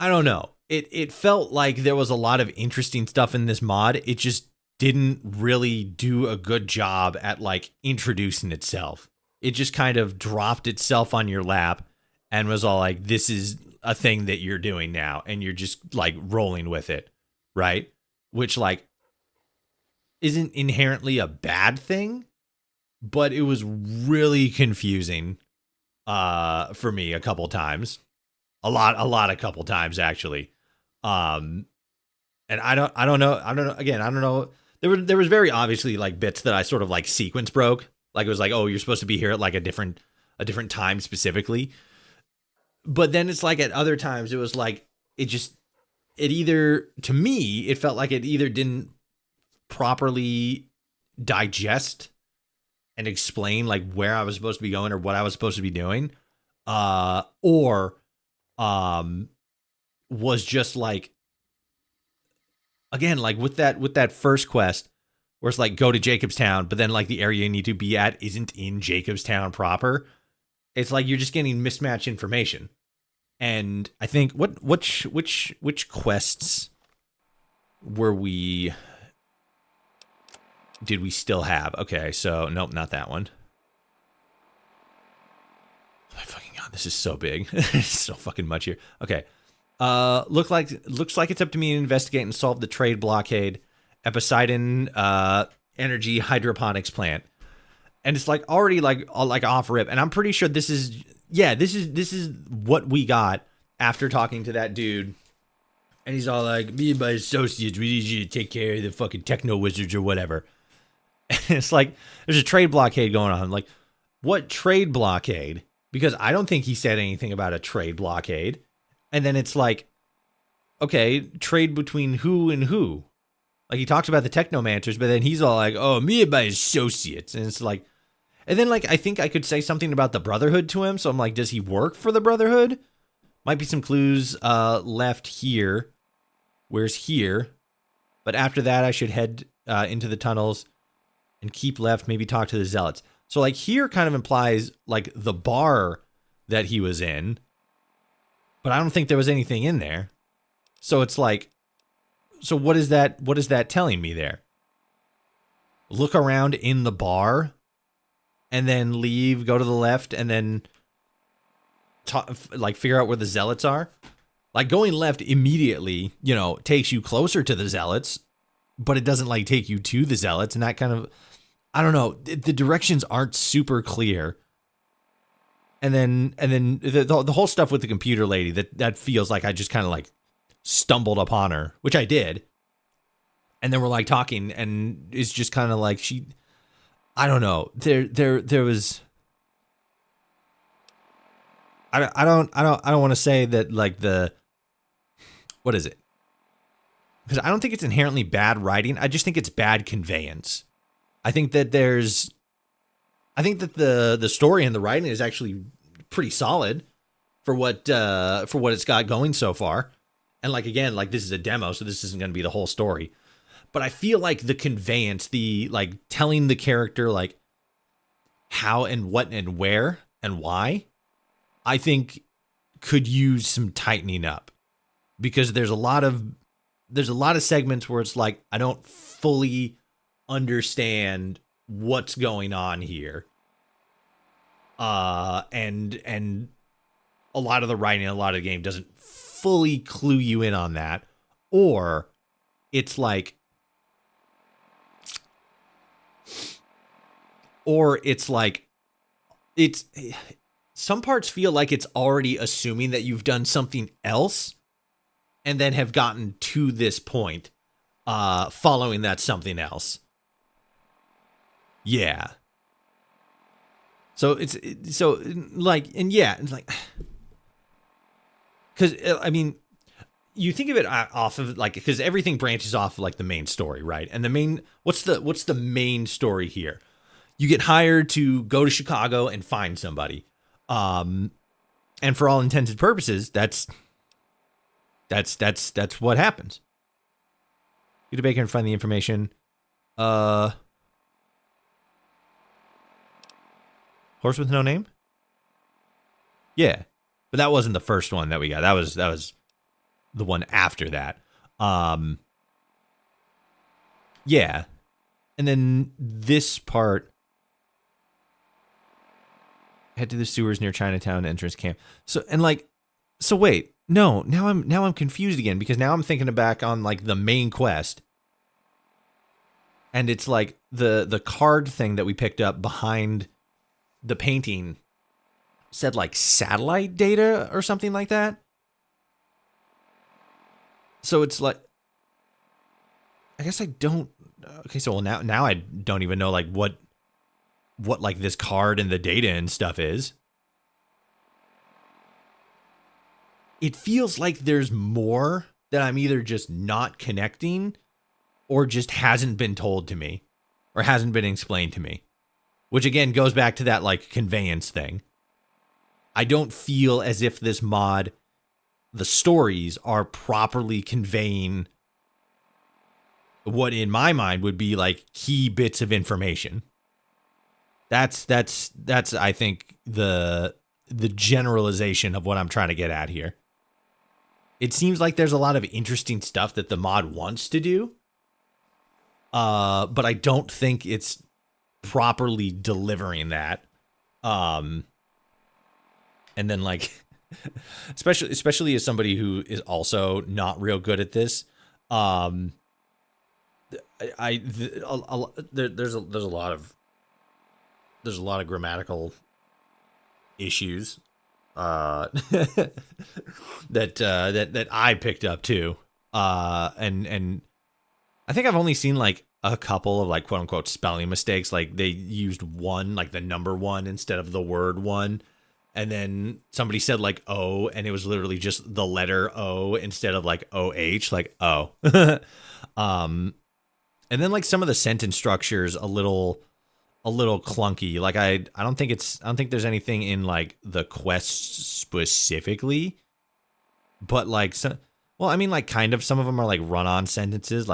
don't know. It felt like there was a lot of interesting stuff in this mod. It just didn't really do a good job at like introducing itself. It just kind of dropped itself on your lap and was all like, this is a thing that you're doing now. And you're just like rolling with it. Right. Which like isn't inherently a bad thing, but it was really confusing for me a couple times. A couple times actually. And I don't know. Again, I don't know. There was very obviously like bits that I sort of like sequence broke. Like it was like, oh, you're supposed to be here at like a different time specifically. But then it's like at other times it was like it either, to me, it felt like it either didn't properly digest and explain like where I was supposed to be going or what I was supposed to be doing, or was just like, again, like with that first quest where it's like go to Jacobstown, but then like the area you need to be at isn't in Jacobstown proper. It's like you're just getting mismatched information. And I think which quests did we still have? Okay, so nope, not that one. Oh my fucking god, this is so big. There's so fucking much here. Okay. Looks like it's up to me to investigate and solve the trade blockade at Poseidon energy hydroponics plant. And it's like already like off rip, and I'm pretty sure this is what we got after talking to that dude. And he's all like, me and my associates, we need you to take care of the fucking techno wizards or whatever. And it's like there's a trade blockade going on. Like, what trade blockade? Because I don't think he said anything about a trade blockade. And then it's like, okay, trade between who and who? Like, he talks about the technomancers, but then he's all like, oh, me and my associates. And it's like, and then like, I think I could say something about the Brotherhood to him. So I'm like, does he work for the Brotherhood? Might be some clues left here. Where's here? But after that, I should head into the tunnels and keep left, maybe talk to the Zealots. So like here kind of implies like the bar that he was in, but I don't think there was anything in there. So it's like, what is that telling me there? Look around in the bar and then leave, go to the left, and then figure out where the zealots are. Like, going left immediately, takes you closer to the zealots, but it doesn't take you to the zealots, and that kind of, I don't know, the directions aren't super clear. And then the whole stuff with the computer lady, that feels like I just kind of stumbled upon her, which I did. And then we're talking, and it's just kind of I don't know. There was, I don't want to say that what is it? Because I don't think it's inherently bad writing. I just think it's bad conveyance. I think that the story and the writing is actually pretty solid for what it's got going so far. And again, this is a demo, so this isn't going to be the whole story. But I feel like the conveyance, the telling the character how and what and where and why, I think could use some tightening up, because there's a lot of segments where it's I don't fully understand what's going on here. And a lot of the writing, a lot of the game doesn't fully clue you in on that, or it's some parts feel like it's already assuming that you've done something else and then have gotten to this point following that something else. Yeah. So it's because I mean, you think of it off of because everything branches off of the main story, right? And what's the main story here? You get hired to go to Chicago and find somebody. And for all intents and purposes, that's what happens. Go to Baker and find the information. Horse with no name? Yeah. But that wasn't the first one that we got. That was the one after that. Yeah. And then this part, head to the sewers near Chinatown entrance camp. So wait, no, now I'm confused again, because now I'm thinking back on the main quest. And it's the card thing that we picked up behind the painting said satellite data or something like that. So it's I guess I don't. Okay, so now I don't even know what this card and the data and stuff is. It feels like there's more that I'm either just not connecting or just hasn't been told to me or hasn't been explained to me, which again goes back to that conveyance thing. I don't feel as if this mod, the stories are properly conveying what in my mind would be key bits of information. That's I think the generalization of what I'm trying to get at here. It seems like there's a lot of interesting stuff that the mod wants to do, but I don't think it's properly delivering that. And then especially as somebody who is also not real good at this, there's a lot of grammatical issues that I picked up too, and I think I've only seen a couple of quote unquote spelling mistakes. They used one, the number one instead of the word one. And then somebody said O, and it was literally just the letter O instead of OH, oh. And then some of the sentence structures a little clunky. I don't think there's anything in the quest specifically, but kind of some of them are run-on sentences.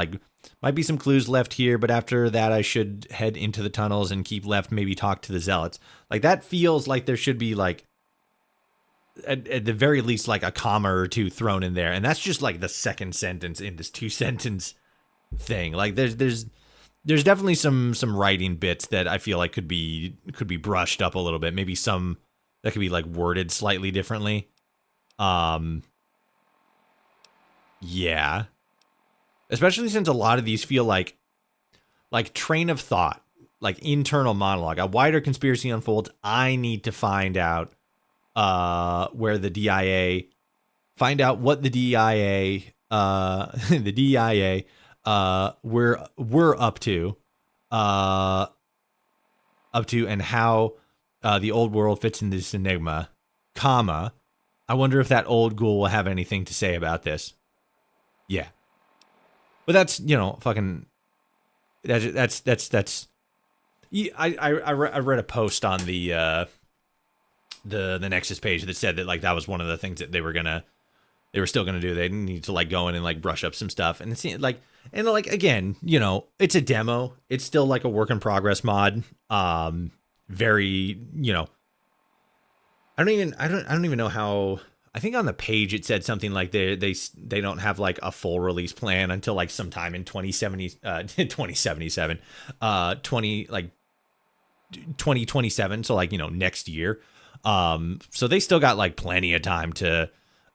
Might be some clues left here, but after that I should head into the tunnels and keep left, maybe talk to the zealots. That feels like there should be at the very least like a comma or two thrown in there, and that's just like the second sentence in this 2-sentence thing. Like there's definitely some writing bits that I feel like could be brushed up a little bit. Maybe some that could be like worded slightly differently. Yeah. Especially since a lot of these feel like train of thought, like internal monologue. A wider conspiracy unfolds. I need to find out where the DIA, find out what the DIA, the DIA, we're up to, and how the old world fits in this enigma, comma. I wonder if that old ghoul will have anything to say about this. Yeah. But that's, fucking, that's. I read a post on the Nexus page that said that like that was one of the things that they were still gonna do. They need to like go in and like brush up some stuff, and it's like, and like again, it's a demo. It's still like a work in progress mod. Very, I don't even know how. I think on the page it said something like they don't have like a full release plan until like sometime in 2027, 2027. So like, next year. So they still got like plenty of time to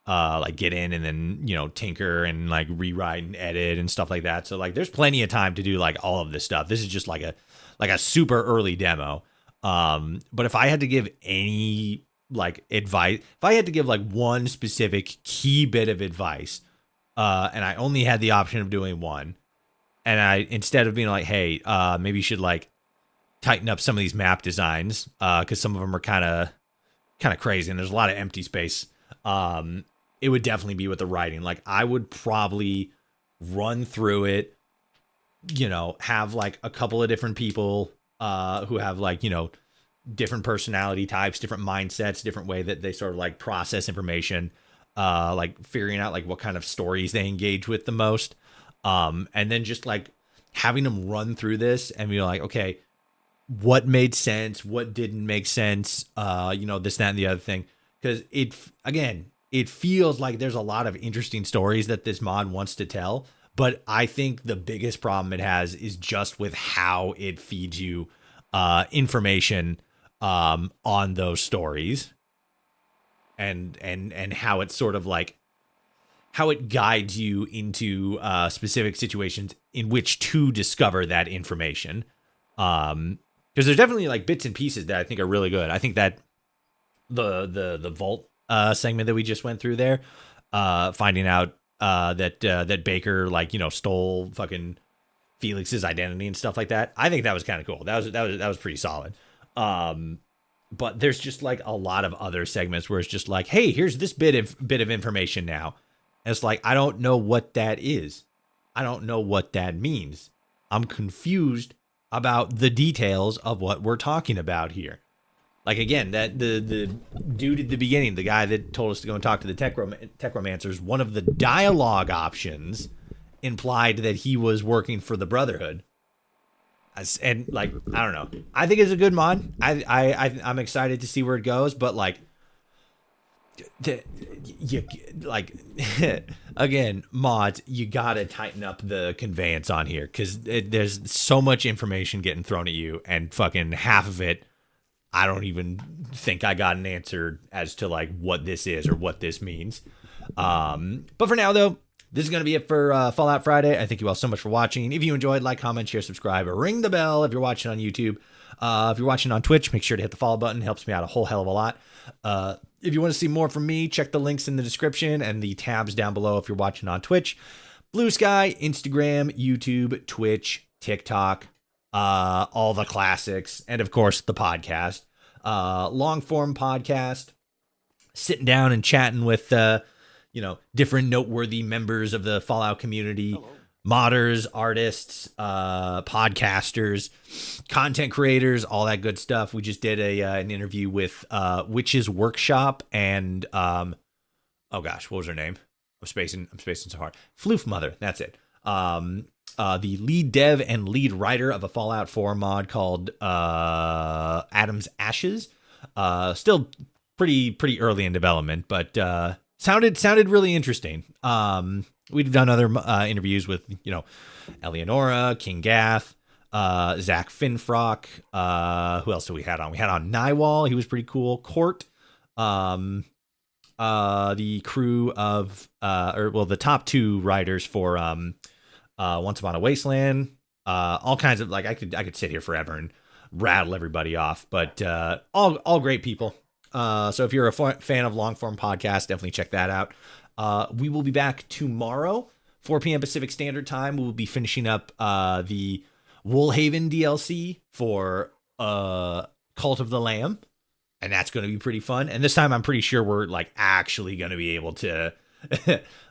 like get in and then, tinker and like rewrite and edit and stuff like that. So like there's plenty of time to do like all of this stuff. This is just like a super early demo. But if I had to give any like advice, if I had to give like one specific key bit of advice, and I only had the option of doing one, and I, instead of being like, hey, maybe you should like tighten up some of these map designs, because some of them are kind of crazy and there's a lot of empty space. It would definitely be with the writing. Like I would probably run through it, have like a couple of different people, who have like, different personality types, different mindsets, different way that they sort of like process information, like figuring out like what kind of stories they engage with the most. And then just like having them run through this and be like, okay, what made sense? What didn't make sense? This, that, and the other thing. Cause it feels like there's a lot of interesting stories that this mod wants to tell, but I think the biggest problem it has is just with how it feeds you, information, on those stories, and how it's sort of like how it guides you into specific situations in which to discover that information. Because there's definitely like bits and pieces that I think are really good. I think that the vault segment that we just went through there, finding out that Baker like stole fucking Felix's identity and stuff like that. I think that was kind of cool. That was pretty solid. But there's just like a lot of other segments where it's just like, hey, here's this bit of information now. And it's like, I don't know what that is. I don't know what that means. I'm confused about the details of what we're talking about here. Like, again, that the dude at the beginning, the guy that told us to go and talk to the techromancers, one of the dialogue options implied that he was working for the Brotherhood. And like, I don't know. I think it's a good mod. I'm excited to see where it goes, but like, again, mods, you gotta tighten up the conveyance on here, because there's so much information getting thrown at you, and fucking half of it, I don't even think I got an answer as to like what this is or what this means. But for now, though, this is going to be it for Fallout Friday. I thank you all so much for watching. If you enjoyed, like, comment, share, subscribe, or ring the bell if you're watching on YouTube. If you're watching on Twitch, make sure to hit the follow button. It helps me out a whole hell of a lot. If you want to see more from me, check the links in the description and the tabs down below if you're watching on Twitch. Blue Sky, Instagram, YouTube, Twitch, TikTok, all the classics, and of course the podcast. Long form podcast, sitting down and chatting with different noteworthy members of the Fallout community. Hello. Modders, artists, podcasters, content creators, all that good stuff. We just did an interview with Witch's Workshop and oh gosh, what was her name? I'm spacing so hard. Floof Mother, that's it. The lead dev and lead writer of a Fallout 4 mod called Adam's Ashes. Still pretty early in development, but sounded really interesting. We've done other interviews with, you know, Eleonora, King Gath, Zach Finfrock. Who else did we had on? We had on Nywall. He was pretty cool. Court. The crew of the top 2 writers for Once Upon a Wasteland. All kinds of, like, I could sit here forever and rattle everybody off, but all great people. So if you're a fan of long form podcasts, definitely check that out. We will be back tomorrow, 4 p.m. Pacific Standard Time. We will be finishing up the Woolhaven DLC for Cult of the Lamb, and that's going to be pretty fun. And this time I'm pretty sure we're like actually going to be able to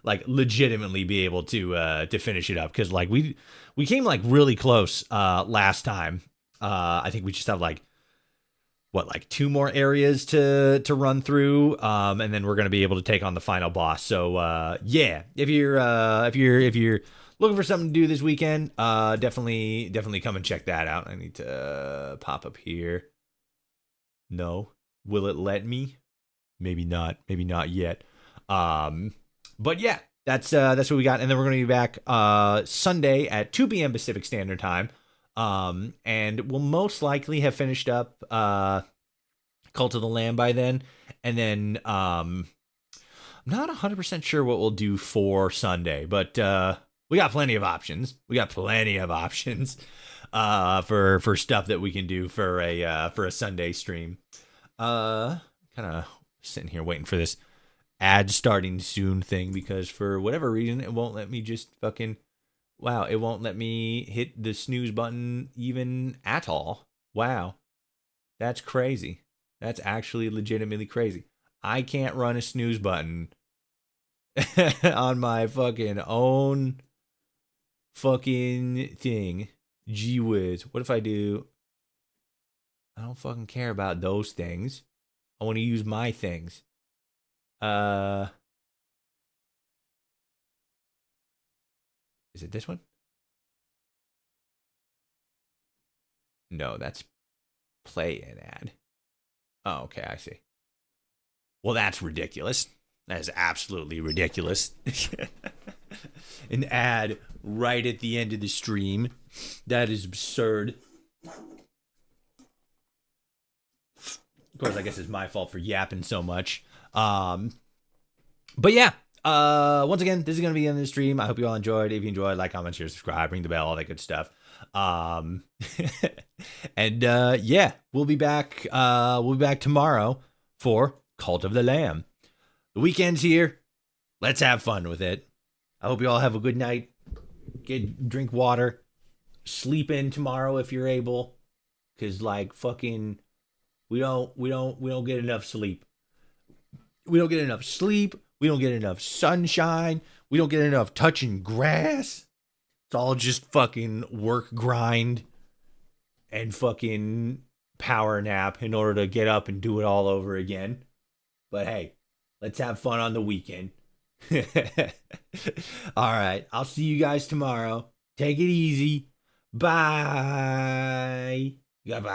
like legitimately be able to finish it up, because like we came like really close last time. I think we just have like 2 more areas to run through, and then we're gonna be able to take on the final boss. So yeah, if you're looking for something to do this weekend, definitely come and check that out. I need to pop up here. No, will it let me? Maybe not yet. But yeah, that's what we got, and then we're gonna be back Sunday at 2 p.m. Pacific Standard Time. And we'll most likely have finished up Cult of the Lamb by then. And then I'm not 100% sure what we'll do for Sunday, but we got plenty of options. For stuff that we can do for a Sunday stream. Kind of sitting here waiting for this ad starting soon thing, because for whatever reason it won't let me just fucking... Wow, it won't let me hit the snooze button even at all. Wow. That's crazy. That's actually legitimately crazy. I can't run a snooze button on my fucking own fucking thing. Gee whiz. What if I do... I don't fucking care about those things. I want to use my things. Is it this one? No, that's play an ad. Oh, okay, I see. Well, that's ridiculous. That is absolutely ridiculous. An ad right at the end of the stream. That is absurd. Of course, I guess it's my fault for yapping so much. But yeah. Once again, this is going to be in the stream. I hope you all enjoyed. If you enjoyed, like, comment, share, subscribe, ring the bell, all that good stuff. And yeah, we'll be back tomorrow for Cult of the Lamb. The weekend's here. Let's have fun with it. I hope you all have a good night. Drink water. Sleep in tomorrow if you're able. 'Cause like fucking we don't get enough sleep. We don't get enough sleep. We don't get enough sunshine. We don't get enough touching grass. It's all just fucking work grind and fucking power nap in order to get up and do it all over again. But hey, let's have fun on the weekend. All right. I'll see you guys tomorrow. Take it easy. Bye. Goodbye.